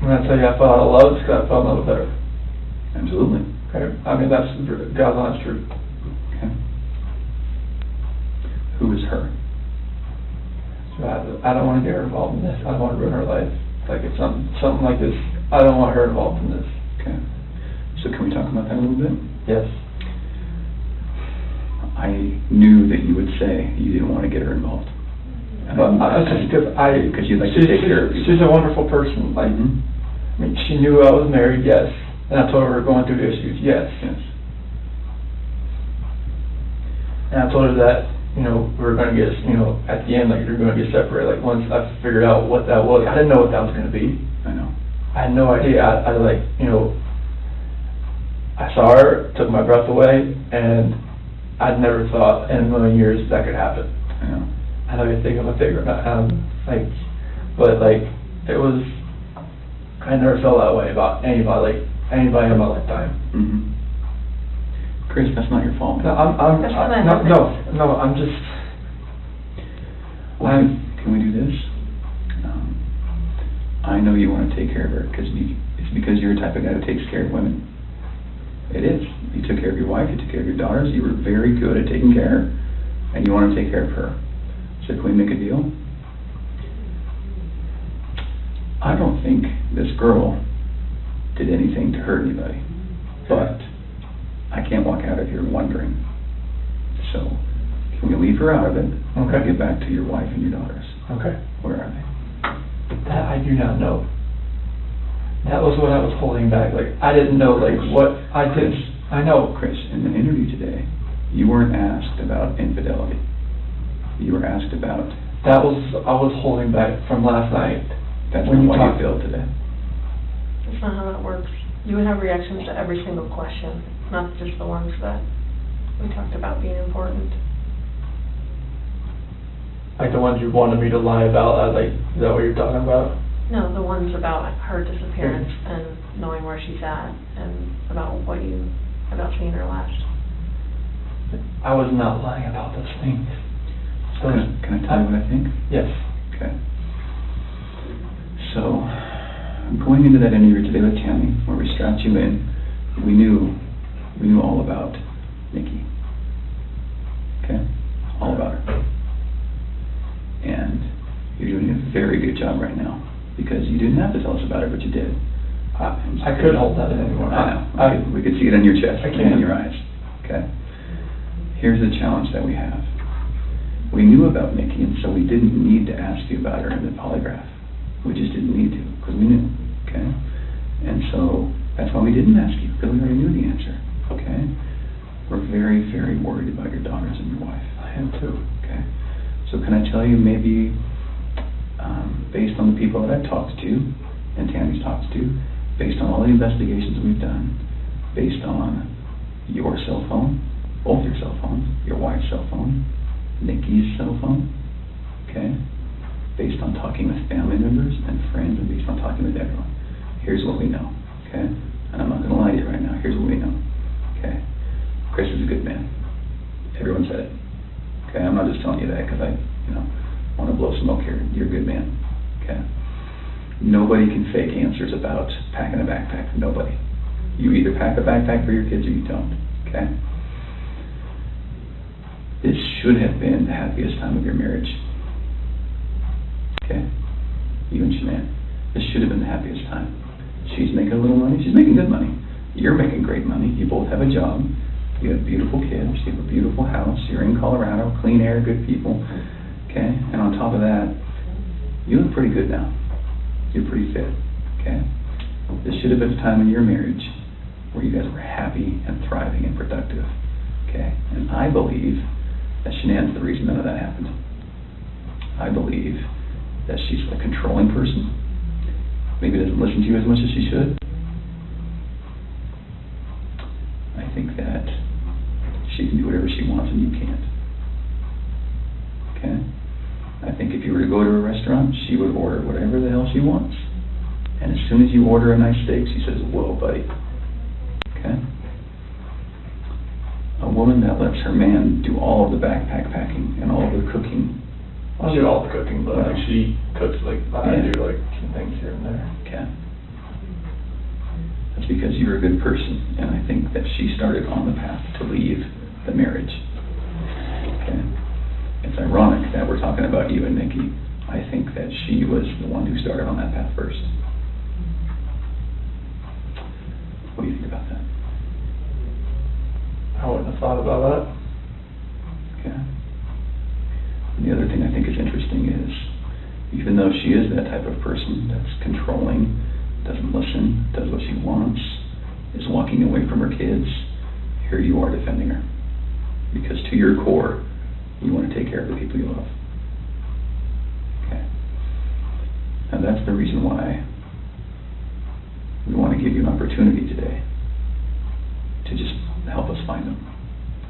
When I tell you I fell out of love, it's because I fell in love with her. Absolutely. Okay. I mean, that's God's honest truth. Okay. Who is her? So I don't want to get her involved in this. I don't want to ruin her life. Like, it's something like this. I don't want her involved in this. Okay. So can we talk about that a little bit? Yes. I knew that you would say you didn't want to get her involved. But that's just because you'd like to take care of people. She's a wonderful person. Like, I mean, she knew I was married, yes. And I told her we were going through issues, yes. Yes. And I told her that, we were going to get, at the end, like, we were going to get separated. Like, once I figured out what that was, I didn't know what that was going to be. I know. I had no idea. I saw her, took my breath away, and I'd never thought in a million years that could happen. I know. I know you're thinking I'm a figure, but it was. I never felt that way about anybody in my lifetime. Mm-hmm. Chris, that's not your fault. No, I'm just. Well, can we do this? I know you want to take care of her it's because you're the type of guy who takes care of women. It is. You took care of your wife, you took care of your daughters, you were very good at taking care of her, and you want to take care of her. So can we make a deal? I don't think this girl did anything to hurt anybody, but I can't walk out of here wondering. So can we leave her out of it? Okay. Get back to your wife and your daughters. Okay. Where are they? That I do not know. That was what I was holding back. Like, I didn't know, what I did. I know. Chris, in the interview today, you weren't asked about infidelity. You were asked about... I was holding back from last night. That's not what you feel today. That's not how that works. You would have reactions to every single question, not just the ones that we talked about being important. Like the ones you wanted me to lie about, is that what you're talking about? No, the ones about her disappearance and knowing where she's at, and about seeing her last. I was not lying about those things. Can I tell you what I think? Yes. Okay. So, going into that interview today with Tammy, where we strapped you in, we knew all about Nikki. Okay? All about her. And you're doing a very good job right now, because you didn't have to tell us about her, but you did. I couldn't hold that in anymore. I know. We could see it on your chest I and can't. in your eyes. Okay? Here's the challenge that we have. We knew about Nikki, and so we didn't need to ask you about her in the polygraph. We just didn't need to, because we knew. Okay? And so that's why we didn't ask you, because we already knew the answer. Okay? We're very, very worried about your daughters and your wife. I am too. Okay? So can I tell you, maybe based on the people that I've talked to, and Tammy's talked to, based on all the investigations we've done, based on your cell phone, both your cell phones, your wife's cell phone, Nikki's cell phone, okay, based on talking with family members and friends, and based on talking with everyone, here's what we know, okay? And I'm not going to lie to you right now. Here's what we know, okay? Chris is a good man. Everyone said it, okay? I'm not just telling you that because I, want to blow smoke here. You're a good man, okay? Nobody can fake answers about packing a backpack. Nobody. You either pack a backpack for your kids or you don't, okay? This should have been the happiest time of your marriage, okay? You and Shanann. This should have been the happiest time. She's making a little money. She's making good money. You're making great money. You both have a job. You have beautiful kids. You have a beautiful house. You're in Colorado. Clean air, good people, okay? And on top of that, you look pretty good now. You're pretty fit, okay? This should have been a time in your marriage where you guys were happy and thriving and productive, okay? And I believe that Shanann's the reason none of that happened. I believe that she's a controlling person. Maybe doesn't listen to you as much as she should. I think that she can do whatever she wants and you can't, okay? I think if you were to go to a restaurant, she would order whatever the hell she wants. And as soon as you order a nice steak, she says, whoa, buddy. Okay? A woman that lets her man do all of the backpack packing and all of the cooking. I'll do all the cooking, but Well, she cooks I yeah. do some things here and there. Okay? That's because you're a good person, and I think that she started on the path to leave the marriage. Okay? It's ironic that we're talking about you and Nikki. I think that she was the one who started on that path first. What do you think about that? I wouldn't have thought about that. Okay. And the other thing I think is interesting is, even though she is that type of person that's controlling, doesn't listen, does what she wants, is walking away from her kids, here you are defending her. Because to your core, you want to take care of the people you love. Okay. And that's the reason why we want to give you an opportunity today to just help us find them.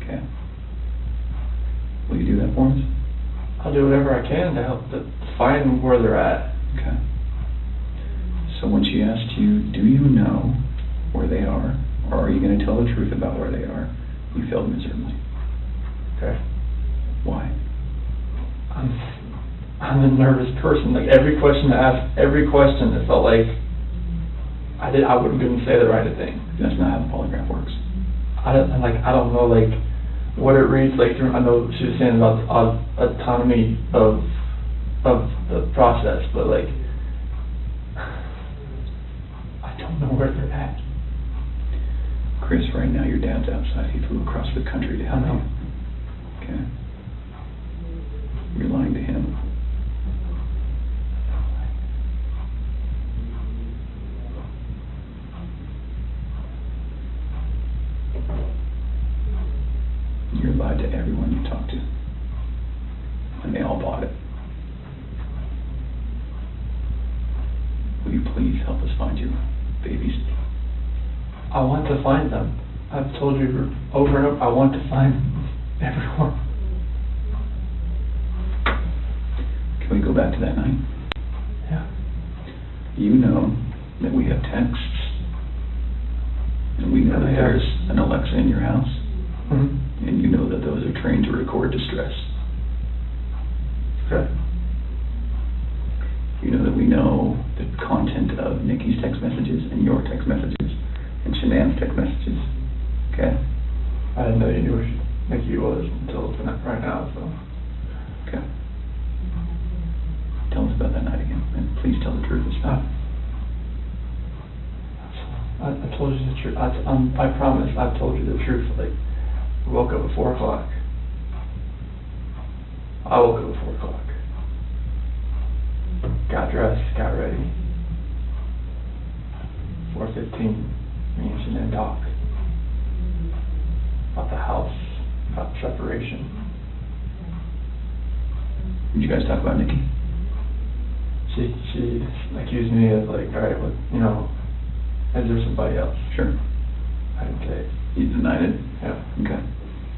Okay? Will you do that for us? I'll do whatever I can to help to find where they're at. Okay. So when she asked you, do you know where they are, or are you going to tell the truth about where they are, you failed miserably. Okay. Why? I'm a nervous person. Like every question I asked, every question, it felt like I wouldn't say the right thing. That's not how the polygraph works. I don't know what it reads like. I know she was saying about the autonomy of the process, but like I don't know where they're at. Chris, right now your dad's outside. He flew across the country to help you. Okay. You're lying to him. You're lied to everyone you talk to. And they all bought it. Will you please help us find your babies? I want to find them. I've told you over and over, I want to find everyone. Can we go back to that night? Yeah. You know that we have texts, and we know that there's an Alexa in your house, and you know that those are trained to record distress. Okay. You know that we know the content of Nikki's text messages and your text messages and Shanann's text messages. Okay? I didn't know you knew who Nikki was until right now, so. Okay. Tell us about that night again, and please tell the truth this time. I told you the truth. I promise I've told you the truth. Like, I woke up at 4 o'clock. I woke up at 4 o'clock. Got dressed, got ready. 4:15, me and Shanann talk about the house, about separation. Did you guys talk about Nikki? She accused me of like, all right, well, you know, is there somebody else? Sure. I didn't say it. You denied it? Yeah. Okay.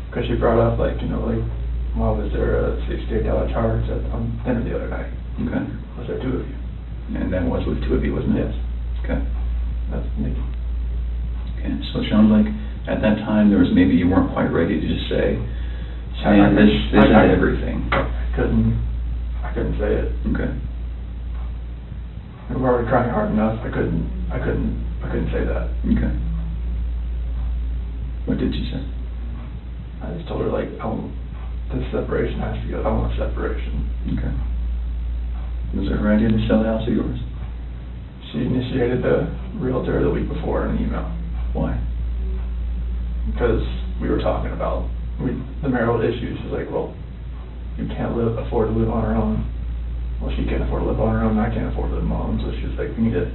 Because she brought up like, you know, like, well, was there a $68 charge on dinner the other night? Okay. Was there 2 of you? And that was with 2 of you, wasn't it? Yes. Okay. That's Nikki. Okay, so it sounds like at that time there was maybe you weren't quite ready to just say, Shanann, this is everything. I couldn't say it. Okay. We were already trying hard enough. I couldn't say that. Okay. What did you say? I just told her like, this separation has to go. I want separation. Okay. Was it her idea to sell the house or yours? She initiated the realtor the week before in an email. Why? Because we were talking about the marital issues. She's like, well, you can't afford to live on her own. Well, she can't afford to live on her own, and I can't afford to live on my own. So she's like, we need to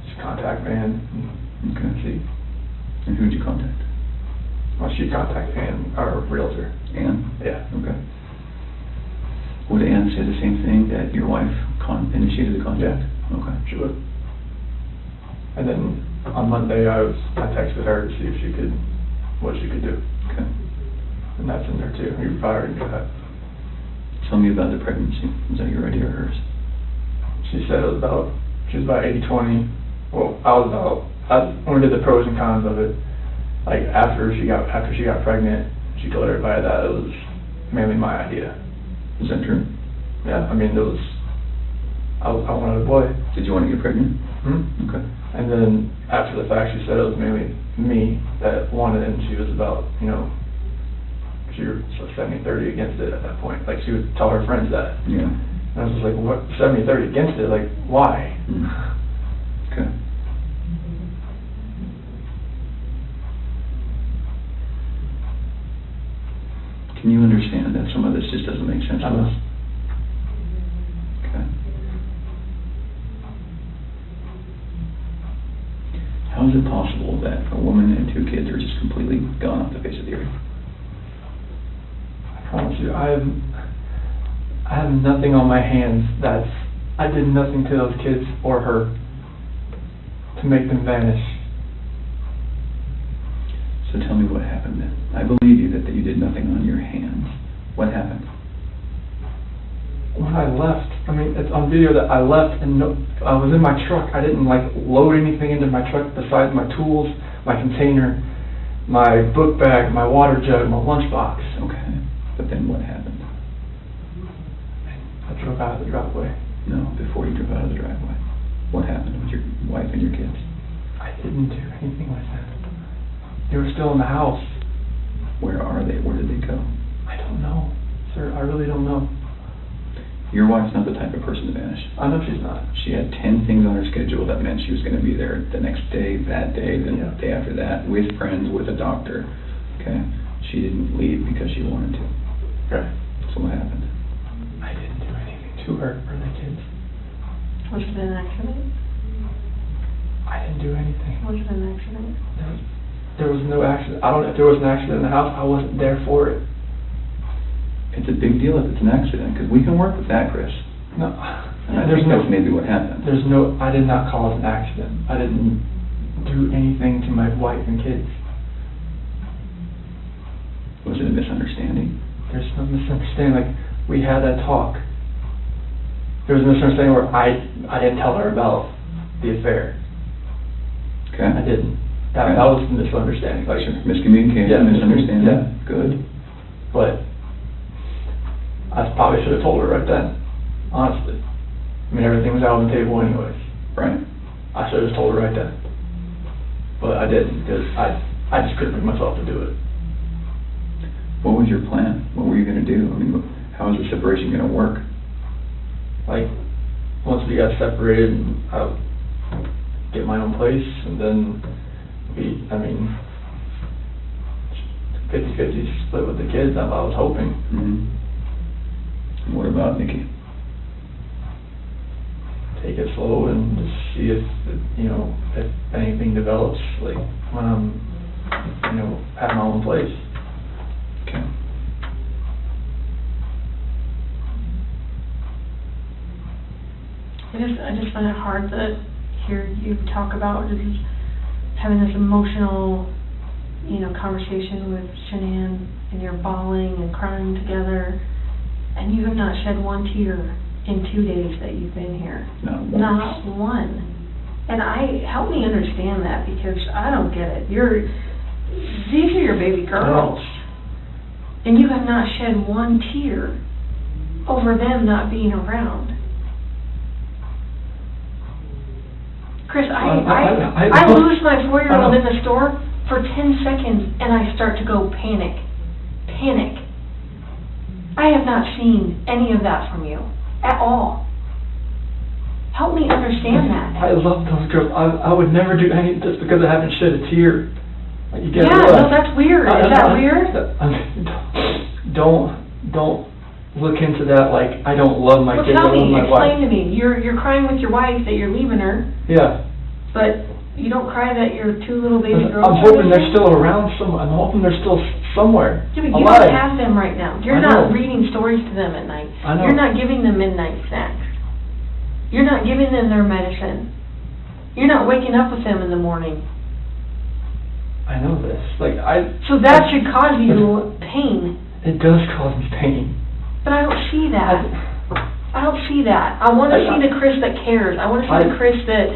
just contact Van and see. And who'd you contact? Well, she contacted Ann, our realtor. Ann? Yeah. Okay. Would Ann say the same thing, that your wife initiated the contact? Yeah. Okay. She would. And then on Monday, I texted her to see if what she could do. Okay. And that's in there too. You probably already knew that. Tell me about the pregnancy. Was that your idea or hers? She said she was about 80-20. Well, when we did the pros and cons of it, like after she got pregnant, she told everybody that it was mainly my idea. Is that true? Yeah, I mean, I wanted a boy. Did you want to get pregnant? Hmm? Okay. And then after the fact, she said it was mainly me that wanted it, and she was about, you know, she was 70-30 against it at that point. Like, she would tell her friends that. Yeah. And I was just like, what, 70-30 against it? Like, why? Okay. Can you understand that some of this just doesn't make sense to us? Okay. How is it possible that a woman and 2 kids are just completely gone off the face of the earth? I promise you, I have nothing on my hands I did nothing to those kids or her to make them vanish. So tell me what happened then. I believe you that you did nothing on your hands. What happened? When I left, I mean, it's on video that I left and I was in my truck. I didn't like load anything into my truck besides my tools, my container, my book bag, my water jug, my lunchbox. Okay. But then what happened? I drove out of the driveway. No, before you drove out of the driveway. What happened with your wife and your kids? I didn't do anything like that. They were still in the house. Where are they? Where did they go? I don't know, sir. I really don't know. Your wife's not the type of person to vanish. I know she's not. She had 10 things on her schedule that meant she was going to be there the next day, that day, the day after that, with friends, with a doctor. Okay? She didn't leave because she wanted to. Okay. So what happened? I didn't do anything to her or the kids. Was it an accident? I didn't do anything. Was it an accident? There was no accident. I don't know if there was an accident in the house. I wasn't there for it. It's a big deal if it's an accident, because we can work with that, Chris. No. And I think that's maybe what happened. I did not cause an accident. I didn't do anything to my wife and kids. Was it a misunderstanding? There's no misunderstanding. Like, we had that talk. There was a misunderstanding where I didn't tell her about the affair. Okay. I didn't. That was the misunderstanding. Like, miscommunication, misunderstanding. Yeah. Good. But I probably should have told her right then, honestly. I mean, everything was out on the table anyways. Right. I should have just told her right then. But I didn't, because I just couldn't bring myself to do it. What was your plan? What were you going to do? I mean, how is the separation going to work? Like, once we got separated, I would get my own place, and then I mean, 50-50 split with the kids, I was hoping. Mm-hmm. What about Nikki? Take it slow and just see if, if anything develops, like, when I'm, having my own place. Okay. I just find it hard to hear you talk about just having this emotional, conversation with Shanann, and you're bawling and crying together, and you have not shed one tear in 2 days that you've been here. Not one. And help me understand that, because I don't get it. These are your baby girls, and you have not shed one tear over them not being around. Chris, I lose my 4-year-old in the store for 10 seconds, and I start to go panic. I have not seen any of that from you at all. Help me understand that. I love those girls. I would never do anything just because I haven't shed a tear. Like, you yeah, no, that's weird. Is that weird? Don't look into that like I don't love my kids. Tell me, I love my explain wife. to me. You're crying with your wife that you're leaving her. Yeah. But you don't cry that your 2 little baby girls. I'm hoping they're still around somewhere. I'm hoping they're still somewhere. Yeah, but you don't have them right now. You're not reading stories to them at night. I know. You're not giving them midnight snacks. You're not giving them their medicine. You're not waking up with them in the morning. I know this. So that should cause you pain. It does cause me pain. But I don't see that. I don't see that. I want to see the Chris that cares. I want to see the Chris that,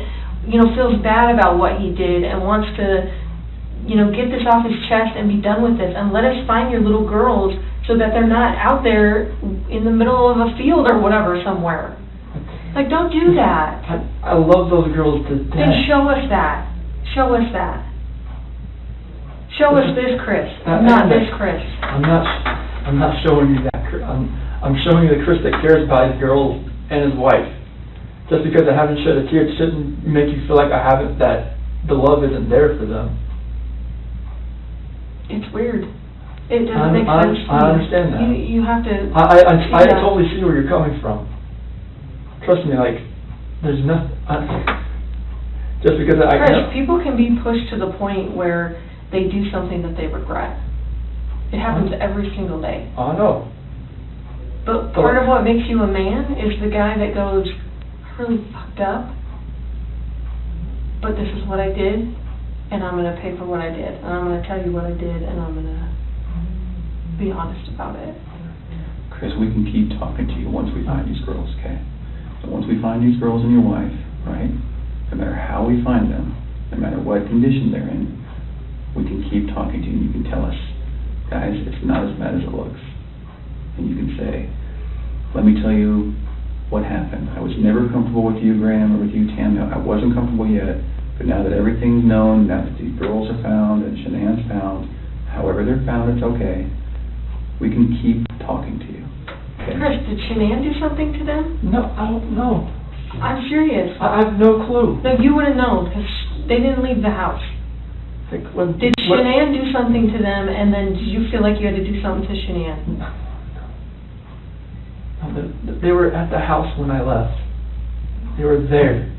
feels bad about what he did and wants to, get this off his chest and be done with this. And let us find your little girls so that they're not out there in the middle of a field or whatever somewhere. Like, don't do that. I love those girls to death. Then show us that. Show us that. Show us this Chris, not this Chris. I'm not showing you that. I'm showing you the Chris that cares about his girls and his wife. Just because I haven't shed a tear, it shouldn't make you feel like that the love isn't there for them. It's weird. It doesn't make sense to me. I understand that. You have to. I totally see where you're coming from. Trust me, there's nothing. Just because Chris, people can be pushed to the point where they do something that they regret. It happens every single day. I know. But part of what makes you a man is the guy that goes, I really fucked up, but this is what I did, and I'm going to pay for what I did, and I'm going to tell you what I did, and I'm going to be honest about it. Chris, we can keep talking to you once we find these girls, okay? So once we find these girls and your wife, right, no matter how we find them, no matter what condition they're in, we can keep talking to you, and you can tell us, guys, it's not as bad as it looks. And you can say, let me tell you what happened. I was never comfortable with you, Graham, or with you, Tam. No, I wasn't comfortable yet, but now that everything's known, now that these girls are found and Shanann's found, however they're found, it's okay. We can keep talking to you. Okay? Chris, did Shanann do something to them? No, I don't know. I'm serious. I have no clue. No, you would have known, because they didn't leave the house. Did Shanann do something to them, and then did you feel like you had to do something to Shanann? No, they were at the house when I left. They were there.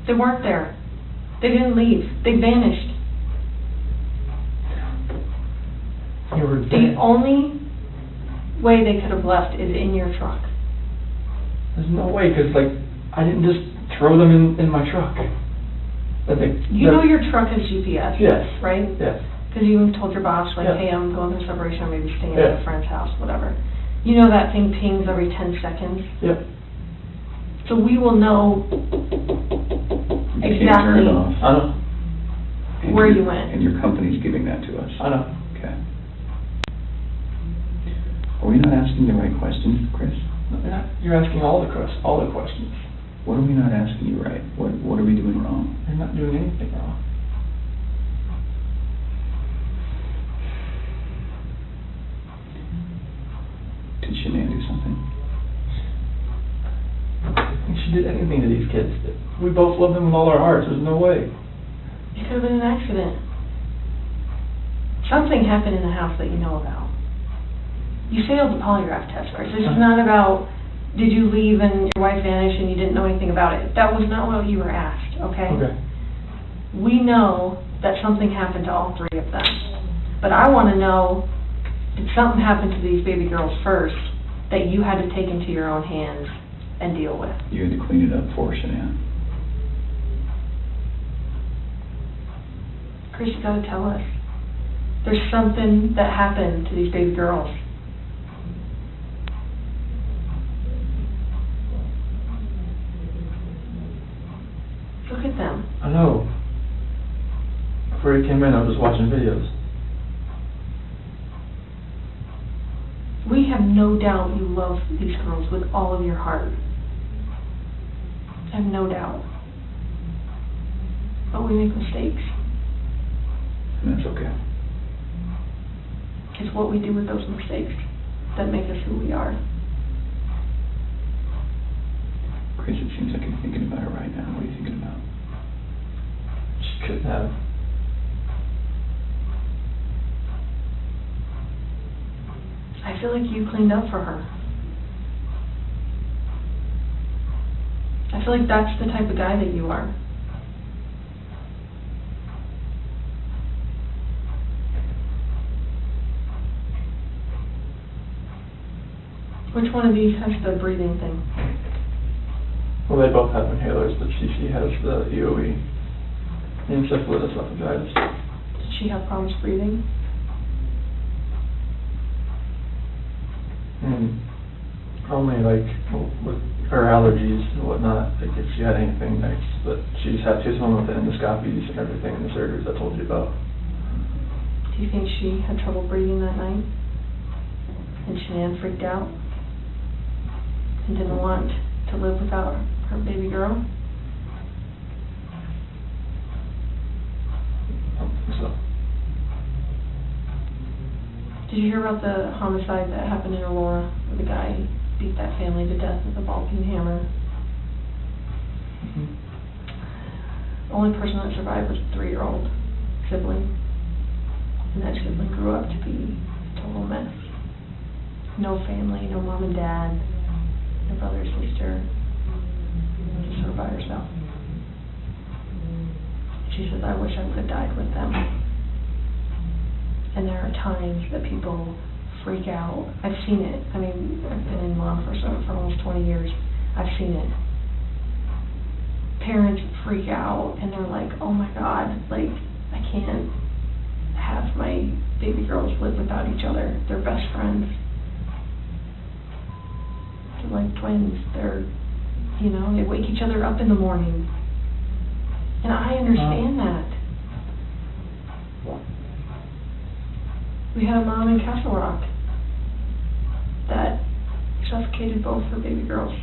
They weren't there. They didn't leave. They vanished. They were there. The only way they could have left is in your truck. There's no way, because I didn't just throw them in my truck. You know your truck has GPS, yes, right? Yes. Because you even told your boss, yes. Hey, I'm going through separation, or maybe staying yes. at a friend's house, whatever. You know that thing pings every 10 seconds? Yep. So we will know exactly where you went. And your company's giving that to us. I know. Okay. Are we not asking the right questions, Chris? You're asking all the questions. What are we not asking you right? What are we doing wrong? You're not doing anything wrong. Did Shanann do something? If she did anything to these kids, we both love them with all our hearts. There's no way. It could have been an accident. Something happened in the house that you know about. You failed the polygraph test, Chris. This is not about, did you leave and your wife vanished and you didn't know anything about it. That was not what you were asked, okay? Okay. We know that something happened to all three of them. But I want to know, did something happen to these baby girls first that you had to take into your own hands and deal with? You had to clean it up for Shanann. Chris, you gotta tell us. There's something that happened to these baby girls. Look at them. I know. Before you came in, I was just watching videos. We have no doubt you love these girls with all of your heart. I have no doubt. But we make mistakes. And that's okay. It's what we do with those mistakes that make us who we are. Chris, it seems like you're thinking about it right now. What are you thinking about? She couldn't have. I feel like you cleaned up for her. I feel like that's the type of guy that you are. Which one of these has the breathing thing? Well, they both have inhalers, but she has the EOE. Encephalitis esophagitis. Did she have problems breathing? Only like with her allergies and whatnot, like if she had anything next, but she's home with the endoscopies and everything and the surgeries I told you about. Do you think she had trouble breathing that night? And Shanann freaked out? And didn't want to live without her baby girl? I don't think so. Did you hear about the homicide that happened in Aurora, where the guy beat that family to death with a ball-peen hammer? Mm-hmm. The only person that survived was a 3-year-old sibling. And that sibling grew up to be a total mess. No family, no mom and dad, no brother or sister, just sort of by herself. She says, I wish I would have died with them. And there are times that people freak out. I've seen it. I mean, I've been in law enforcement for almost 20 years. I've seen it. Parents freak out and they're like, oh my God, like, I can't have my baby girls live without each other. They're best friends. They're like twins. They're, you know, they wake each other up in the morning. And I understand that. We had a mom in Castle Rock that suffocated both her baby girls.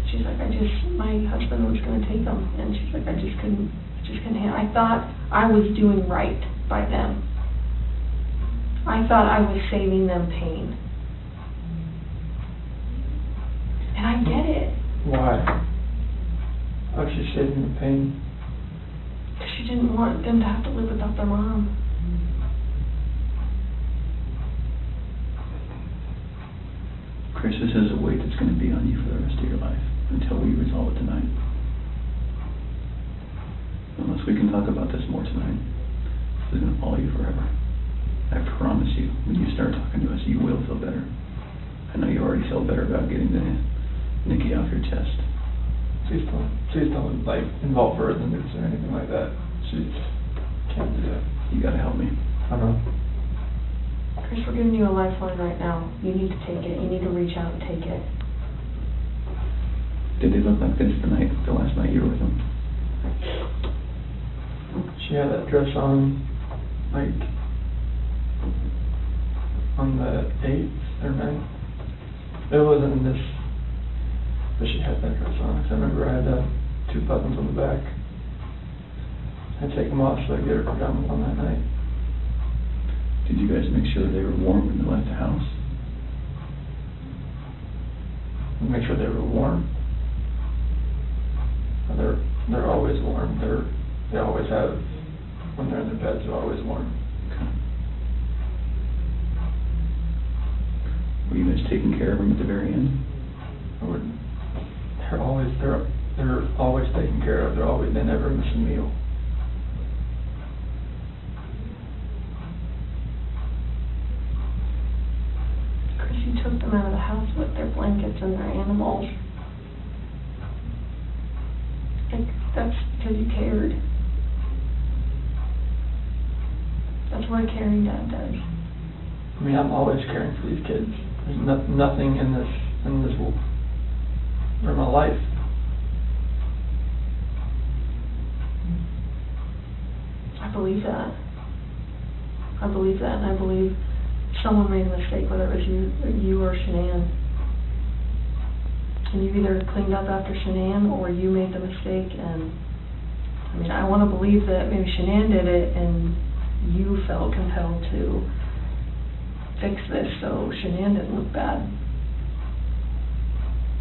She's like, my husband was going to take them, and she's like, I just couldn't handle. I thought I was doing right by them. I thought I was saving them pain. And I get it. Why? How's she saving them pain? She didn't want them to have to live without their mom. Chris, this is a weight that's going to be on you for the rest of your life until we resolve it tonight. Unless we can talk about this more tonight, this is going to follow you forever. I promise you, when you start talking to us, you will feel better. I know you already feel better about getting the Nikki off your chest. Please don't like involve her in this or anything like that. She can't do that. You gotta help me. I know. Chris, we're giving you a lifeline right now. You need to take it. You need to reach out and take it. Did they look like this the last night you were with them? She had that dress on, like, on the 8th or 9th. It wasn't in this, but she had that dress on, 'cause I remember I had 2 buttons on the back. I'd take them off so I'd get her pajamas on that night. Did you guys make sure that they were warm when they left the house? Make sure they were warm. They're always warm. They always have, when they're in their beds, they're always warm. Okay. Were you guys taking care of them at the very end? They're always taken care of. They never miss a meal. Chris, you took them out of the house with their blankets and their animals. Like, that's because you cared. That's what a caring dad does. I mean, I'm always caring for these kids. There's nothing in this for my life. I believe that. I believe that, and I believe someone made a mistake, whether it was you or Shanann. And you either cleaned up after Shanann or you made the mistake. And I mean, I want to believe that maybe Shanann did it and you felt compelled to fix this so Shanann didn't look bad.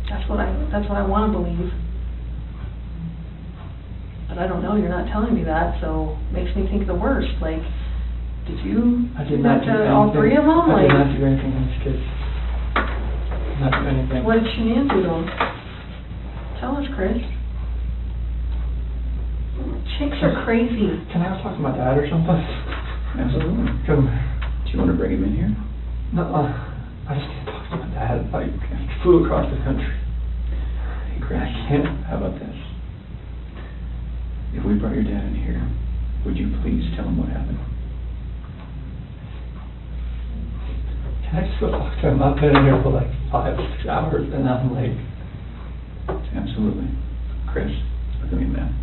That's what I want to believe. But I don't know, you're not telling me that, so it makes me think the worst. Like, did you do that to all 3 of them? I did not do anything to these kids. Not do anything. What did Shanann do to them? Tell us, Chris. Chicks are crazy. Can I talk to my dad or something? Absolutely. Come. Do you want to bring him in here? No, I just can't talk to my dad. Like, I flew across the country. Hey, Chris, I can't. How about this? If we brought your dad in here, would you please tell him what happened? Can I just go talk to him? I've been in here for like 5 or 6 hours and I'm like... Absolutely. Chris, look at me, man.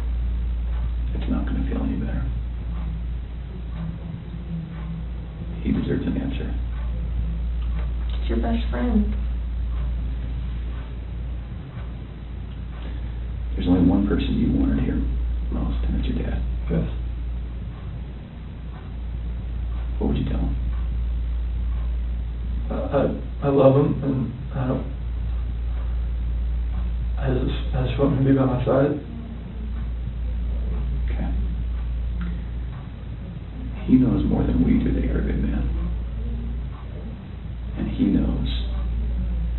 It's not going to feel any better. He deserves an answer. It's your best friend. There's only one person you wanted here most, and it's your dad. Yes. What would you tell him? I love him, and I just want him to be by my side. Okay. He knows more than we do that you're a good man. And he knows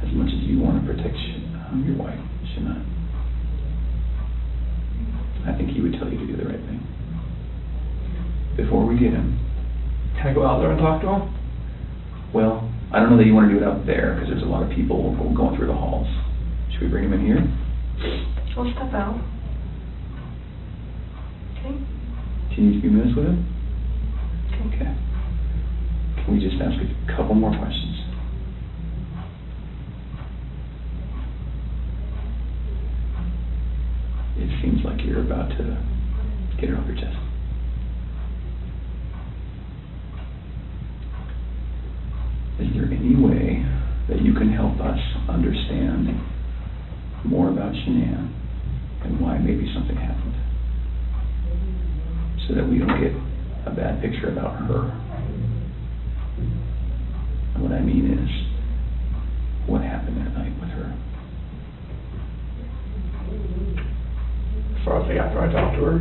as much as you want to protect your wife, Shanann. I think he would tell you to do the right thing. Before we get him... Can I go out there and talk to him? Well, I don't know that you want to do it out there, because there's a lot of people going through the halls. Should we bring him in here? We'll step out. Okay? Do you need a few minutes with him? Okay. Can we just ask a couple more questions? It seems like you're about to get it off your chest. Is there any way that you can help us understand more about Shanann and why maybe something happened, so that we don't get a bad picture about her? And what I mean is, what happened that night with her? As far as like after I talked to her?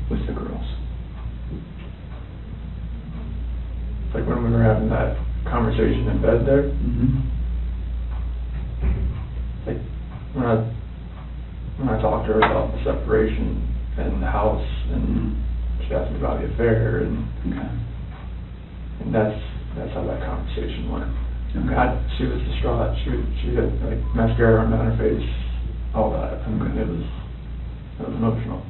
With the girls. Like when we were having that conversation in bed there. Mm-hmm. Like when I talked to her about the separation and the house, and she asked me about the affair, and and that's how that conversation went. Okay. She was distraught. She had like mascara on her face, all that. I mean, it was emotional.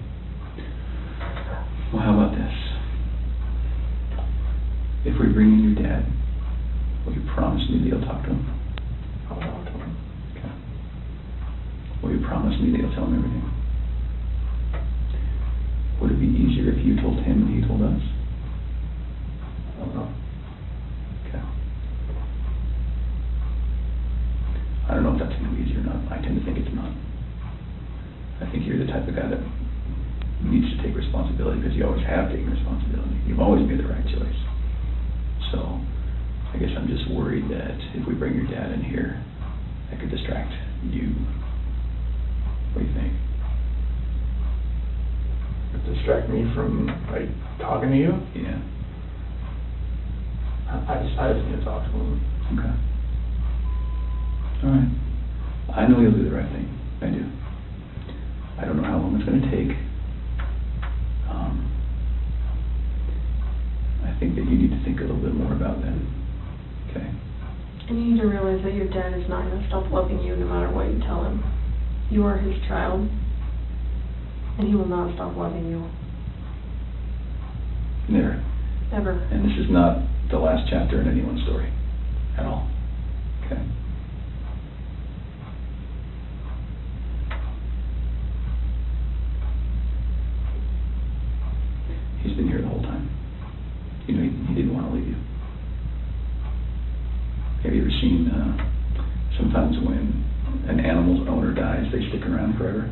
Well, how about this? If we bring in your dad, will you promise me that you'll talk to him? I'll talk to him. Okay. Will you promise me that you'll tell him everything? Would it be easier if you told him and he told us? I don't know. Okay. don't know if that's going to be easy or not. I tend to think it's not. I think you're the type of guy that needs to take responsibility because you always have taken responsibility. You've always made the right choice. So I guess I'm just worried that if we bring your dad in here, that could distract you. What do you think? Distract me from like talking to you? Yeah. I just need to talk to him. Okay. All right. I know you'll do the right thing. I do. I don't know how long it's going to take. I think that you need to think a little bit more about that. Okay. And you need to realize that your dad is not going to stop loving you no matter what you tell him. You are his child, and he will not stop loving you. Never. Ever. And this is not the last chapter in anyone's story at all. Okay. He's been here the whole time. You know, he didn't want to leave you. Have you ever seen, sometimes when an animal's owner dies, they stick around forever?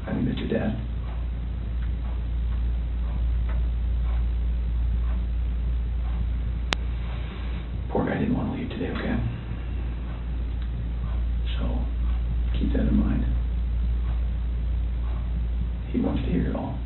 I think that's your dad. Poor guy didn't want to leave today, okay? So, keep that in mind. He wants to hear it all.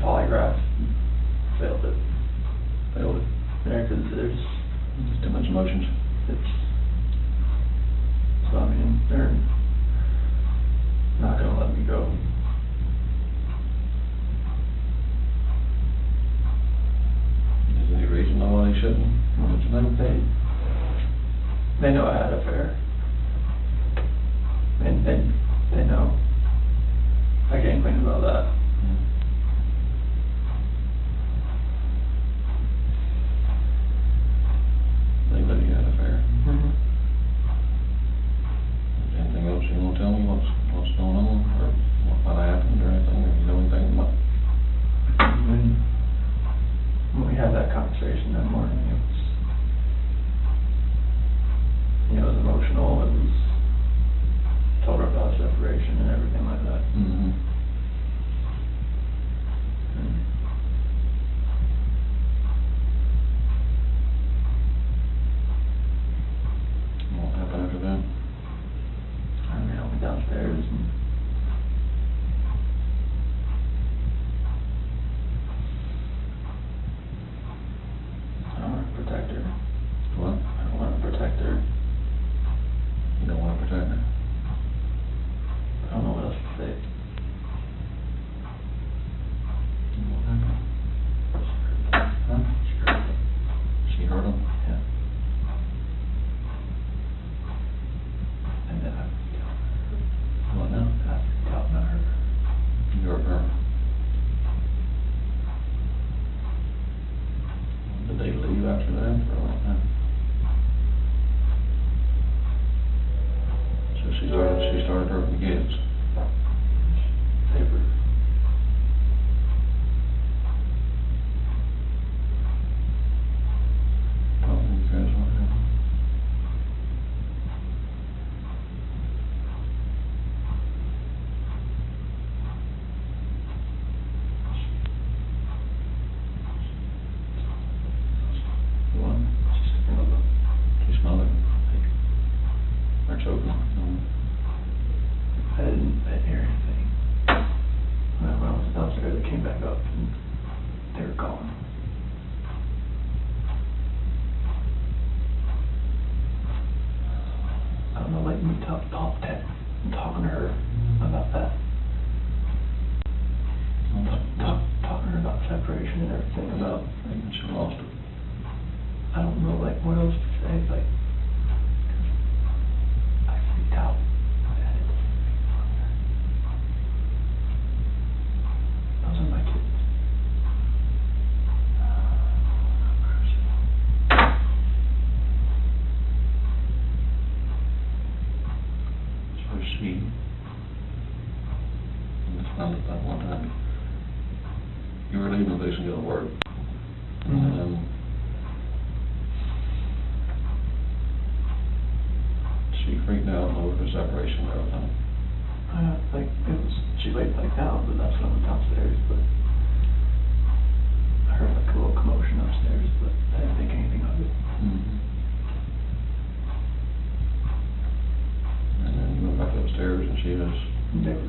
Polygraph failed it. There, because there's just too much emotions. So I mean, they're not gonna let me go. Is there any reason why they shouldn't? They know I had an affair. And they know. I can't complain about that. Anybody had an affair? Anything else you want to tell me? What's going on, or what happened, or anything? Or you know anything about? When we had that conversation that morning, it was emotional. It was told her about separation and everything like that. What happened after that? I mean, I went downstairs and I want to protect her. What? I want to protect her. You don't want to protect her? I don't know what else to say. What happened? Huh? She hurt him? Yeah. And then I What now? got not hurt her. You hurt her? Did they leave after that, or what happened? So she started hurting the kids. Paper. Oh, you guys what happened? What? She smothered him. Or choked him. I didn't hear anything. When I was downstairs, I came back up and they were gone. talking to her about that. Talking to her about separation and everything, about, like, she lost it. I don't know, like, what else to say, like, I freaked out. Those are my kids. She, and it's not that one time, you were leaving the place and going to work. And she freaked out over the separation and everything. Like, she laid back down, but that's when I went downstairs, but I heard like a little commotion upstairs, but I didn't think anything of it. And then you went back upstairs and she was... Never.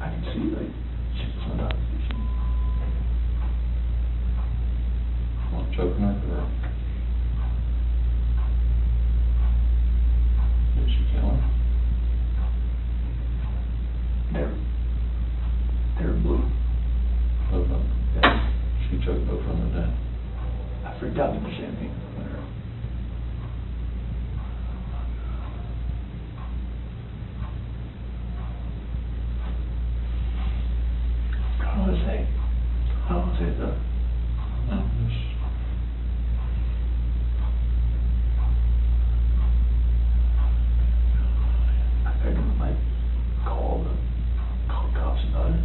I could see, like, she was not out. What, choking her, or... Did she kill her? They're blue. Both of them? Yeah. She choked both of them to death. I freaked out at the same thing. I don't say that. No, I begged him to, like, call the cops about it.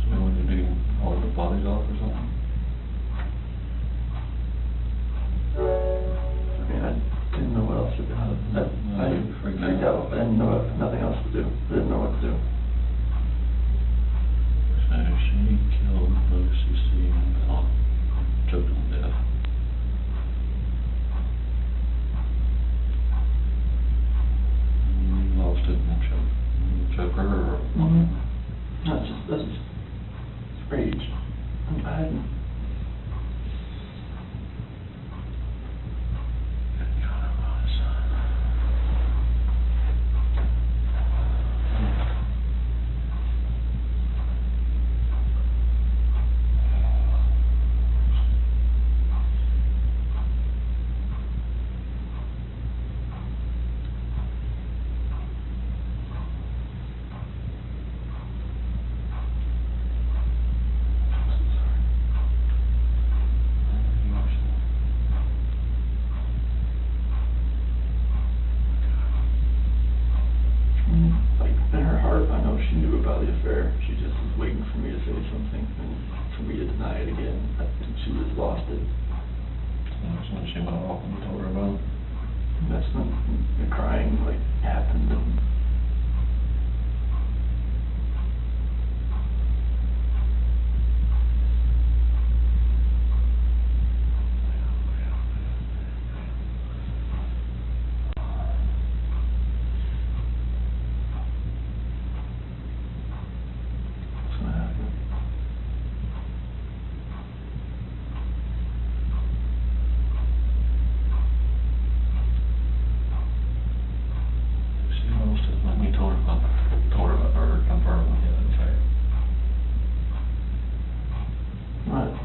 So when did you haul the bodies off or something? I mean, I didn't know what else to do. I freaked out. I didn't know nothing else to do. I didn't know what to do. So she killed Lucy C. and Bell, choked them to death. You lost it and choke her or... That's just rage. I hadn't... She knew about the affair. She just was waiting for me to say something and for me to deny it again. I think she was lost it. That's when she went off and told her about it. And that's when the crying, like, happened. And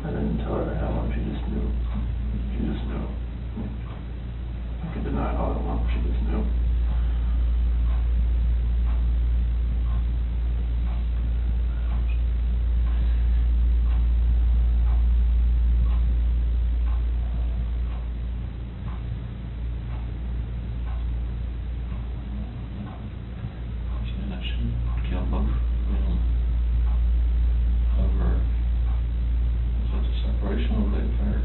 I didn't tell her how long, she just knew. She just knew. I could deny it all I want, she just knew. She killed both over... separation of the affair.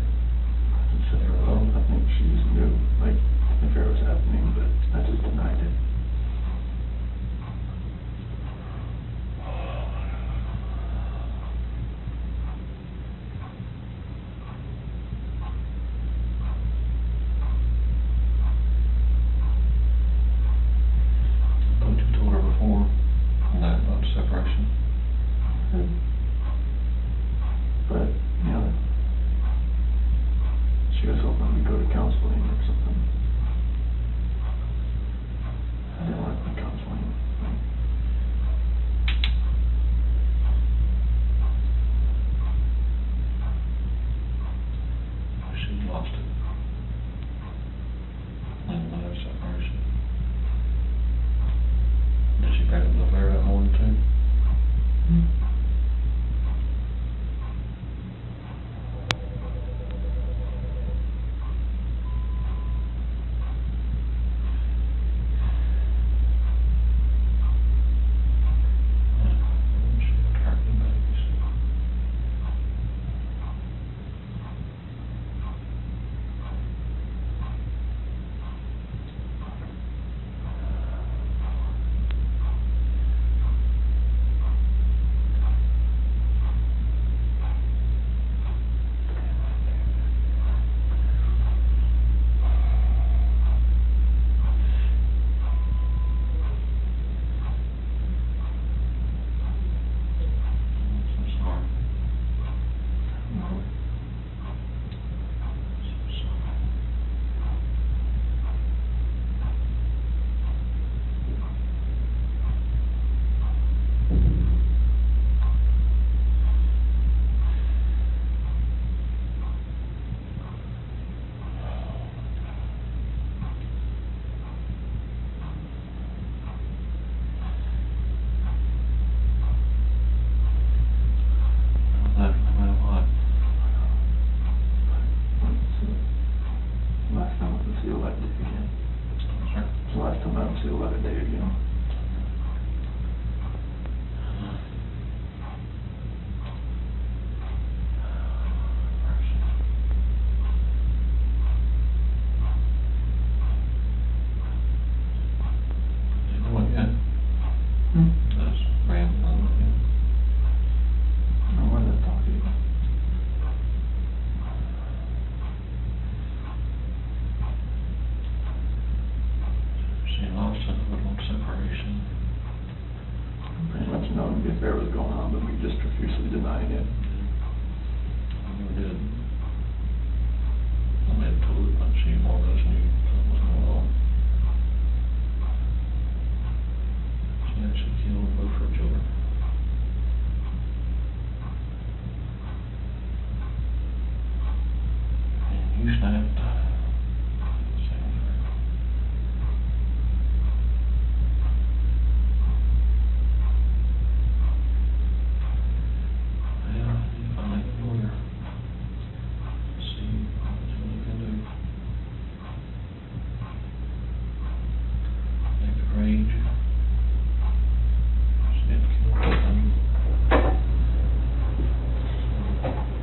I think she just knew, like, the affair was happening, but I just denied it. But you told her before that about separation. But, you know, she was hoping we'd go to counseling or something. I didn't like the counseling. She lost it. And another separation. Did she pack up the affair that morning too?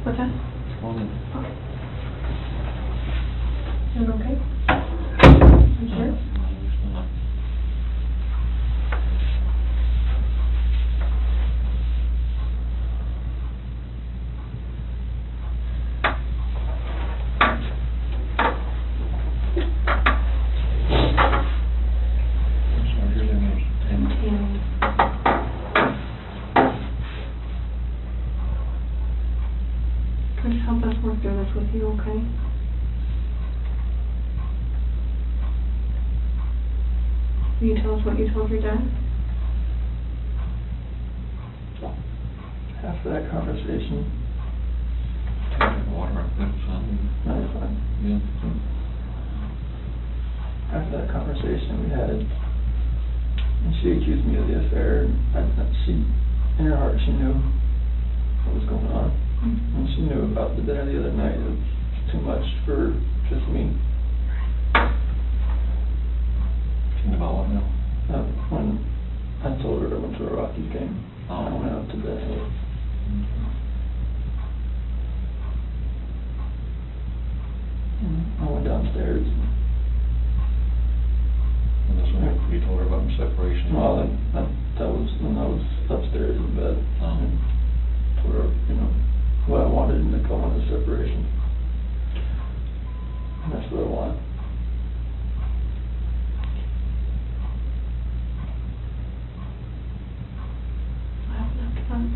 What's that? Doing okay? You sure? Just help us work through this with you, okay? Will you tell us what you told your dad? After that conversation, Water up there, son. no, it's fine. Yeah. After that conversation we had, and she accused me of the affair, and she, in her heart, she knew what was going on. And she knew about the dinner the other night. It was too much for just me. She knew about what now? When I told her I went to a Rockies game, I went out to bed. I went downstairs. And that's when you told her about the separation? Well, that was when I was upstairs in bed. And told her, what I wanted in the call was separation. And that's what I want. What happened after that?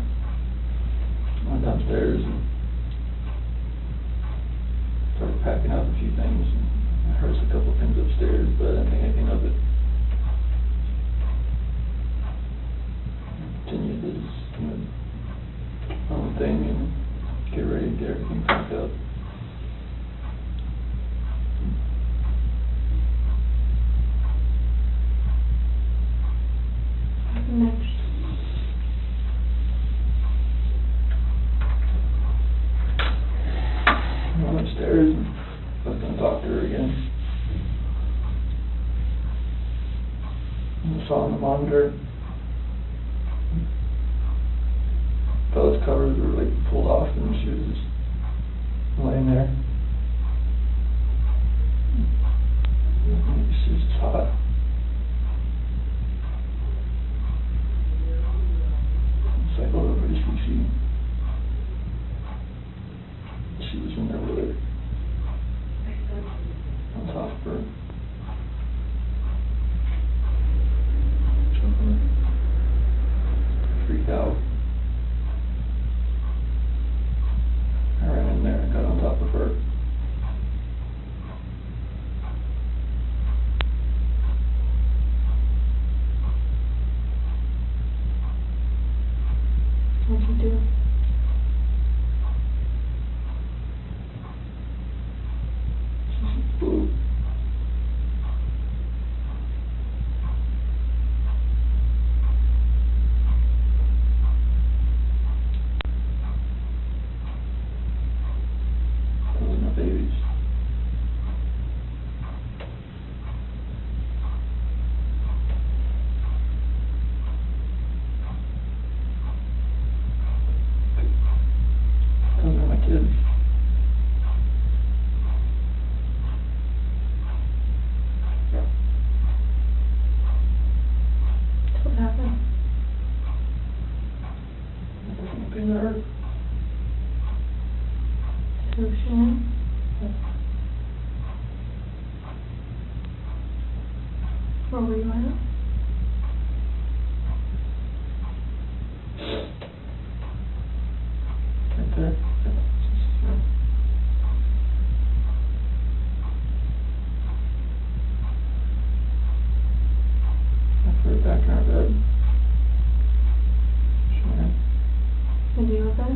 I went downstairs and started packing up a few things. And I heard a couple things upstairs, but I didn't think anything of it. thing and get ready to get everything packed up. Next. I went upstairs and I was going to talk to her again. And I saw on the monitor, Bella's covers were like pulled off and she was just laying there. She was just hot. It's like, oh, everybody's she was in there with her on top of her. Freaked out. I ran in there and got on top of her. What'd you do? Blue. Those are my babies. Those are my kids. What happened? Something hurt. Who, Shannon? Where were you at? Right there. I put her back in our bed. Sure. In your bed?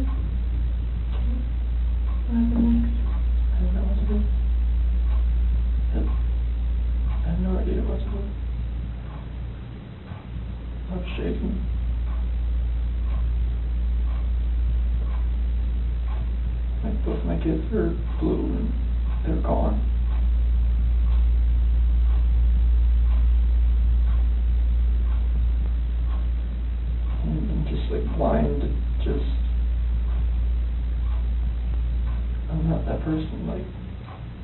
Okay. What happened next? I don't know what to do. I have no idea what to do. I was shaking. Like both my kids are blue and they're gone. And I'm just like blind, just I'm not that person, like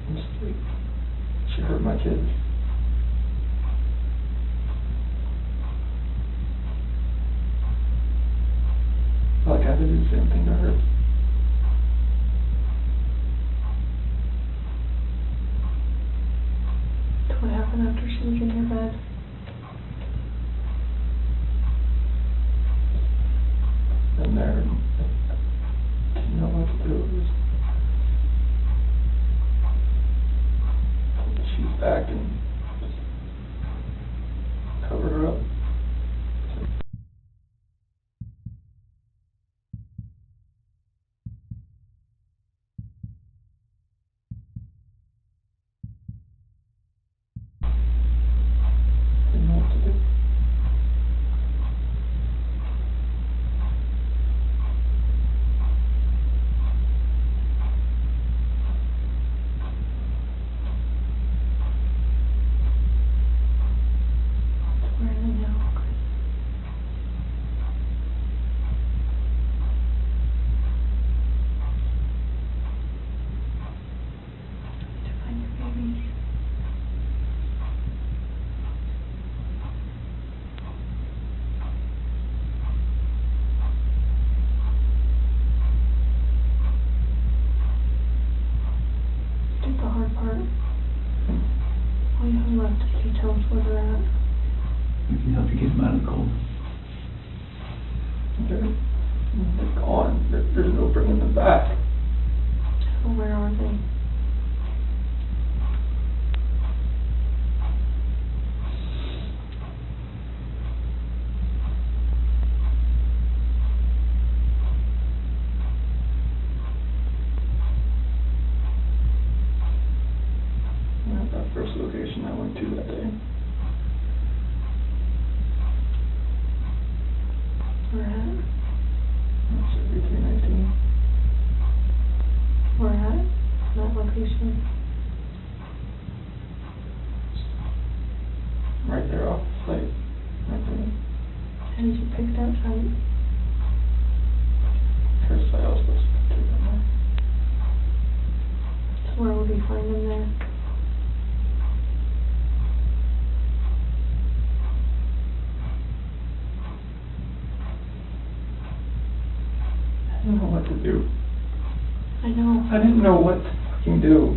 I'm just like she hurt my kids. Like I did the same thing to her. What happened after she was in your bed? In there and didn't know what to do. It was pulled the sheets back and just covered her up. Didn't know what to do. Where are they now? To find your babies. Did the hard part. All you have left is to tell us where they're at. We can help you get them out of the cold. They're gone. There's no bringing them back. Well, where are they? that first location I went to that day. Where at? That's 3319. Where at? That location. Right there off the site. Right there. How did you pick that site? First site I was supposed to take that there. So where would we find them there? I didn't know what to do. I know. I didn't know what to fucking do.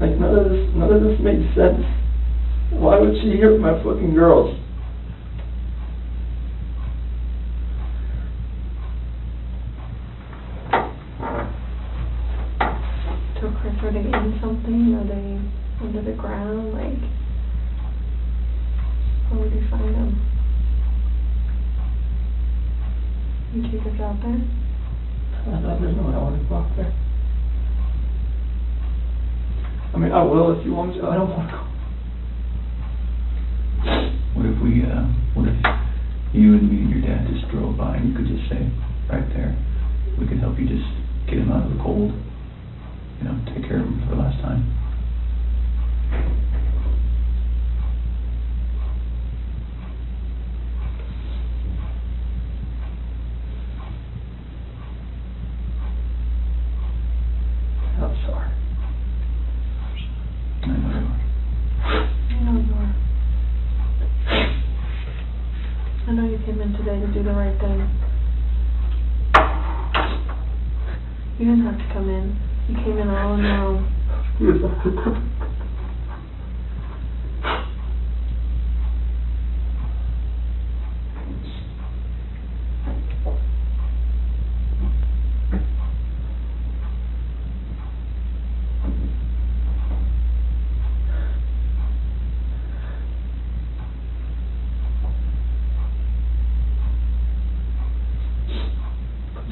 Like, none of this made sense. Why would she hit my fucking girls? So, Chris, are they in something? Are they under the ground? Like, where would you find them? You take us out there? There's no way I want to go out there. I mean, I will if you want me to. I don't want to go. What if you and me and your dad just drove by and you could just say, right there, we could help you just get him out of the cold, you know, take care of him for the last time. I'm sorry. I know you are. I know you are. I know you came in today to do the right thing. You didn't have to come in. You came in all on your own. Yes,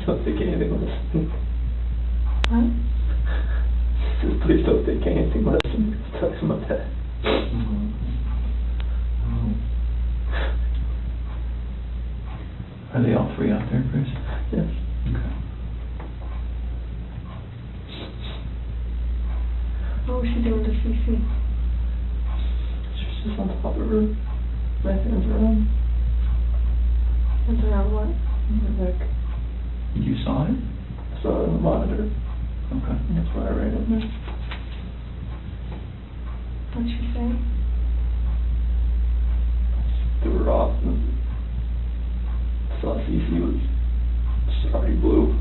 don't think anything less than me. What? Just please don't think anything less than me. Tell him about that. Are they all three out there, Chris? Yes. Okay. What was she doing to Cece? She's just on top of her. My hands around. Hands around what? Her neck. You saw it? I saw it on the monitor. Okay. That's why I ran in there. What'd she say? Threw her off and saw Cece was already blue.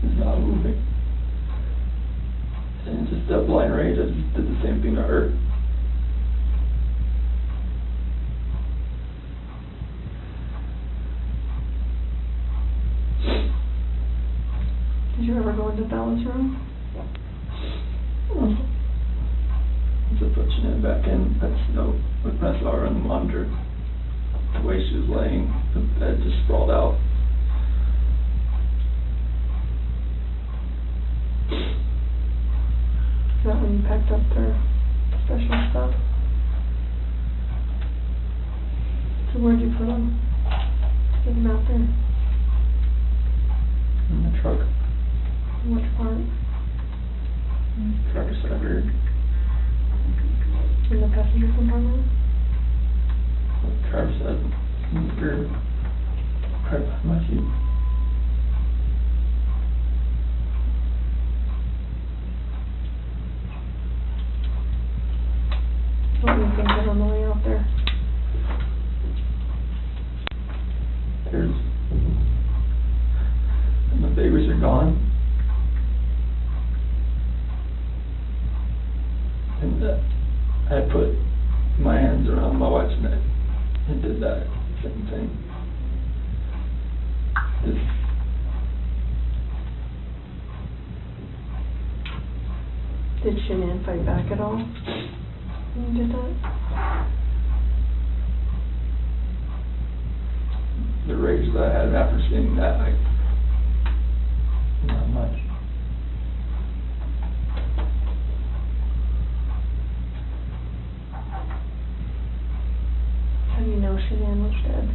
It's not moving. And just that blind rage, I just did the same thing to her. Did you ever go into Bella's room? Just put Shanann back in. That's no. When I saw her on the monitor, the way she was laying, the bed just sprawled out. Is that when you packed up their special stuff? So where'd you put them? Get them out there. In the truck. Which part? Driver's side rear. In the passenger compartment? Driver's side rear. Right behind my seat. What do you think of on the way out there? There's... And the babies are gone. And I put my hands around my wife's neck and did that same thing. Did Shanann fight back at all when you did that? The rage that I had after seeing that, not much. Shanann was dead.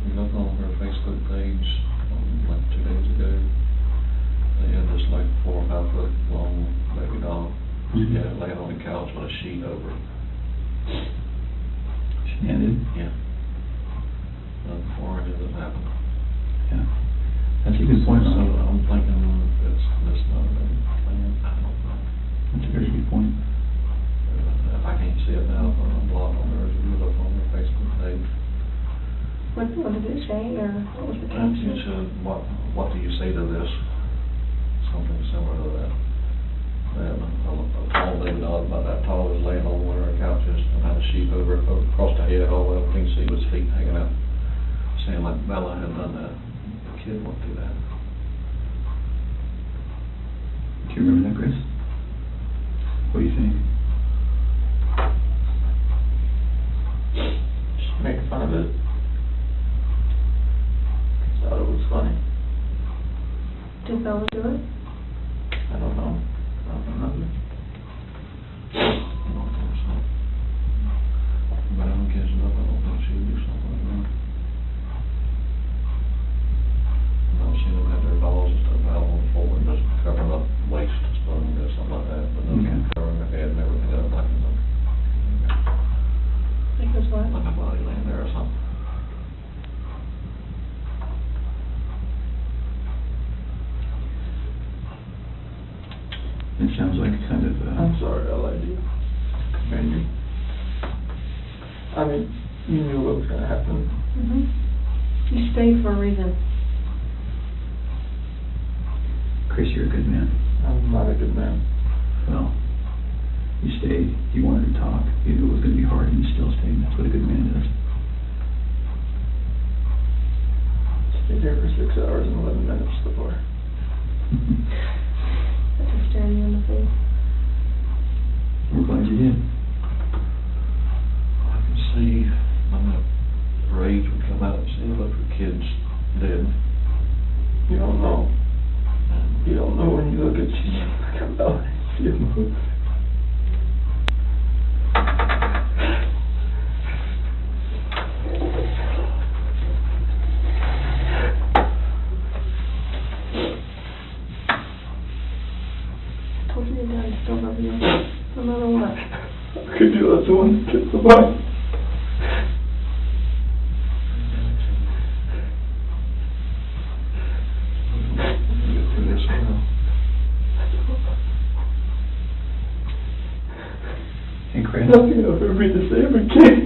We looked on her Facebook page like 2 days ago. They had this like 4 or 5 foot long baby doll. She had it laying on the couch with a sheet over it. She ended? Yeah. Before any of this happened. Yeah. That's a good point. So I'm thinking it's not a plan. I don't know. That's a very good point. If I can't see it now, I'm blocked on there. If you look on their Facebook page. What did it say, or what was the It caption? said, what do you say to this? Something similar to that. And a tall baby doll about that tall was laying on one of our couches and had a sheet over it across the head all the way up. You can see his feet hanging out. Saying like Bella had done that. The kid went through that. Do you remember that, Chris? What do you think? Just make fun of it. Thought it was funny. Did Bella do it? I don't know. I don't remember. I don't think so. But I don't catch it up. I don't think she would do something like that. I've seen them have their dolls and stuff out on the floor and just covering up waist and stuff and something like that. But then covering their head and everything up like what? Like a body laying there or something. It sounds like kind of. I'm sorry, I lied to you. And you. I mean, you knew what was going to happen. You stayed for a reason. Chris, you're a good man. I'm not a good man. Well, you stayed. You wanted to talk. You knew it was going to be hard, and you still stayed. That's what a good man does. Stayed here for 6 hours and 11 minutes before. I just stared you in the face. We're glad you did. I can see when the rage would come out and see look for kids dead. You don't know. You don't know when you look at you like about it. You move. I told you your dad still love you, no matter what. I could do that to one that gets the bite. Hey, Chris. Nothing will ever be the same again.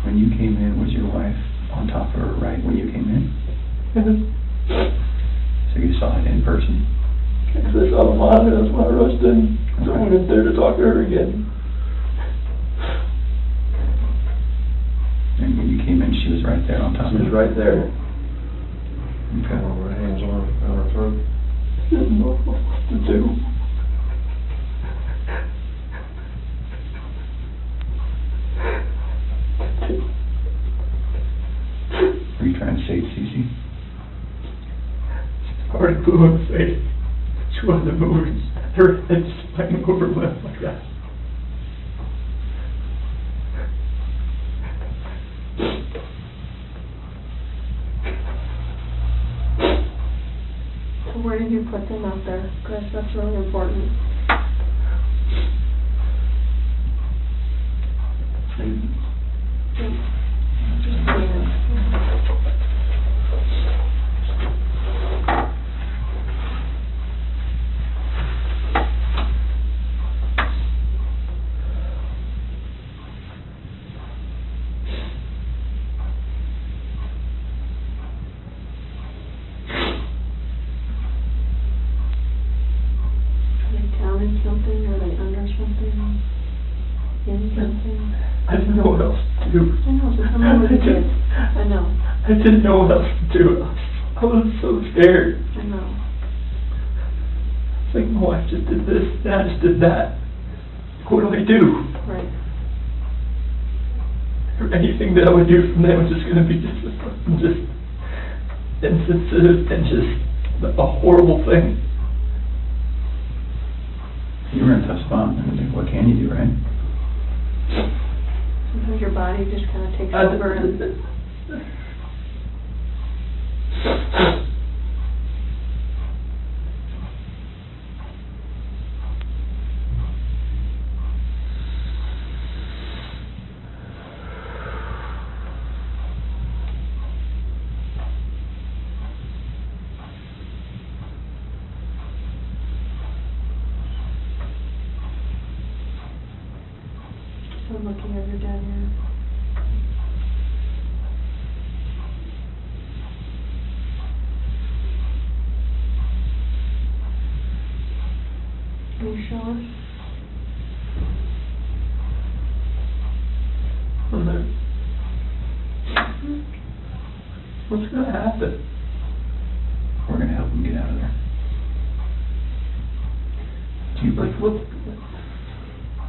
When you came in, was your wife on top of her right when you came in? So you saw it in person? Because I saw the monitor, that's when I rushed in. So I went in there to talk to her again. And when you came in, she was right there on top of her? She was right there. Okay. Her hands on her throat. She didn't know what to do. Were you trying to save Cece? Already blew in the face. She wasn't moving. Her head swaying over left like that. So where did you put them out there, Chris? That's really important. Just a minute. In something, or they under something, in something. I didn't know what else to do. I know, so tell me what you did. I know. I didn't know what else to do. I was so scared. I know. It's like, my wife just did this, and I just did that. What do I do? Right. Or anything that I would do from them was just going to be just insensitive and just a horrible thing. You were in a tough spot. I mean, what can you do, right? Sometimes your body just kind of takes over and... I'm looking at your dad here. Can you show us? I'm there. What's going to happen? We're going to help him get out of there. Do you Like, what?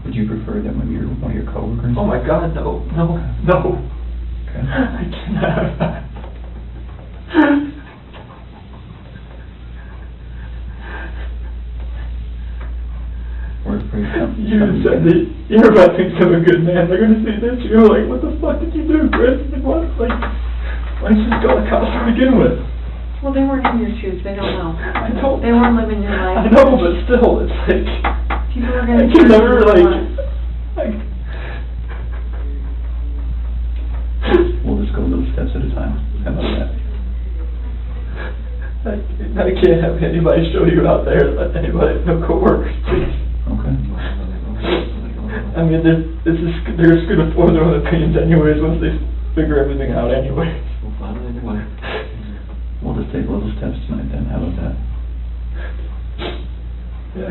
Would you prefer that one of your coworkers? Oh my God, no. Okay. I cannot have that. You said that you're about to become a good man. They're going to see this. You're like, what the fuck did you do, Chris? Like, what? Like, why didn't you just go to college to begin with? Well, they weren't in your shoes. They don't know. I don't. They weren't living your life. I know, but still, it's like... People are going to... I can never, like... We'll just go little steps at a time. How about that? I can't have anybody show you out there, let anybody, no coworkers, please. Okay. I mean, they're just going to form their own opinions anyways once they figure everything out anyway. We'll find it anyway. We'll just take little steps tonight then. How about that? Yeah.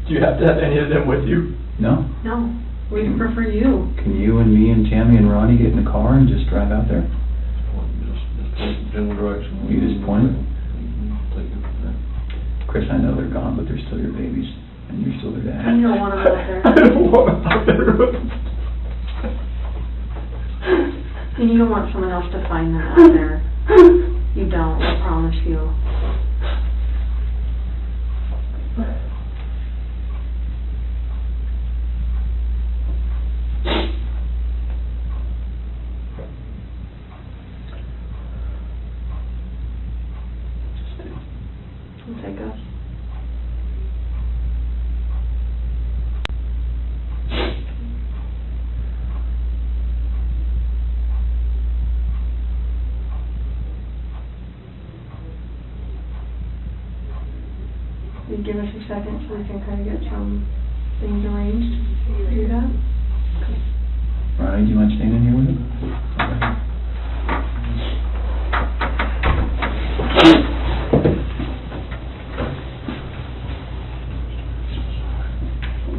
Do you have to have any of them with you? No. No. We prefer you. Can you and me and Tammy and Ronnie get in the car and just drive out there? Just general direction. You just point it? Chris, I know they're gone, but they're still your babies, and you're still their dad. You don't want them out there. I don't want them out there. And you don't want someone else to find them out there. You don't, I promise you. Take us. You give us a second so we can kind of get some things arranged to do that. Ronnie, do you mind staying in here with him? Okay.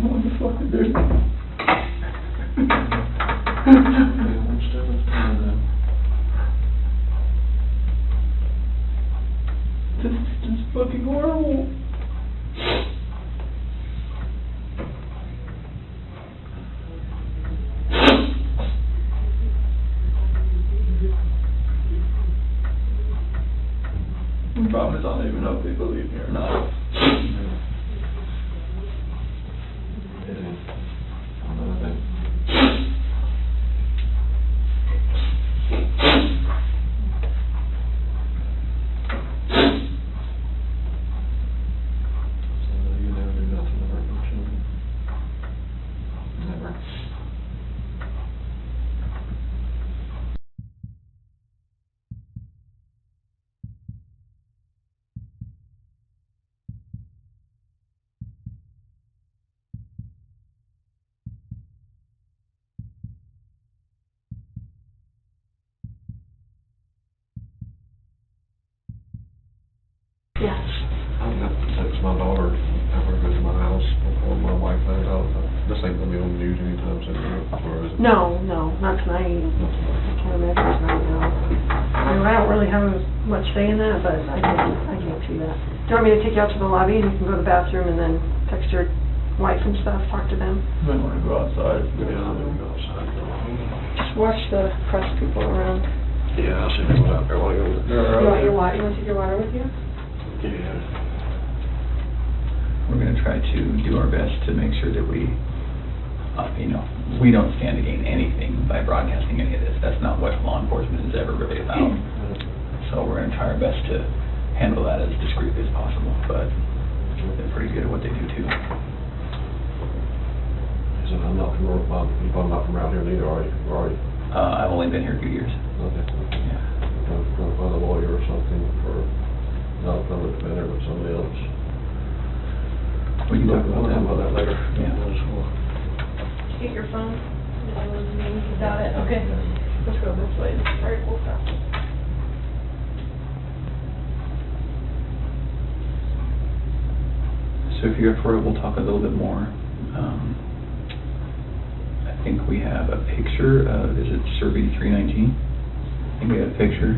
What the fuck is this? This is just fucking horrible. The problem is I don't even know if they believe me or not. Yes. I'm gonna have to text my daughter after I go to my house before my wife finds out. This ain't gonna be on the news anytime soon, or is it? No, not tonight. I can't imagine tonight, no. I mean, I don't really have much say in that, but I don't see that. Do you want me to take you out to the lobby and you can go to the bathroom and then text your wife and stuff, talk to them? I want to go outside. Just watch the press people around. Yeah, I'll see who's out there while you're over there. You want your water? You want to take your water with you? Yeah. We're going to try to do our best to make sure that we, we don't stand to gain anything by broadcasting any of this. That's not what law enforcement is ever really about. So we're going to try our best to handle that as discreetly as possible, but they're pretty good at what they do too. So I'm not from around here neither, are you? I've only been here a few years. Okay. Yeah. I'm trying to find a lawyer or something for, not a public defender, but somebody else. We can talk about that later. Yeah. Get your phone. You got it? Okay. Let's go this way. All right, we'll stop. So if you're up for it, we'll talk a little bit more. I think we have a picture of, is it Survey 319? I think we have a picture.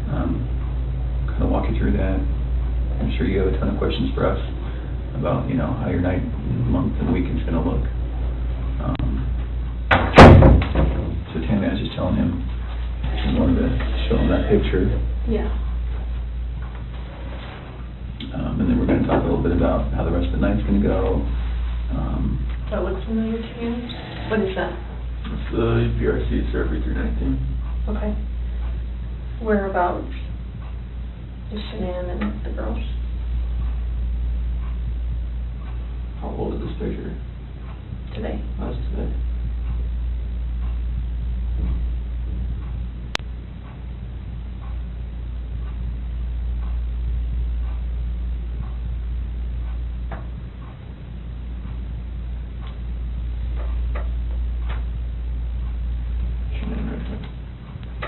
Kind of walk you through that. I'm sure you have a ton of questions for us about, how your night, month, and weekend's going to look. So Tammy, I was just telling him, I wanted to show him that picture. Yeah. And then we're going to talk a little bit about how the rest of the night's going to go. That looks familiar to you? What is that? It's the PRC Survey 319. Okay. Whereabouts is Shanann and the girls? How old is this picture? Today. That's today.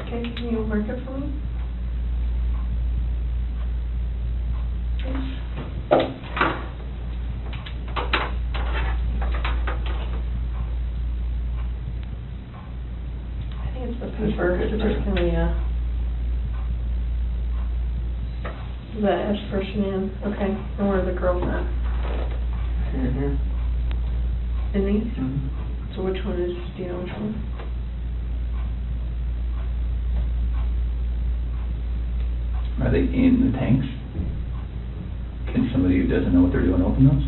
Okay, can you mark it for me? I think it's the paper, so just give me the S for Shanann. Okay, and where are the girls at? Here. In these? So which one is, do you know which one? Are they in the tanks? Can somebody who doesn't know what they're doing open those?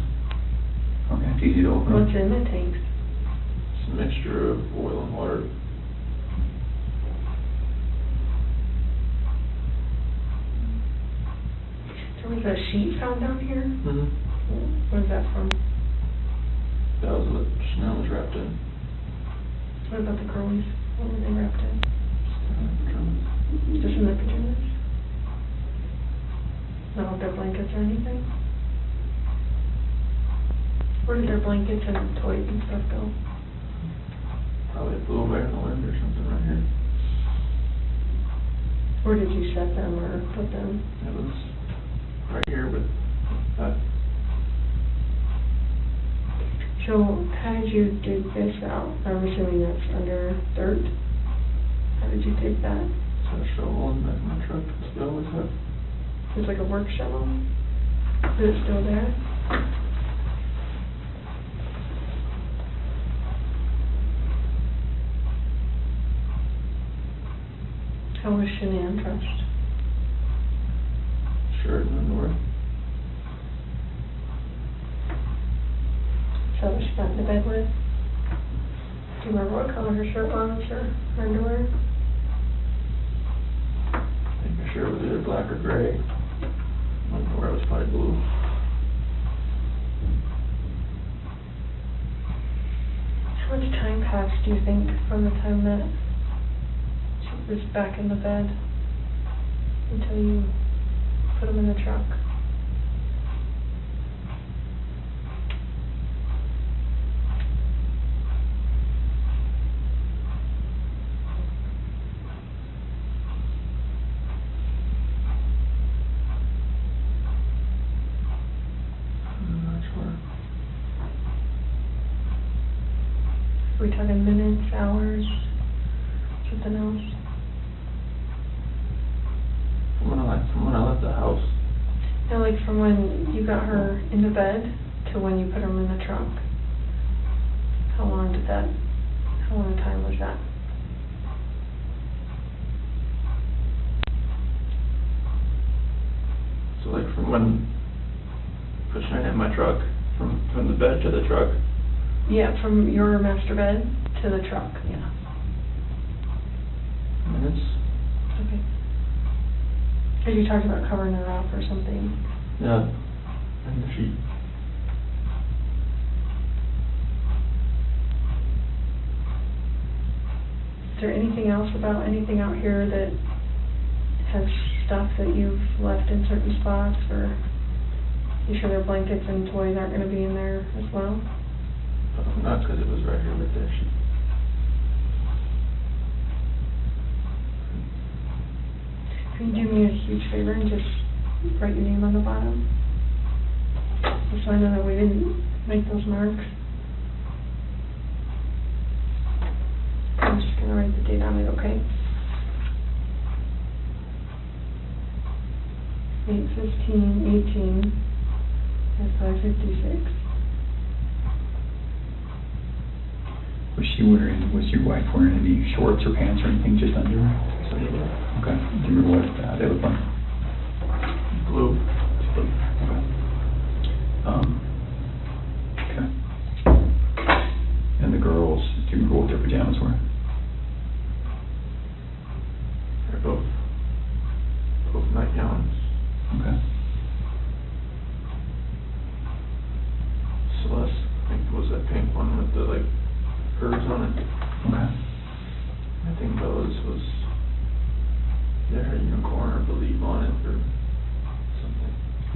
Okay, it's easy to open. What's in the tanks? It's a mixture of oil and water. There was a sheet found down here? Mm-hmm. Where's that from? That was what Chanel was wrapped in. What about the girlies? What were they wrapped in? Just in their pajamas? Not with their blankets or anything? Where did their blankets and toys and stuff go? Probably flew away in the wind or something right here. Where did you set them or put them? It was right here, but So, how did you dig this out? I'm assuming that's under dirt. How did you dig that? It's a shovel in the back of my truck. It's the always have. It's like a work shovel? Is it still there? How was Shanann dressed? Shirt and underwear. So was she got into bed with? Do you remember what color her shirt was or her underwear? I think her shirt was either black or gray. Underwear was probably blue. How much time passed, do you think, from the time that she was back in the bed until you put them in the truck? Are we talking minutes, hours, something else? From when I left the house. like from when you got her into bed to when you put them in the trunk, how long a time was that? So like from when pushing her in my truck, from the bed to the truck. Yeah, from your master bed to the truck, yeah. Minutes. Okay. Because you talked about covering her up or something. Yeah. And the sheet. Is there anything else about anything out here that has stuff that you've left in certain spots, or you sure their blankets and toys aren't going to be in there as well? Not because it was right here with the sheet. Can you do me a huge favor and just write your name on the bottom? Just so I know that we didn't make those marks. I'm just going to write the date on it, okay? 8/15/18 at 5:56. Was your wife wearing any shorts or pants or anything, just under? Okay. Do you remember what they look like? Blue. Okay. And the girls, do you remember what their pajamas were? They're both nightgowns. Okay. Celeste, I think, was that pink one with the like curves on it. Okay. I think Bella's was there had a unicorn or believe on it or something.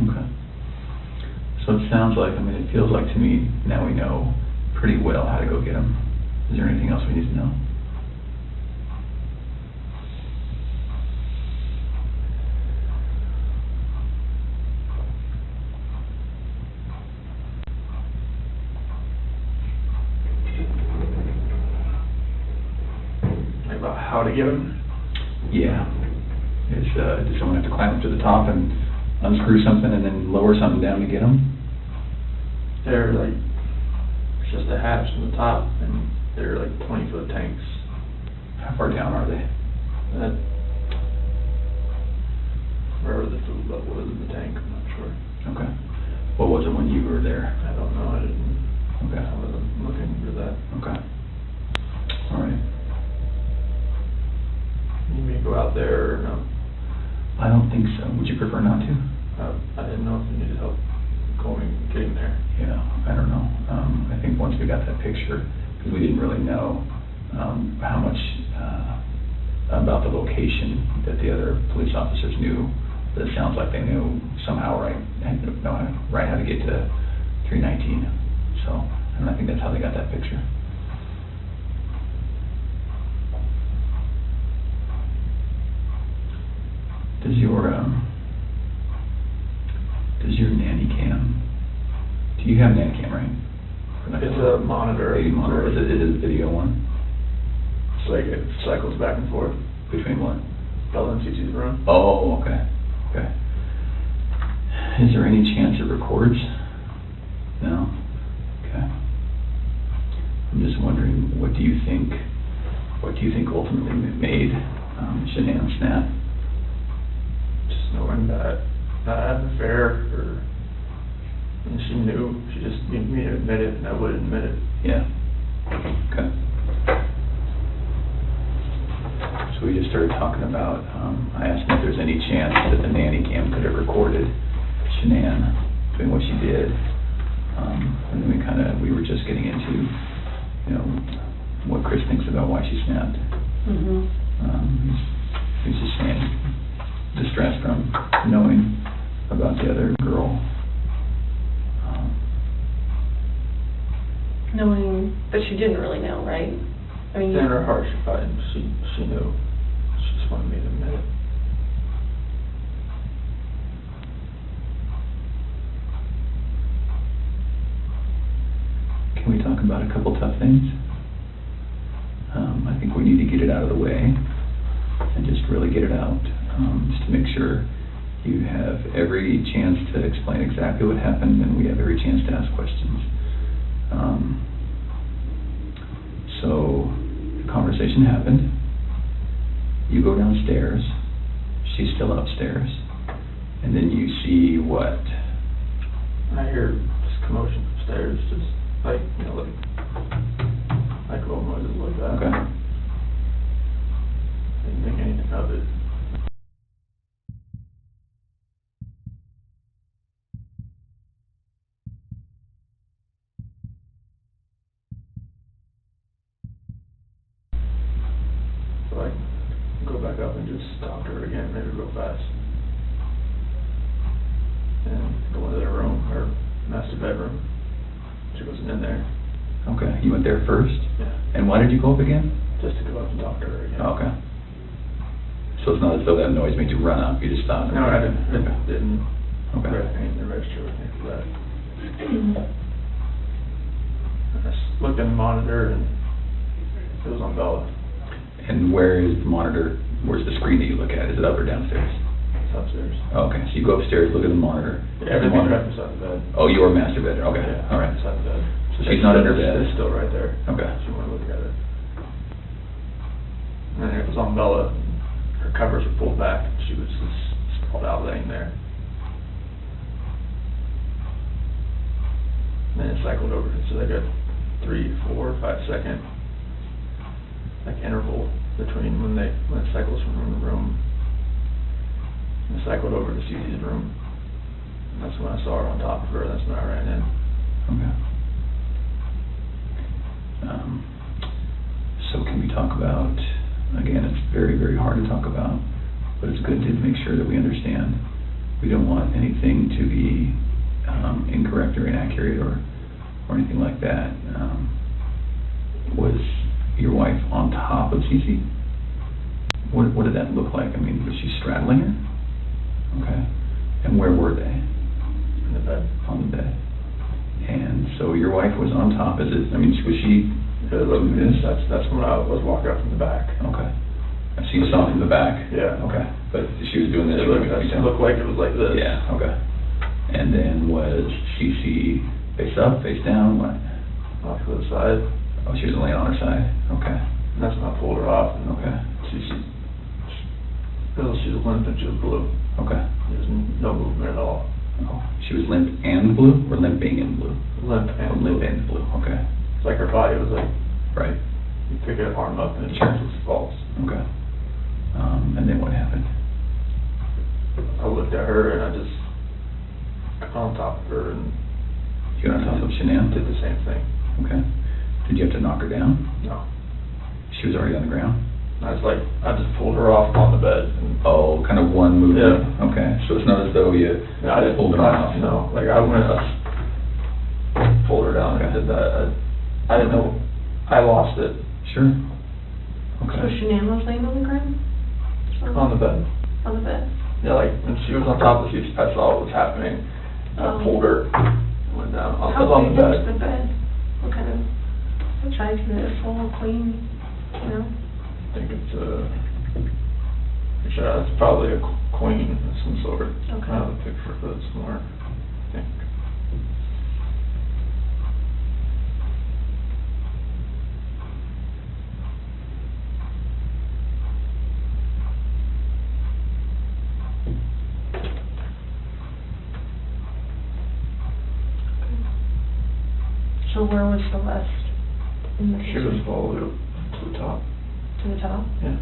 Okay. So it sounds like, it feels like to me, now we know pretty well how to go get them. Is there anything else we need to know? About how to get them? Yeah. Does someone have to climb up to the top and unscrew something and then lower something down to get them? They're like, it's just a hatch from the top, and they're like 20-foot tanks. How far down are they? Wherever the food level is in the tank, I'm not sure. Okay. What was it when you were there? I don't know, I didn't. Okay. I wasn't looking for that. Okay. All right. You may go out there or no? I don't think so. Would you prefer not to? I didn't know if you needed help getting there. Yeah, I don't know. I think once we got that picture, because we didn't really know how much about the location that the other police officers knew, but it sounds like they knew somehow right how to get to 319. So, and I think that's how they got that picture. Does your nanny cam, do you have a nanny cam, right? It's a monitor. A monitor. Is it a video one? It's like it cycles back and forth. Between what? Bella and Cece's room. Oh, okay. Okay. Is there any chance it records? No? Okay. I'm just wondering, what do you think ultimately made Shanann snap? Just knowing that I had an affair, and she knew. She just needed me to admit it, and I would admit it. Yeah. Okay. So we just started talking about, I asked if there's any chance that the nanny cam could have recorded Shanann doing what she did. And then we were just getting into, what Chris thinks about why she snapped. Mm-hmm. He's just saying, distress from knowing about the other girl. Knowing, but she didn't really know, right? I mean, In her heart, she knew. She just wanted me to admit it. Can we talk about a couple tough things? I think we need to get it out of the way and just really get it out, just to make sure You have every chance to explain exactly what happened, and we have every chance to ask questions. So the conversation happened. You go downstairs. She's still upstairs. And then you see what? I hear just commotion upstairs, just like, you know, like little noises like that. Okay. Didn't think anything of it. So I go back up and just talk to her again, maybe real fast. And go into their room, her master bedroom. She wasn't in there. Okay, you went there first? Yeah. And why did you go up again? Just to go up and talk to her again. Okay. So it's not as though that noise made you run up, you just stopped? No, I didn't. Okay. Didn't Okay. register with me for that. I just looked in the monitor and it was on Bella. And where is the monitor? Where's the screen that you look at? Is it up or downstairs? It's upstairs. Okay, so you go upstairs, look at the monitor. Yeah, everything's right beside the bed. Oh, your master bedroom. Okay, Yeah, all right. beside the bed. So she's not in her bed. It's still right there. Okay. If you want to look at it. And it was on Bella. Her covers were pulled back. She was just sprawled out laying there. And then it cycled over. So they got 3, 4, 5 second like interval between when it cycles from room to room. And it cycled over to Cece's room. And that's when I saw her on top of her. That's when I ran in. Okay. So can we talk about, again, it's very, very hard to talk about, but it's good to make sure that we understand. We don't want anything to be incorrect or inaccurate or anything like that. Was your wife on top of Cece? What did that look like? I mean, was she straddling her? Okay. And where were they? In the bed. On the bed. And so your wife was on top. Was she doing this? That's when I was walking up from the back. Okay. So you saw from the back? Yeah. Okay. But she was doing this? It looked like it was like this. Yeah, okay. And then was Cece face up, face down, what? Off to the side. Oh, she was laying on her side? Okay. And that's when I pulled her off. And okay. She was limp and she was blue. Okay. There was no movement at all. Oh, she was limp and blue, or limping and blue? Limp and blue. Limp and blue, okay. It's like her body was like, right. You pick her arm up and it Sure. just falls. Okay. And then what happened? I looked at her and I just got on top of her and you got on top of Shanann? Did the same thing. Okay. Did you have to knock her down? No. She was already on the ground? I just pulled her off on the bed. Oh, kind of one movement? Yeah. Okay, so it's not as though you I didn't pulled her off? No, like I went up, pulled her down and did that. I didn't know, I lost it. Sure. So Shanann was laying on the ground? On the bed. On the bed? Yeah, like when she was on top of Cece, I saw what was happening. I pulled her, went down, on How the big bed. was the bed? What kind of size is it? Full, clean, you know? I think it's it's probably a queen of some sort. Okay. I have a picture of it somewhere, I think. So where was Celeste in the She was all the way up to the top. To the top? Yeah.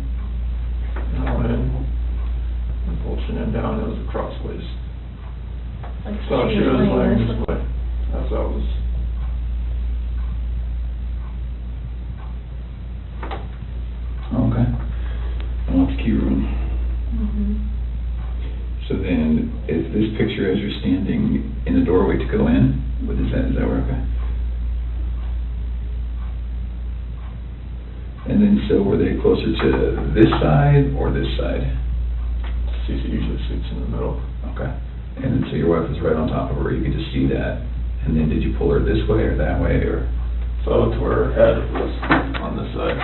And I went in and pulled Shanann down, it was crossways. Like So she was laying this way, as I was. Okay. And that's key room. Mm-hmm. So then, is this picture as you're standing in the doorway to go in? Is that where, okay? And then, so were they closer to this side or this side? Cece usually sits in the middle. Okay. And then, so your wife was right on top of her, you could just see that. And then did you pull her this way or that way, or? So to where her head was on this side.